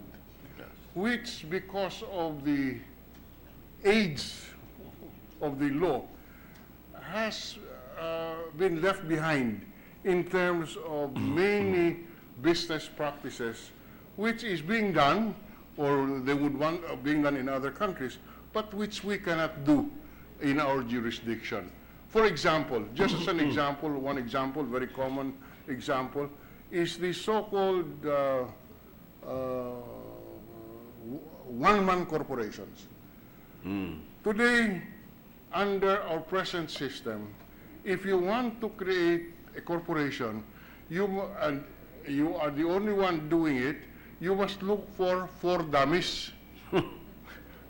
which, because of the age of the law, has been left behind in terms of many business practices, which is being done, or they would want being done in other countries, but which we cannot do in our jurisdiction. For example, just as an example, one example, very common example, is the so-called one-man corporations. Today, under our present system, if you want to create a corporation, you are the only one doing it, you must look for 4 dummies.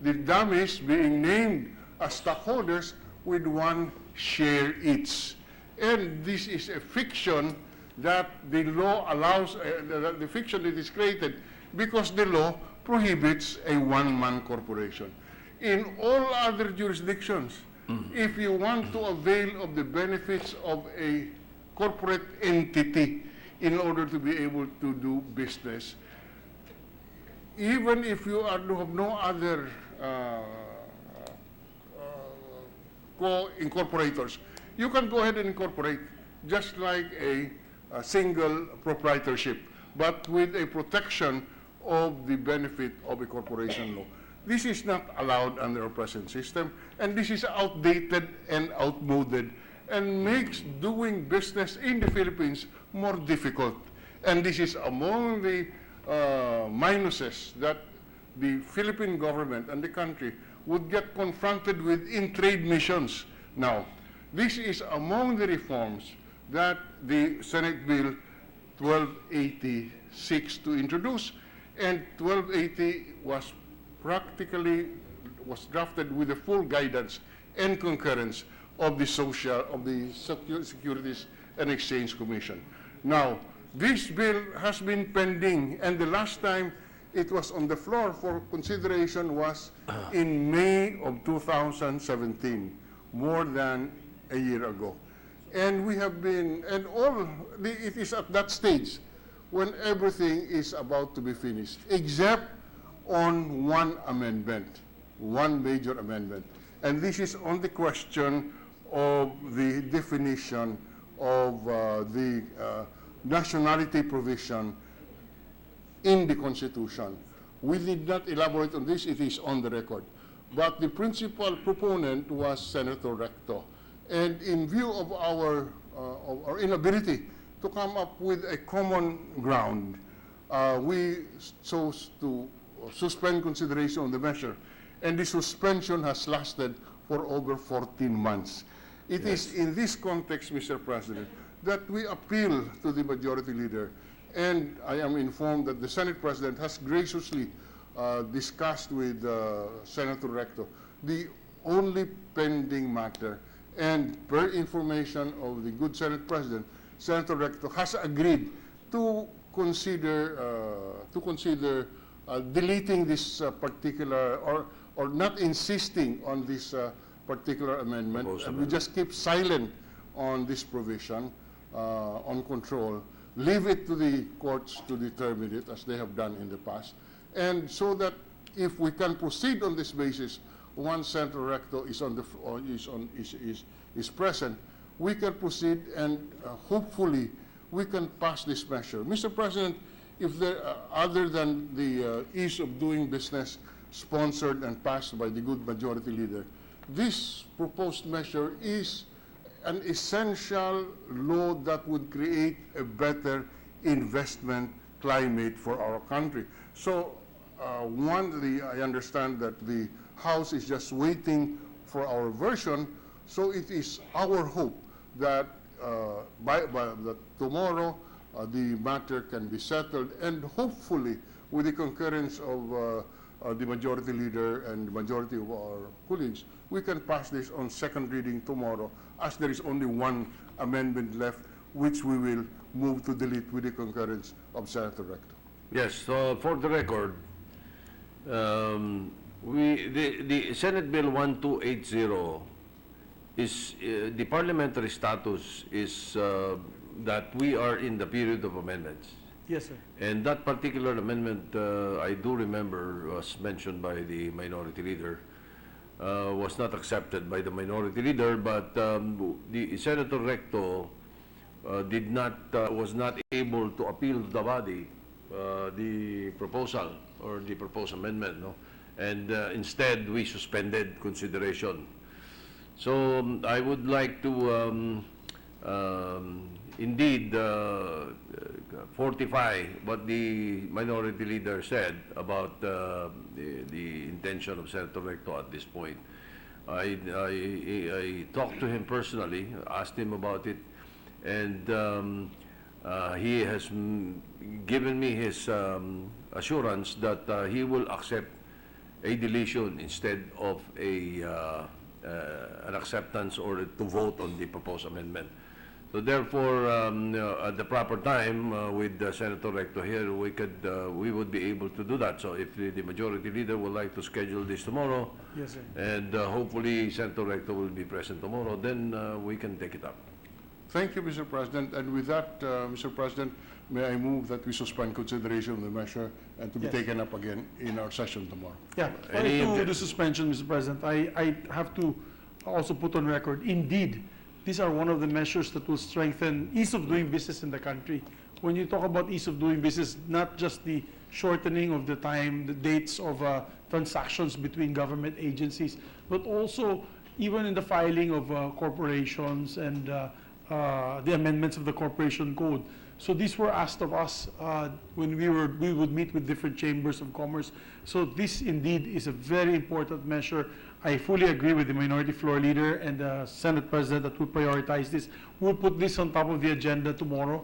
The dummies being named as stockholders with 1 share each. And this is a fiction that the law allows, the fiction that is created because the law prohibits a one-man corporation. In all other jurisdictions, if you want to avail of the benefits of a corporate entity in order to be able to do business, even if you have no other co-incorporators, you can go ahead and incorporate just like a single proprietorship, but with a protection of the benefit of a corporation law. This is not allowed under our present system, and this is outdated and outmoded and makes doing business in the Philippines more difficult. And this is among the minuses that the Philippine government and the country would get confronted with in trade missions. Now, this is among the reforms that the Senate Bill 1280 seeks to introduce, and 1280 was drafted with the full guidance and concurrence of the Securities and Exchange Commission. Now, this bill has been pending, and the last time it was on the floor for consideration was in May of 2017, more than a year ago. And we have been, and it is at that stage when everything is about to be finished, except on one amendment, one major amendment. And this is on the question of the definition of the nationality provision in the Constitution. We did not elaborate on this, it is on the record. But the principal proponent was Senator Recto. And in view of our inability to come up with a common ground, we chose to suspend consideration of the measure. And the suspension has lasted for over 14 months. It is in this context, Mr. President, that we appeal to the Majority Leader. And I am informed that the Senate President has graciously discussed with Senator Recto the only pending matter. And per information of the good Senate President, Senator Recto has agreed to consider deleting this particular or not insisting on this particular amendment. And we just keep silent on this provision on control. Leave it to the courts to determine it as they have done in the past. And so that if we can proceed on this basis, once Senator Recto is on the is present, we can proceed and hopefully we can pass this measure. Mr. President, if there other than the ease of doing business sponsored and passed by the good Majority Leader, this proposed measure is an essential law that would create a better investment climate for our country. So I understand that the House is just waiting for our version, so it is our hope that that tomorrow the matter can be settled, and hopefully with the concurrence of the Majority Leader and the majority of our colleagues, we can pass this on second reading tomorrow, as there is only one amendment left, which we will move to delete with the concurrence of Senator Recto. Yes, so for the record, the Senate Bill 1280 is, the parliamentary status is that we are in the period of amendments. Yes, sir. And that particular amendment, I do remember, was mentioned by the Minority Leader, was not accepted by the Minority Leader, but the Senator Recto was not able to appeal to the body the proposal or the proposed amendment, no? And instead we suspended consideration. So I would like to indeed fortify what the Minority Leader said about the intention of Senator Recto at this point. I talked to him personally, asked him about it, and he has given me his assurance that he will accept a deletion instead of an acceptance or to vote on the proposed amendment. So therefore, at the proper time, with Senator Recto here, we would be able to do that. So if the Majority Leader would like to schedule this tomorrow, Yes, sir. and hopefully Senator Recto will be present tomorrow, then we can take it up. Thank you, Mr. President. And with that, Mr. President, may I move that we suspend consideration of the measure and to be Yes. taken up again in our session tomorrow. Yeah, Any prior to obje- the suspension, Mr. President, I have to also put on record, indeed, these are one of the measures that will strengthen ease of doing business in the country. When you talk about ease of doing business, not just the shortening of the time, the dates of transactions between government agencies, but also even in the filing of corporations and the amendments of the Corporation Code. So these were asked of us when we would meet with different chambers of commerce. So this indeed is a very important measure. I fully agree with the Minority Floor Leader and the Senate President that we prioritize this. We'll put this on top of the agenda tomorrow,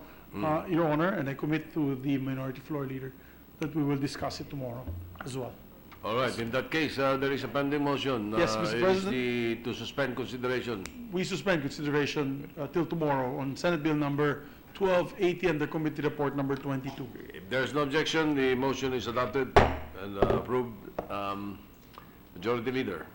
Your Honor, and I commit to the Minority Floor Leader that we will discuss it tomorrow as well. All right, in that case, there is a pending motion. Yes, Mr. President. To suspend consideration. We suspend consideration till tomorrow on Senate Bill number 1280 and the committee report number 22. If there's no objection, the motion is adopted and approved. Majority Leader.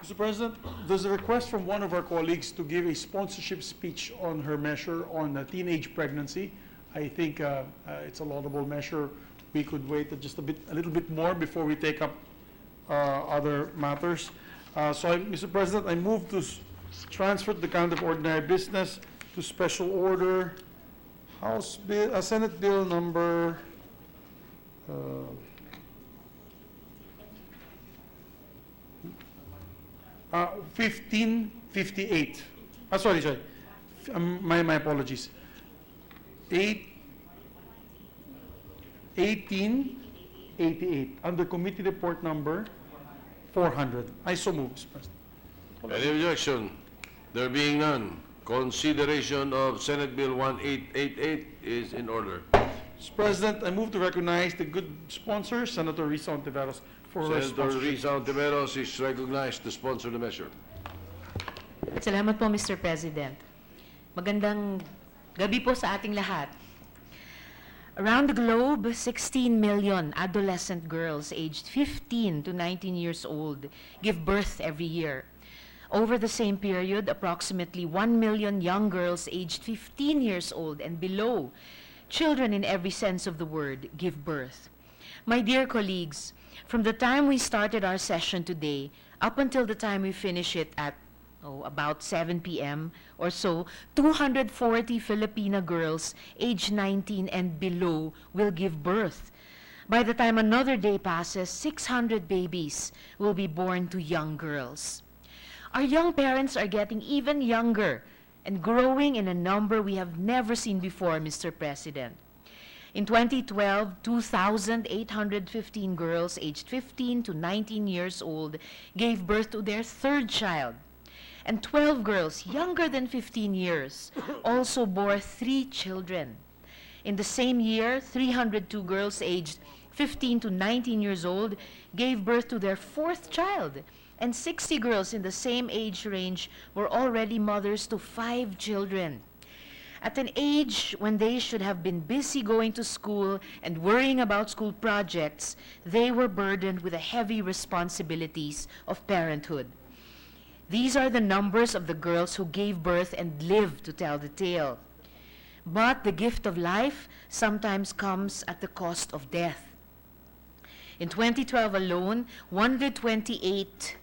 Mr. President, there's a request from one of our colleagues to give a sponsorship speech on her measure on teenage pregnancy. I think it's a laudable measure. We could wait just a little bit more before we take up other matters. Mr. President, I move to transfer the count of ordinary business to special order Senate Bill number 1558. Sorry. My apologies. 1888, under committee report number 400. I so move, Mr. President. Any objection? There being none, consideration of Senate Bill 1888 is in order. Mr. President, I move to recognize the good sponsor, Senator Risa Ontiveros, for her Senator sponsorship. Risa Ontiveros is recognized to sponsor the measure. Salamat po, Mr. President. Magandang gabi po sa ating lahat. Around the globe, 16 million adolescent girls aged 15 to 19 years old give birth every year. Over the same period, approximately 1 million young girls aged 15 years old and below, children in every sense of the word, give birth. My dear colleagues, from the time we started our session today up until the time we finish it at about 7 p.m. or so, 240 Filipina girls aged 19 and below will give birth. By the time another day passes, 600 babies will be born to young girls. Our young parents are getting even younger and growing in a number we have never seen before, Mr. President. In 2012, 2,815 girls aged 15 to 19 years old gave birth to their third child. And 12 girls younger than 15 years also bore 3 children. In the same year, 302 girls aged 15 to 19 years old gave birth to their fourth child, and 60 girls in the same age range were already mothers to 5 children. At an age when they should have been busy going to school and worrying about school projects, they were burdened with the heavy responsibilities of parenthood. These are the numbers of the girls who gave birth and lived to tell the tale. But the gift of life sometimes comes at the cost of death. In 2012 alone, 128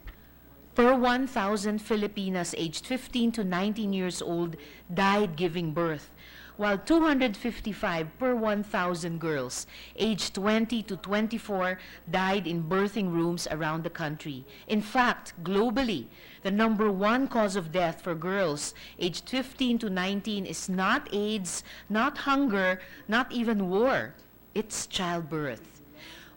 per 1,000 Filipinas aged 15 to 19 years old died giving birth, while 255 per 1,000 girls aged 20 to 24 died in birthing rooms around the country. In fact, globally, the number 1 cause of death for girls aged 15 to 19 is not AIDS, not hunger, not even war. It's childbirth.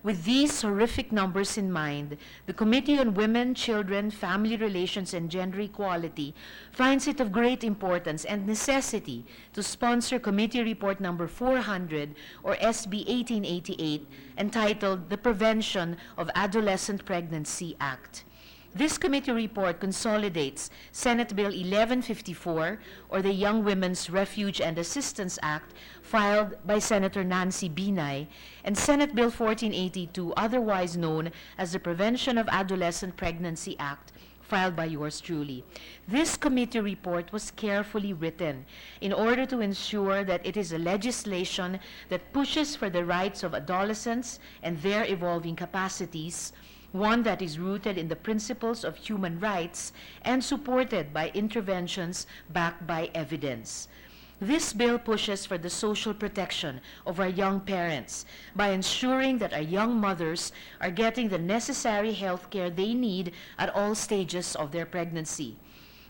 With these horrific numbers in mind, the Committee on Women, Children, Family Relations, and Gender Equality finds it of great importance and necessity to sponsor Committee Report number 400, or SB 1888, entitled The Prevention of Adolescent Pregnancy Act. This committee report consolidates Senate Bill 1154, or the Young Women's Refuge and Assistance Act, filed by Senator Nancy Binay, and Senate Bill 1482, otherwise known as the Prevention of Adolescent Pregnancy Act, filed by yours truly. This committee report was carefully written in order to ensure that it is a legislation that pushes for the rights of adolescents and their evolving capacities, one that is rooted in the principles of human rights and supported by interventions backed by evidence. This bill pushes for the social protection of our young parents by ensuring that our young mothers are getting the necessary health care they need at all stages of their pregnancy,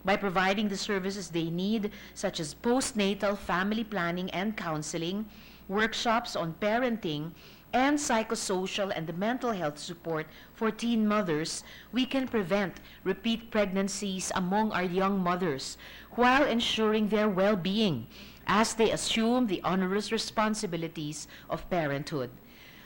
by providing the services they need, such as postnatal family planning and counseling, workshops on parenting, and psychosocial and the mental health support for teen mothers. We can prevent repeat pregnancies among our young mothers while ensuring their well-being as they assume the onerous responsibilities of parenthood.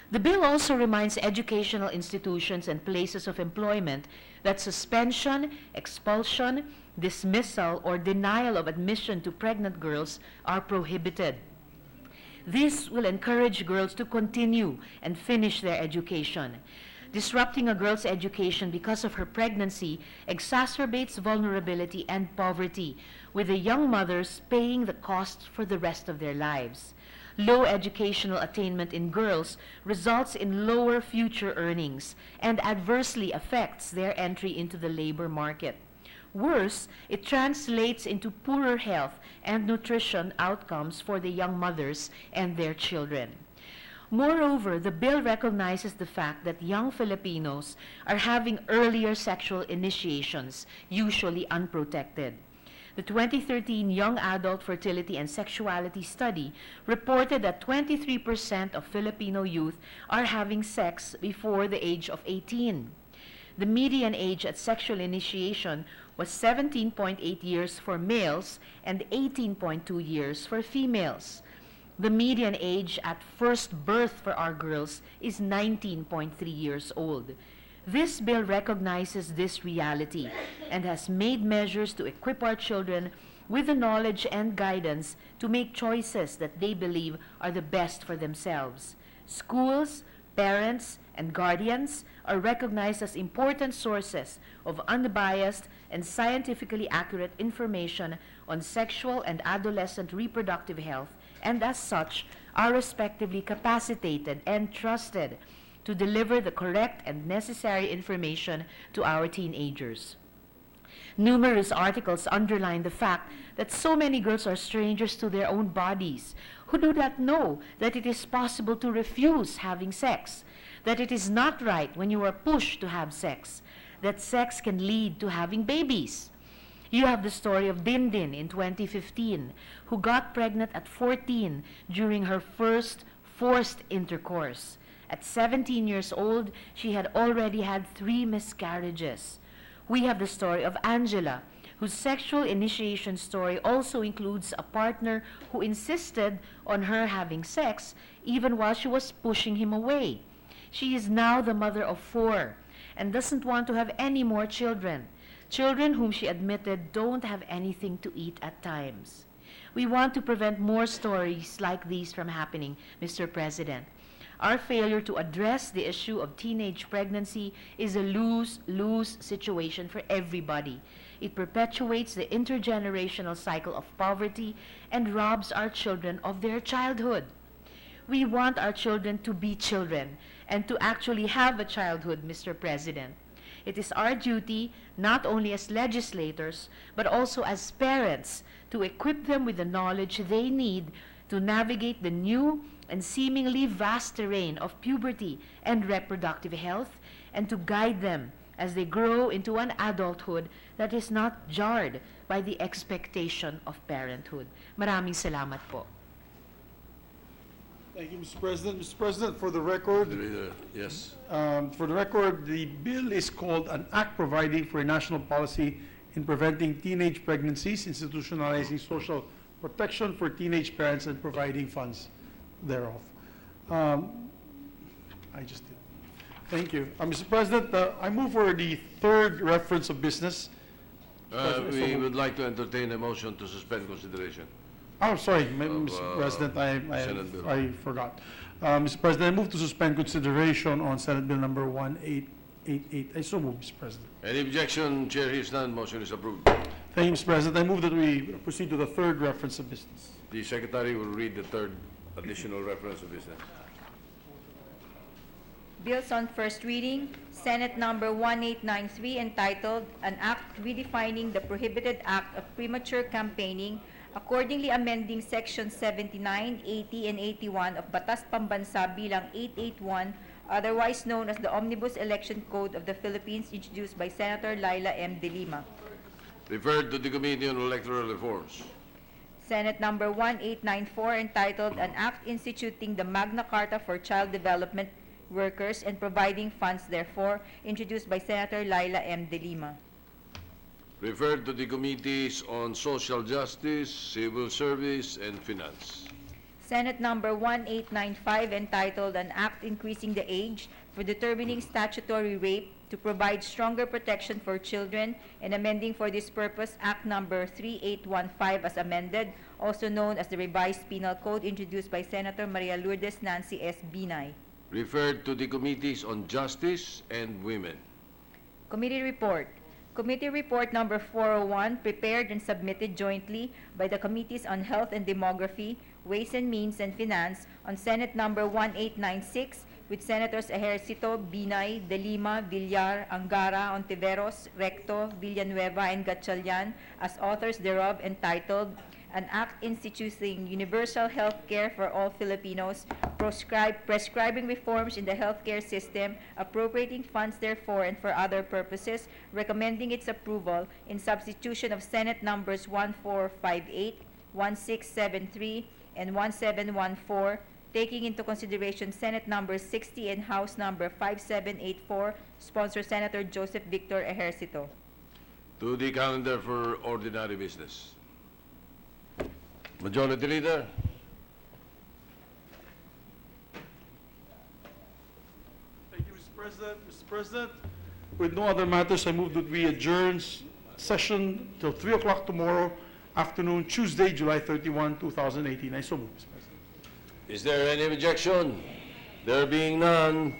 The bill also reminds educational institutions and places of employment that suspension, expulsion, dismissal, or denial of admission to pregnant girls are prohibited. This will encourage girls to continue and finish their education. Disrupting a girl's education because of her pregnancy exacerbates vulnerability and poverty, with the young mothers paying the cost for the rest of their lives. low educational attainment in girls results in lower future earnings and adversely affects their entry into the labor market. Worse, it translates into poorer health and nutrition outcomes for the young mothers and their children. Moreover, the bill recognizes the fact that young Filipinos are having earlier sexual initiations, usually unprotected. The 2013 Young Adult Fertility and Sexuality Study reported that 23% of Filipino youth are having sex before the age of 18. The median age at sexual initiation was 17.8 years for males and 18.2 years for females. The median age at first birth for our girls is 19.3 years old. This bill recognizes this reality and has made measures to equip our children with the knowledge and guidance to make choices that they believe are the best for themselves. Schools, parents, and guardians are recognized as important sources of unbiased and scientifically accurate information on sexual and adolescent reproductive health, and as such are respectively capacitated and trusted to deliver the correct and necessary information to our teenagers. Numerous articles underline the fact that so many girls are strangers to their own bodies, who do not know that it is possible to refuse having sex, that it is not right when you are pushed to have sex, that sex can lead to having babies. You have the story of Dindin in 2015, who got pregnant at 14 during her first forced intercourse. At 17 years old, she had already had 3 miscarriages. We have the story of Angela, whose sexual initiation story also includes a partner who insisted on her having sex even while she was pushing him away. She is now the mother of 4 and doesn't want to have any more children, children whom she admitted don't have anything to eat at times. We want to prevent more stories like these from happening, Mr. President. Our failure to address the issue of teenage pregnancy is a lose-lose situation for everybody. It perpetuates the intergenerational cycle of poverty and robs our children of their childhood. We want our children to be children and to actually have a childhood, Mr. President. It is our duty, not only as legislators, but also as parents, to equip them with the knowledge they need to navigate the new and seemingly vast terrain of puberty and reproductive health, and to guide them as they grow into an adulthood that is not jarred by the expectation of parenthood. Maraming salamat po. Thank you, Mr. President. Mr. President, for the record, Yes. the bill is called an act providing for a national policy in preventing teenage pregnancies, institutionalizing social protection for teenage parents, and providing funds thereof. I just did. Thank you. Mr. President, I move for the third reference of business. We would like to entertain a motion to suspend consideration. Oh, sorry, Mr. President, Senate bill. I forgot. Mr. President, I move to suspend consideration on Senate Bill number 1888. I so move, Mr. President. Any objection? Chair hears none. Motion is approved. Thank you, Mr. President. I move that we proceed to the third reference of business. The Secretary will read the third additional reference of business. Bills on first reading, Senate number 1893, entitled An Act Redefining the Prohibited Act of Premature Campaigning, accordingly amending Sections 79, 80, and 81 of Batas Pambansa bilang 881, otherwise known as the Omnibus Election Code of the Philippines, introduced by Senator Laila M. De Lima. Referred to the Committee on Electoral Reforms. Senate number 1894, entitled An Act Instituting the Magna Carta for Child Development Workers and Providing Funds Therefore, introduced by Senator Laila M. De Lima. Referred to the Committees on Social Justice, Civil Service, and Finance. Senate number 1895, entitled An Act Increasing the Age for Determining Statutory Rape to Provide Stronger Protection for Children and amending for this purpose Act number 3815 as amended, also known as the Revised Penal Code, introduced by Senator Maria Lourdes Nancy S. Binay. Referred to the Committees on Justice and Women. Committee report. Committee report number 401, prepared and submitted jointly by the Committees on Health and Demography, Ways and Means and Finance on Senate Number 1896 with Senators Ejercito, Binay, De Lima, Villar, Angara, Ontiveros, Recto, Villanueva, and Gatchalian as authors thereof, entitled An Act Instituting Universal Health Care for All Filipinos, prescribing reforms in the healthcare system, appropriating funds therefore and for other purposes, recommending its approval in substitution of Senate Numbers 1458, 1673, and 1714, taking into consideration Senate Number 60 and House Number 5784, sponsor Senator Joseph Victor Ejercito. To the calendar for ordinary business. Majority Leader. Thank you, Mr. President. Mr. President, with no other matters, I move that we adjourn session till 3 o'clock tomorrow afternoon, Tuesday, July 31, 2018. I so move, Mr. President. Is there any objection? There being none,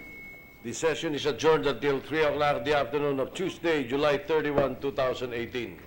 the session is adjourned until 3 o'clock the afternoon of Tuesday, July 31, 2018.